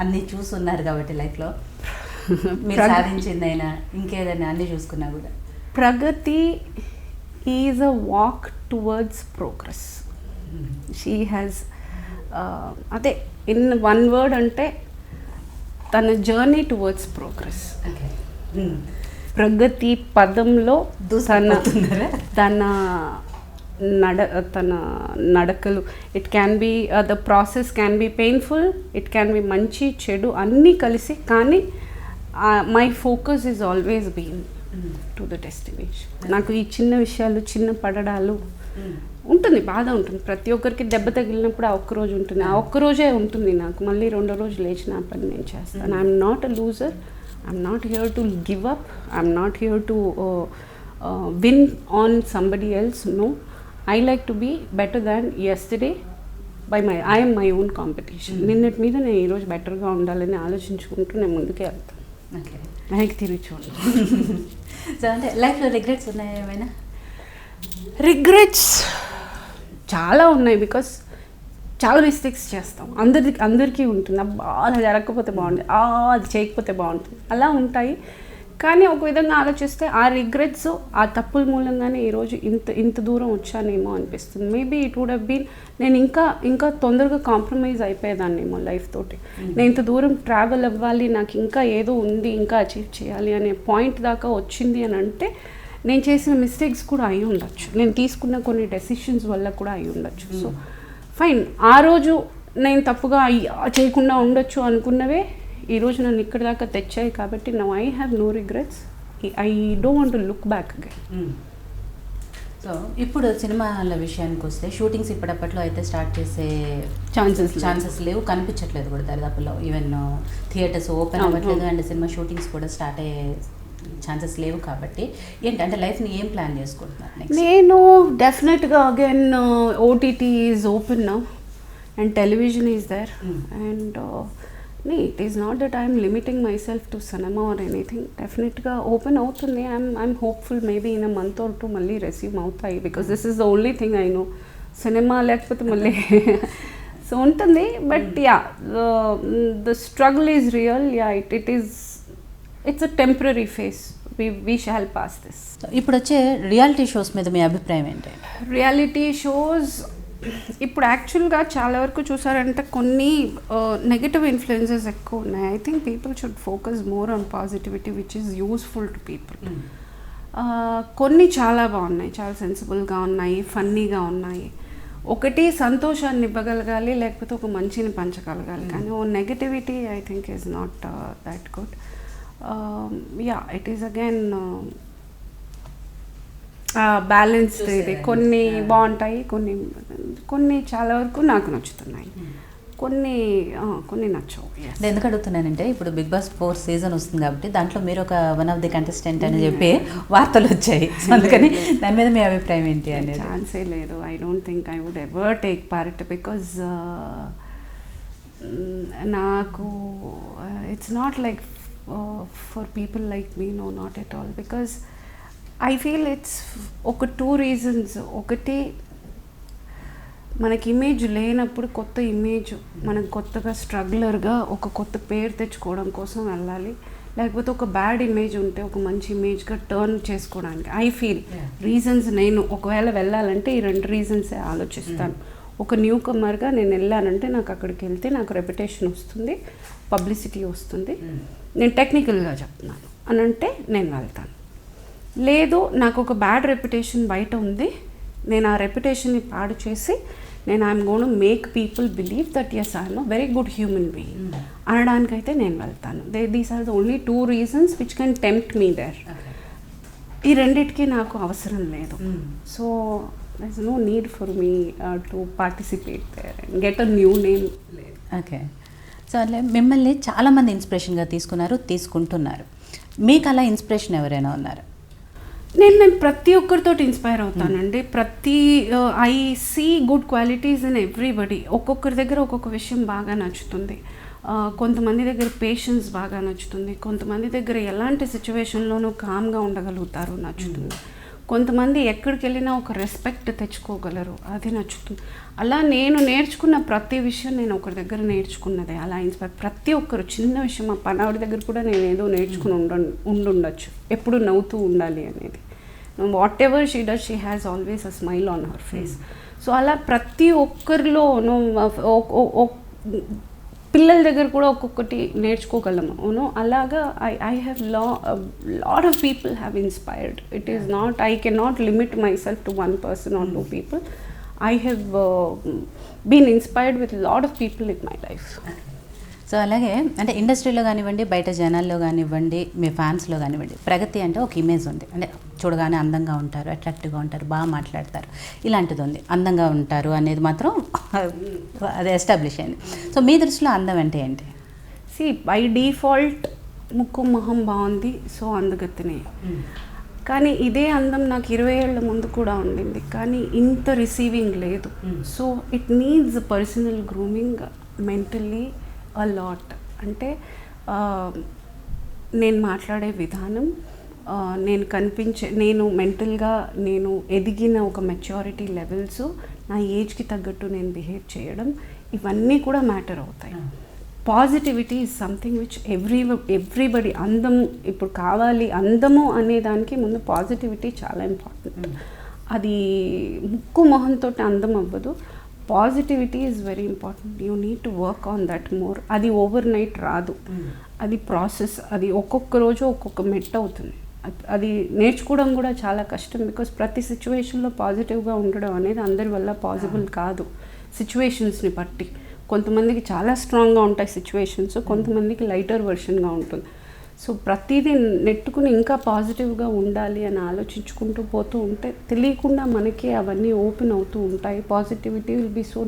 అన్నీ చూస్తున్నారు కాబట్టి లైఫ్లో మీరు సాధించిందైనా ఇంకేదైనా అన్నీ చూసుకున్నా కూడా. Pragati is a walk towards progress. She has అదే ఇన్ వన్ వర్డ్ అంటే తన జర్నీ టువర్డ్స్ ప్రోగ్రెస్. ప్రగతి పదంలో తన నడకలు, it can be the process can be painful, it can be మంచి చెడు అన్నీ కలిసి, కానీ my focus is always been to the destination. నాకు ఈ చిన్న విషయాలు, చిన్న పడడాలు ఉంటుంది, బాధ ఉంటుంది. ప్రతి ఒక్కరికి దెబ్బ తగిలినప్పుడు ఆ ఒక్కరోజు ఉంటుంది, ఆ ఒక్కరోజే ఉంటుంది. నాకు మళ్ళీ రెండో రోజు లేచిన ఆ పని నేను చేస్తాను. I'm not a loser, I'm not here to give up, I'm not here to win on somebody else. No, I like to be better than yesterday I'm my own competition. నిన్నటి మీద నేను ఈరోజు బెటర్గా ఉండాలని ఆలోచించుకుంటూ నేను ముందుకే వెళ్తాను. ఓకే, వెనక్కి తిరిగి చూడండి. సో అంటే లైఫ్లో రిగ్రెట్స్ ఉన్నాయా ఏమైనా? రిగ్రెట్స్ చాలా ఉన్నాయి. బికాస్ చాలా మిస్టేక్స్ చేస్తాం, అందరికీ ఉంటుంది. అబ్బా అది జరగకపోతే బాగుంటుంది, అది చేయకపోతే బాగుంటుంది, అలా ఉంటాయి. కానీ ఒక విధంగా ఆలోచిస్తే ఆ రిగ్రెట్స్, ఆ తప్పుల మూలంగానే ఈరోజు ఇంత దూరం వచ్చానేమో అనిపిస్తుంది. Maybe it would have been, నేను ఇంకా తొందరగా కాంప్రమైజ్ అయిపోయేదాన్నేమో లైఫ్ తోటి. నేను ఇంత దూరం ట్రావెల్ అవ్వాలి, నాకు ఇంకా ఏదో ఉంది, ఇంకా అచీవ్ చేయాలి అనే పాయింట్ దాకా వచ్చింది అని అంటే నేను చేసిన మిస్టేక్స్ కూడా అయి ఉండొచ్చు, నేను తీసుకున్న కొన్ని డెసిషన్స్ వల్ల కూడా అయి ఉండొచ్చు. సో ఫైన్, ఆ రోజు నేను తప్పుగా చేయకుండా ఉండొచ్చు అనుకున్నవే ఈరోజు నన్ను ఇక్కడ దాకా తెచ్చాయి. కాబట్టి now I have no regrets, I don't want to look back again. So ఇప్పుడు సినిమాల విషయానికి వస్తే షూటింగ్స్ ఇప్పటిప్పట్లో అయితే స్టార్ట్ చేసే ఛాన్సెస్ లేవు, కనిపించట్లేదు కూడా దరిదాపుల్లో. ఈవెన్ థియేటర్స్ ఓపెన్ అవ్వట్లేదు అండ్ సినిమా షూటింగ్స్ కూడా స్టార్ట్ అయ్యే ఛాన్సెస్ లేవు. కాబట్టి ఏంటంటే లైఫ్ని ఏం ప్లాన్ చేసుకుంటున్నారు నెక్స్ట్? నేను డెఫినెట్గా again OTT is open now and television is there and it is not that I am limiting myself to cinema or anything. Definitely open అవుతుంది. I'm hopeful maybe in a month or two మళ్ళీ resume అవుతాయి, because this is the only thing I know. Cinema లేకపోతే మళ్ళీ so ఉంటుంది. But yeah, the struggle is real. Yeah, it's a temporary phase. We shall pass this. ఇప్పుడు వచ్చే reality shows మీద మీ అభిప్రాయం ఏంటి? రియాలిటీ షోస్ ఇప్పుడు యాక్చువల్గా చాలా వరకు చూసారంటే కొన్ని నెగటివ్ ఇన్ఫ్లుయెన్సెస్ ఎక్కువ ఉన్నాయి. I think people should focus more on positivity which is useful to people. కొన్ని చాలా బాగున్నాయి, చాలా సెన్సిబుల్గా ఉన్నాయి, ఫన్నీగా ఉన్నాయి. ఒకటి సంతోషాన్ని ఇవ్వగలగాలి, లేకపోతే ఒక మంచిని పంచగలగాలి. కానీ ఓ negativity I think is not that good. Yeah, it is again balanced. ఇది కొన్ని బాగుంటాయి, కొన్ని చాలా వరకు నాకు నచ్చుతున్నాయి, కొన్ని నచ్చవు. అంటే ఎందుకు అడుగుతున్నానంటే ఇప్పుడు బిగ్ బాస్ 4 సీజన్ వస్తుంది కాబట్టి దాంట్లో మీరు ఒక వన్ ఆఫ్ ది కంటెస్టెంట్ అని చెప్పి వార్తలు వచ్చాయి. సో అందుకని దాని మీద మీ అభిప్రాయం ఏంటి అనేది? ఛాన్సే లేదు. I don't think I would ever take part because నాకు it's not like for people like me, no, not at all. Because I feel it's ఒక 2 రీజన్స్. ఒకటి, మనకి ఇమేజ్ లేనప్పుడు కొత్త ఇమేజ్, మనం కొత్తగా స్ట్రగ్లర్గా ఒక కొత్త పేరు తెచ్చుకోవడం కోసం వెళ్ళాలి. లేకపోతే ఒక బ్యాడ్ ఇమేజ్ ఉంటే ఒక మంచి ఇమేజ్గా టర్న్ చేసుకోవడానికి ఐ ఫీల్ రీజన్స్. నేను ఒకవేళ వెళ్ళాలంటే ఈ 2 రీజన్సే ఆలోచిస్తాను. ఒక న్యూ కమర్గా నేను వెళ్ళానంటే నాకు అక్కడికి వెళ్తే నాకు రెప్యుటేషన్ వస్తుంది, పబ్లిసిటీ వస్తుంది, నేను టెక్నికల్గా చెప్తున్నాను అని అంటే నేను వెళ్తాను. లేదు, నాకు ఒక బ్యాడ్ రెప్యుటేషన్ బయట ఉంది, నేను ఆ రెప్యుటేషన్ని పాడు చేసి నేను I'm gonna make people believe that yes I'm a very good human being అనడానికైతే నేను వెళ్తాను. These are the only 2 reasons which can tempt me there. ఈ రెండిటికి నాకు అవసరం లేదు. So there is no need for me to participate there and get a new name. Okay. So అట్లా మిమ్మల్ని చాలామంది ఇన్స్పిరేషన్గా తీసుకుంటున్నారు. మీకు అలా ఇన్స్పిరేషన్ ఎవరైనా ఉన్నారు? నేను ప్రతి ఒక్కరితో ఇన్స్పైర్ అవుతానండి. I see good qualities in everybody. ఒక్కొక్కరి దగ్గర ఒక్కొక్క విషయం బాగా నచ్చుతుంది. కొంతమంది దగ్గర పేషెన్స్ బాగా నచ్చుతుంది, కొంతమంది దగ్గర ఎలాంటి సిచ్యువేషన్లోనూ కామ్గా ఉండగలుగుతారు నచ్చుతుంది, కొంతమంది ఎక్కడికి వెళ్ళినా ఒక రెస్పెక్ట్ తెచ్చుకోగలరు, అది నచ్చుతుంది. అలా నేను నేర్చుకున్న ప్రతి విషయం నేను ఒకరి దగ్గర నేర్చుకున్నదే. అలా ఇన్స్పైర్ ప్రతి ఒక్కరు చిన్న విషయం, మా పనావిడ దగ్గర కూడా నేను ఏదో నేర్చుకుని ఉండొచ్చు, ఎప్పుడు నవ్వుతూ ఉండాలి అనేది. What ever she does, she has always a smile on her face. So అలా ప్రతి ఒక్కరిలోనూ పిల్లల దగ్గర కూడా ఒక్కొక్కటి నేర్చుకోగలము. అవును, అలాగా I have lot of people have inspired. It is not, I can not limit my self to 1 person or 2 people. I have been inspired with a lot of people in my life. So అలాగే అంటే ఇండస్ట్రీలో కానివ్వండి, బయట జనాల్లో కానివ్వండి, మీ ఫ్యాన్స్లో కానివ్వండి, ప్రగతి అంటే ఒక ఇమేజ్ ఉంది. అంటే చూడగానే అందంగా ఉంటారు, అట్రాక్టివ్గా ఉంటారు, బాగా మాట్లాడతారు, ఇలాంటిది ఉంది. అందంగా ఉంటారు అనేది మాత్రం అది ఎస్టాబ్లిష్ అయింది. సో మీ దృష్టిలో అందం అంటే ఏంటి? బై డిఫాల్ట్ ముక్కు మొహం బాగుంది, సో అందగతినే. కానీ ఇదే అందం నాకు 20 ఏళ్ళ ముందు కూడా ఉండింది, కానీ ఇంత రిసీవింగ్ లేదు. So it needs personal grooming, mentally a lot. అంటే నేను మాట్లాడే విధానం, నేను మెంటల్గా నేను ఎదిగిన ఒక మెచ్యూరిటీ లెవెల్స్, నా ఏజ్కి తగ్గట్టు నేను బిహేవ్ చేయడం, ఇవన్నీ కూడా మ్యాటర్ అవుతాయి. Positivity is something which everybody ఇప్పుడు కావాలి. అందము అనేదానికి ముందు పాజిటివిటీ చాలా ఇంపార్టెంట్. అది ముక్కు మొహంతో అందం అవ్వదు. Positivity is very important. You need to work on that more. అది ఓవర్ నైట్ రాదు, అది ప్రాసెస్. అది ఒక్కొక్క రోజు ఒక్కొక్క మెట్ అవుతుంది. అది నేర్చుకోవడం కూడా చాలా కష్టం. బికాస్ ప్రతి సిచ్యువేషన్లో పాజిటివ్గా ఉండడం అనేది అందరి వల్ల పాసిబుల్ కాదు. సిచ్యువేషన్స్ని బట్టి కొంతమందికి చాలా స్ట్రాంగ్గా ఉంటాయి సిచ్యువేషన్స్, కొంతమందికి లైటర్ వర్షన్గా ఉంటుంది. సో ప్రతిదీ నెట్టుకుని ఇంకా పాజిటివ్గా ఉండాలి అని ఆలోచించుకుంటూ పోతూ ఉంటే తెలియకుండా మనకి అవన్నీ ఓపెన్ అవుతూ ఉంటాయి. Positivity will be so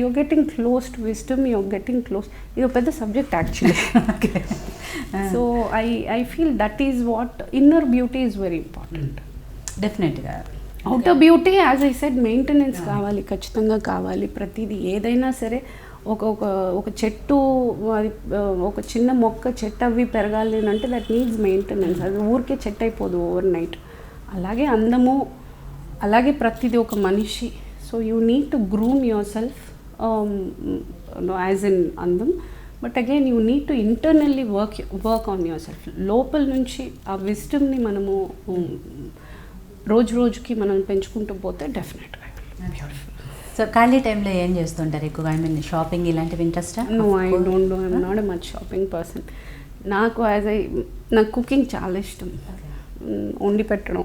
you're getting close to wisdom, you're getting close. ఇది ఒక పెద్ద subject actually. So I feel that is what inner beauty is very important. డెఫినెట్గా outer beauty as I said maintenance కావాలి, ఖచ్చితంగా కావాలి. ప్రతిదీ ఏదైనా సరే ఒక చెట్టు, అది ఒక చిన్న మొక్క చెట్టు అవి పెరగాలి అంటే దట్ నీడ్స్ మెయింటెనెన్స్. అది ఊరికే చెట్టు అయిపోదు ఓవర్ నైట్. అలాగే అందము, అలాగే ప్రతిదీ ఒక మనిషి. So you need to groom yourself as in అందం. But again you need to internally work on yourself. లోపల నుంచి ఆ విజ్డమ్ని మనము రోజుకి మనం పెంచుకుంటూ పోతే డెఫినెట్గా బ్యూటిఫుల్. సో ఖాళీ టైంలో ఏం చేస్తుంటారు ఎక్కువగా? ఐ మీన్ షాపింగ్ ఇలాంటివి ఇంట్రెస్టా? No, I don't do, I'm not a much shopping person. నాకు నాకు కుకింగ్ చాలా ఇష్టం, వండి పెట్టడం.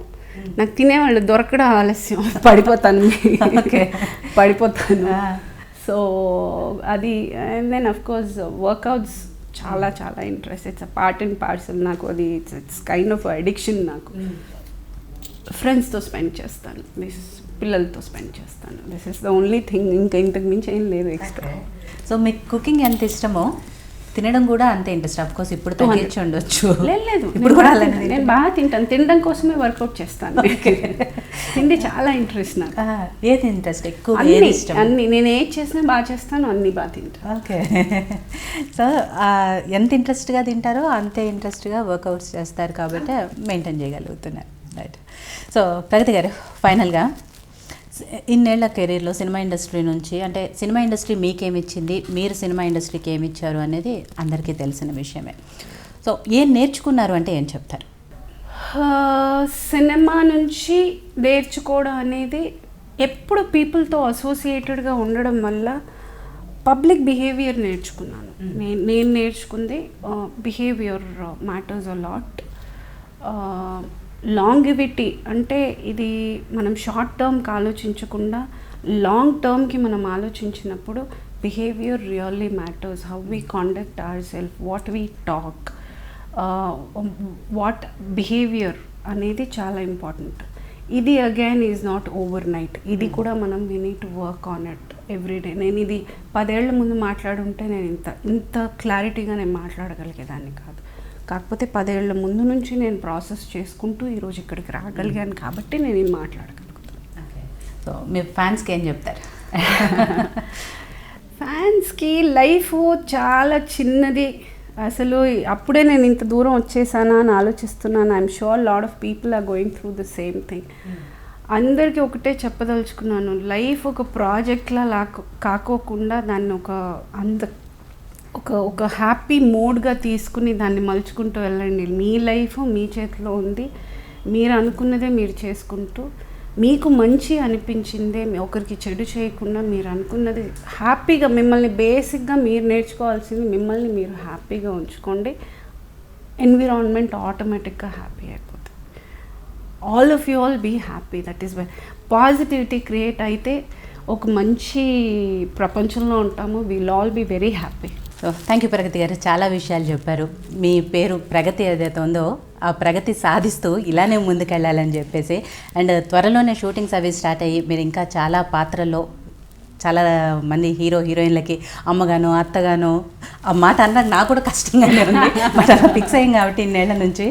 నాకు తినేవాళ్ళు దొరకడం ఆలస్యం, పడిపోతాను పడిపోతాను. సో అది, and then of course workouts చాలా చాలా interest. It's a part and parcel నాకు. అది ఇట్స్ కైండ్ ఆఫ్ అడిక్షన్ నాకు. ఫ్రెండ్స్తో స్పెండ్ చేస్తాను, పిల్లలతో స్పెండ్ చేస్తాను. This is the only thing. ఇంకా ఇంతకు మించి ఏం లేదు ఎక్స్ట్రా. సో మీకు కుకింగ్ ఎంత ఇష్టమో తినడం కూడా అంతే ఇంట్రెస్ట్. ఆఫ్ కోర్స్ ఇప్పుడు తగ్గించి ఉండొచ్చు. లేదు, ఇప్పుడు కూడా నేను బాగా తింటాను. తినడం కోసమే వర్కౌట్ చేస్తాను. తిండి చాలా ఇంట్రెస్ట్ నాకు. ఏది ఇంట్రెస్ట్ ఎక్కువ? అన్ని నేను ఏది చేసినా బాగా చేస్తాను, అన్ని బాగా తింటాను. ఓకే. సో ఎంత ఇంట్రెస్ట్గా తింటారో అంతే ఇంట్రెస్ట్గా వర్కౌట్స్ చేస్తారు కాబట్టి మెయింటైన్ చేయగలుగుతున్నారు. రైట్. సో ప్రగతి గారు, ఫైనల్గా ఇన్నేళ్ల కెరీర్లో సినిమా ఇండస్ట్రీ నుంచి, అంటే సినిమా ఇండస్ట్రీ మీకేమిచ్చింది, మీరు సినిమా ఇండస్ట్రీకి ఏమి ఇచ్చారు అనేది అందరికీ తెలిసిన విషయమే. సో ఏం నేర్చుకున్నారు అంటే ఏం చెప్తారు? సినిమా నుంచి నేర్చుకోవడం అనేది ఎప్పుడు పీపుల్తో అసోసియేటెడ్గా ఉండడం వల్ల పబ్లిక్ బిహేవియర్ నేర్చుకున్నాను. నేను నేర్చుకుంది behaviour matters a lot. Longevity అంటే ఇది మనం షార్ట్ టర్మ్కి ఆలోచించకుండా లాంగ్ టర్మ్కి మనం ఆలోచించినప్పుడు behaviour really matters. How we conduct our self, what we talk, what behaviour అనేది చాలా ఇంపార్టెంట్. ఇది again is not over night. ఇది కూడా మనం we need to work on it everyday. నేను ఇది 10 ఏళ్ల ముందు మాట్లాడుంటే నేను ఇంత క్లారిటీగా నేను మాట్లాడగలిగేదాన్ని కాదు. కాకపోతే 10 ఏళ్ల ముందు నుంచి నేను ప్రాసెస్ చేసుకుంటూ ఈరోజు ఇక్కడికి రాగలిగాను కాబట్టి నేను ఇది మాట్లాడగలుగుతాను. సో మీ ఫ్యాన్స్కి ఏం చెప్తారు? ఫ్యాన్స్కి లైఫ్ చాలా చిన్నది. అసలు అప్పుడే నేను ఇంత దూరం వచ్చేసానా అని ఆలోచిస్తున్నాను. I'm sure lot of people are going through the same thing. అందరికీ ఒకటే చెప్పదలుచుకున్నాను, లైఫ్ ఒక ప్రాజెక్ట్లా కాకోకుండా దాన్ని ఒక హ్యాపీ మోడ్గా తీసుకుని దాన్ని మలుచుకుంటూ వెళ్ళండి. మీ లైఫ్ మీ చేతిలో ఉంది. మీరు అనుకున్నదే మీరు చేసుకుంటూ, మీకు మంచి అనిపించిందే, ఒకరికి చెడు చేయకుండా మీరు అనుకున్నది హ్యాపీగా, మిమ్మల్ని బేసిక్గా మీరు నేర్చుకోవాల్సింది మిమ్మల్ని మీరు హ్యాపీగా ఉంచుకోండి. ఎన్విరాన్మెంట్ ఆటోమేటిక్గా హ్యాపీ అయిపోతుంది. All of you all be happy. That is why positivity create అయితే ఒక మంచి ప్రపంచంలో ఉంటాము. Will all be very happy. So thank you Pragati garu, చాలా విషయాలు చెప్పారు. మీ పేరు ప్రగతి ఏదైతే ఉందో ఆ ప్రగతి సాధిస్తూ ఇలానే ముందుకెళ్ళాలని చెప్పేసి, అండ్ త్వరలోనే షూటింగ్స్ అవి స్టార్ట్ అయ్యి మీరు ఇంకా చాలా పాత్రల్లో చాలా మంది హీరోయిన్లకి అమ్మగాను అత్తగాను, ఆ మాట అన్నా నాకు కూడా కష్టంగానే ఉంది, బట్ అలా ఫిక్స్ అయ్యింది కాబట్టి ఇన్నేళ్ల నుంచి.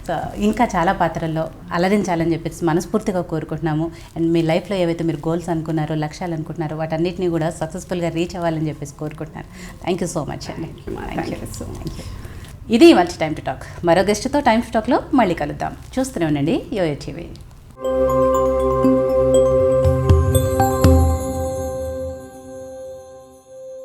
సో ఇంకా చాలా పాత్రల్లో అలరించాలని చెప్పేసి మనస్ఫూర్తిగా కోరుకుంటున్నాము. అండ్ మీ లైఫ్లో ఏవైతే మీరు గోల్స్ అనుకున్నారో, లక్ష్యాలు అనుకుంటున్నారో వాటన్నిటిని కూడా సక్సెస్ఫుల్గా రీచ్ అవ్వాలని చెప్పేసి కోరుకుంటున్నాను. థ్యాంక్ యూ సో మచ్ అండి. Thank you. ఇది మంచి టైమ్ టు టాక్. మరో గెస్ట్తో టైమ్ టు టాక్లో మళ్ళీ కలుద్దాం. చూస్తూనే ఉండండి యోయో టీవీ.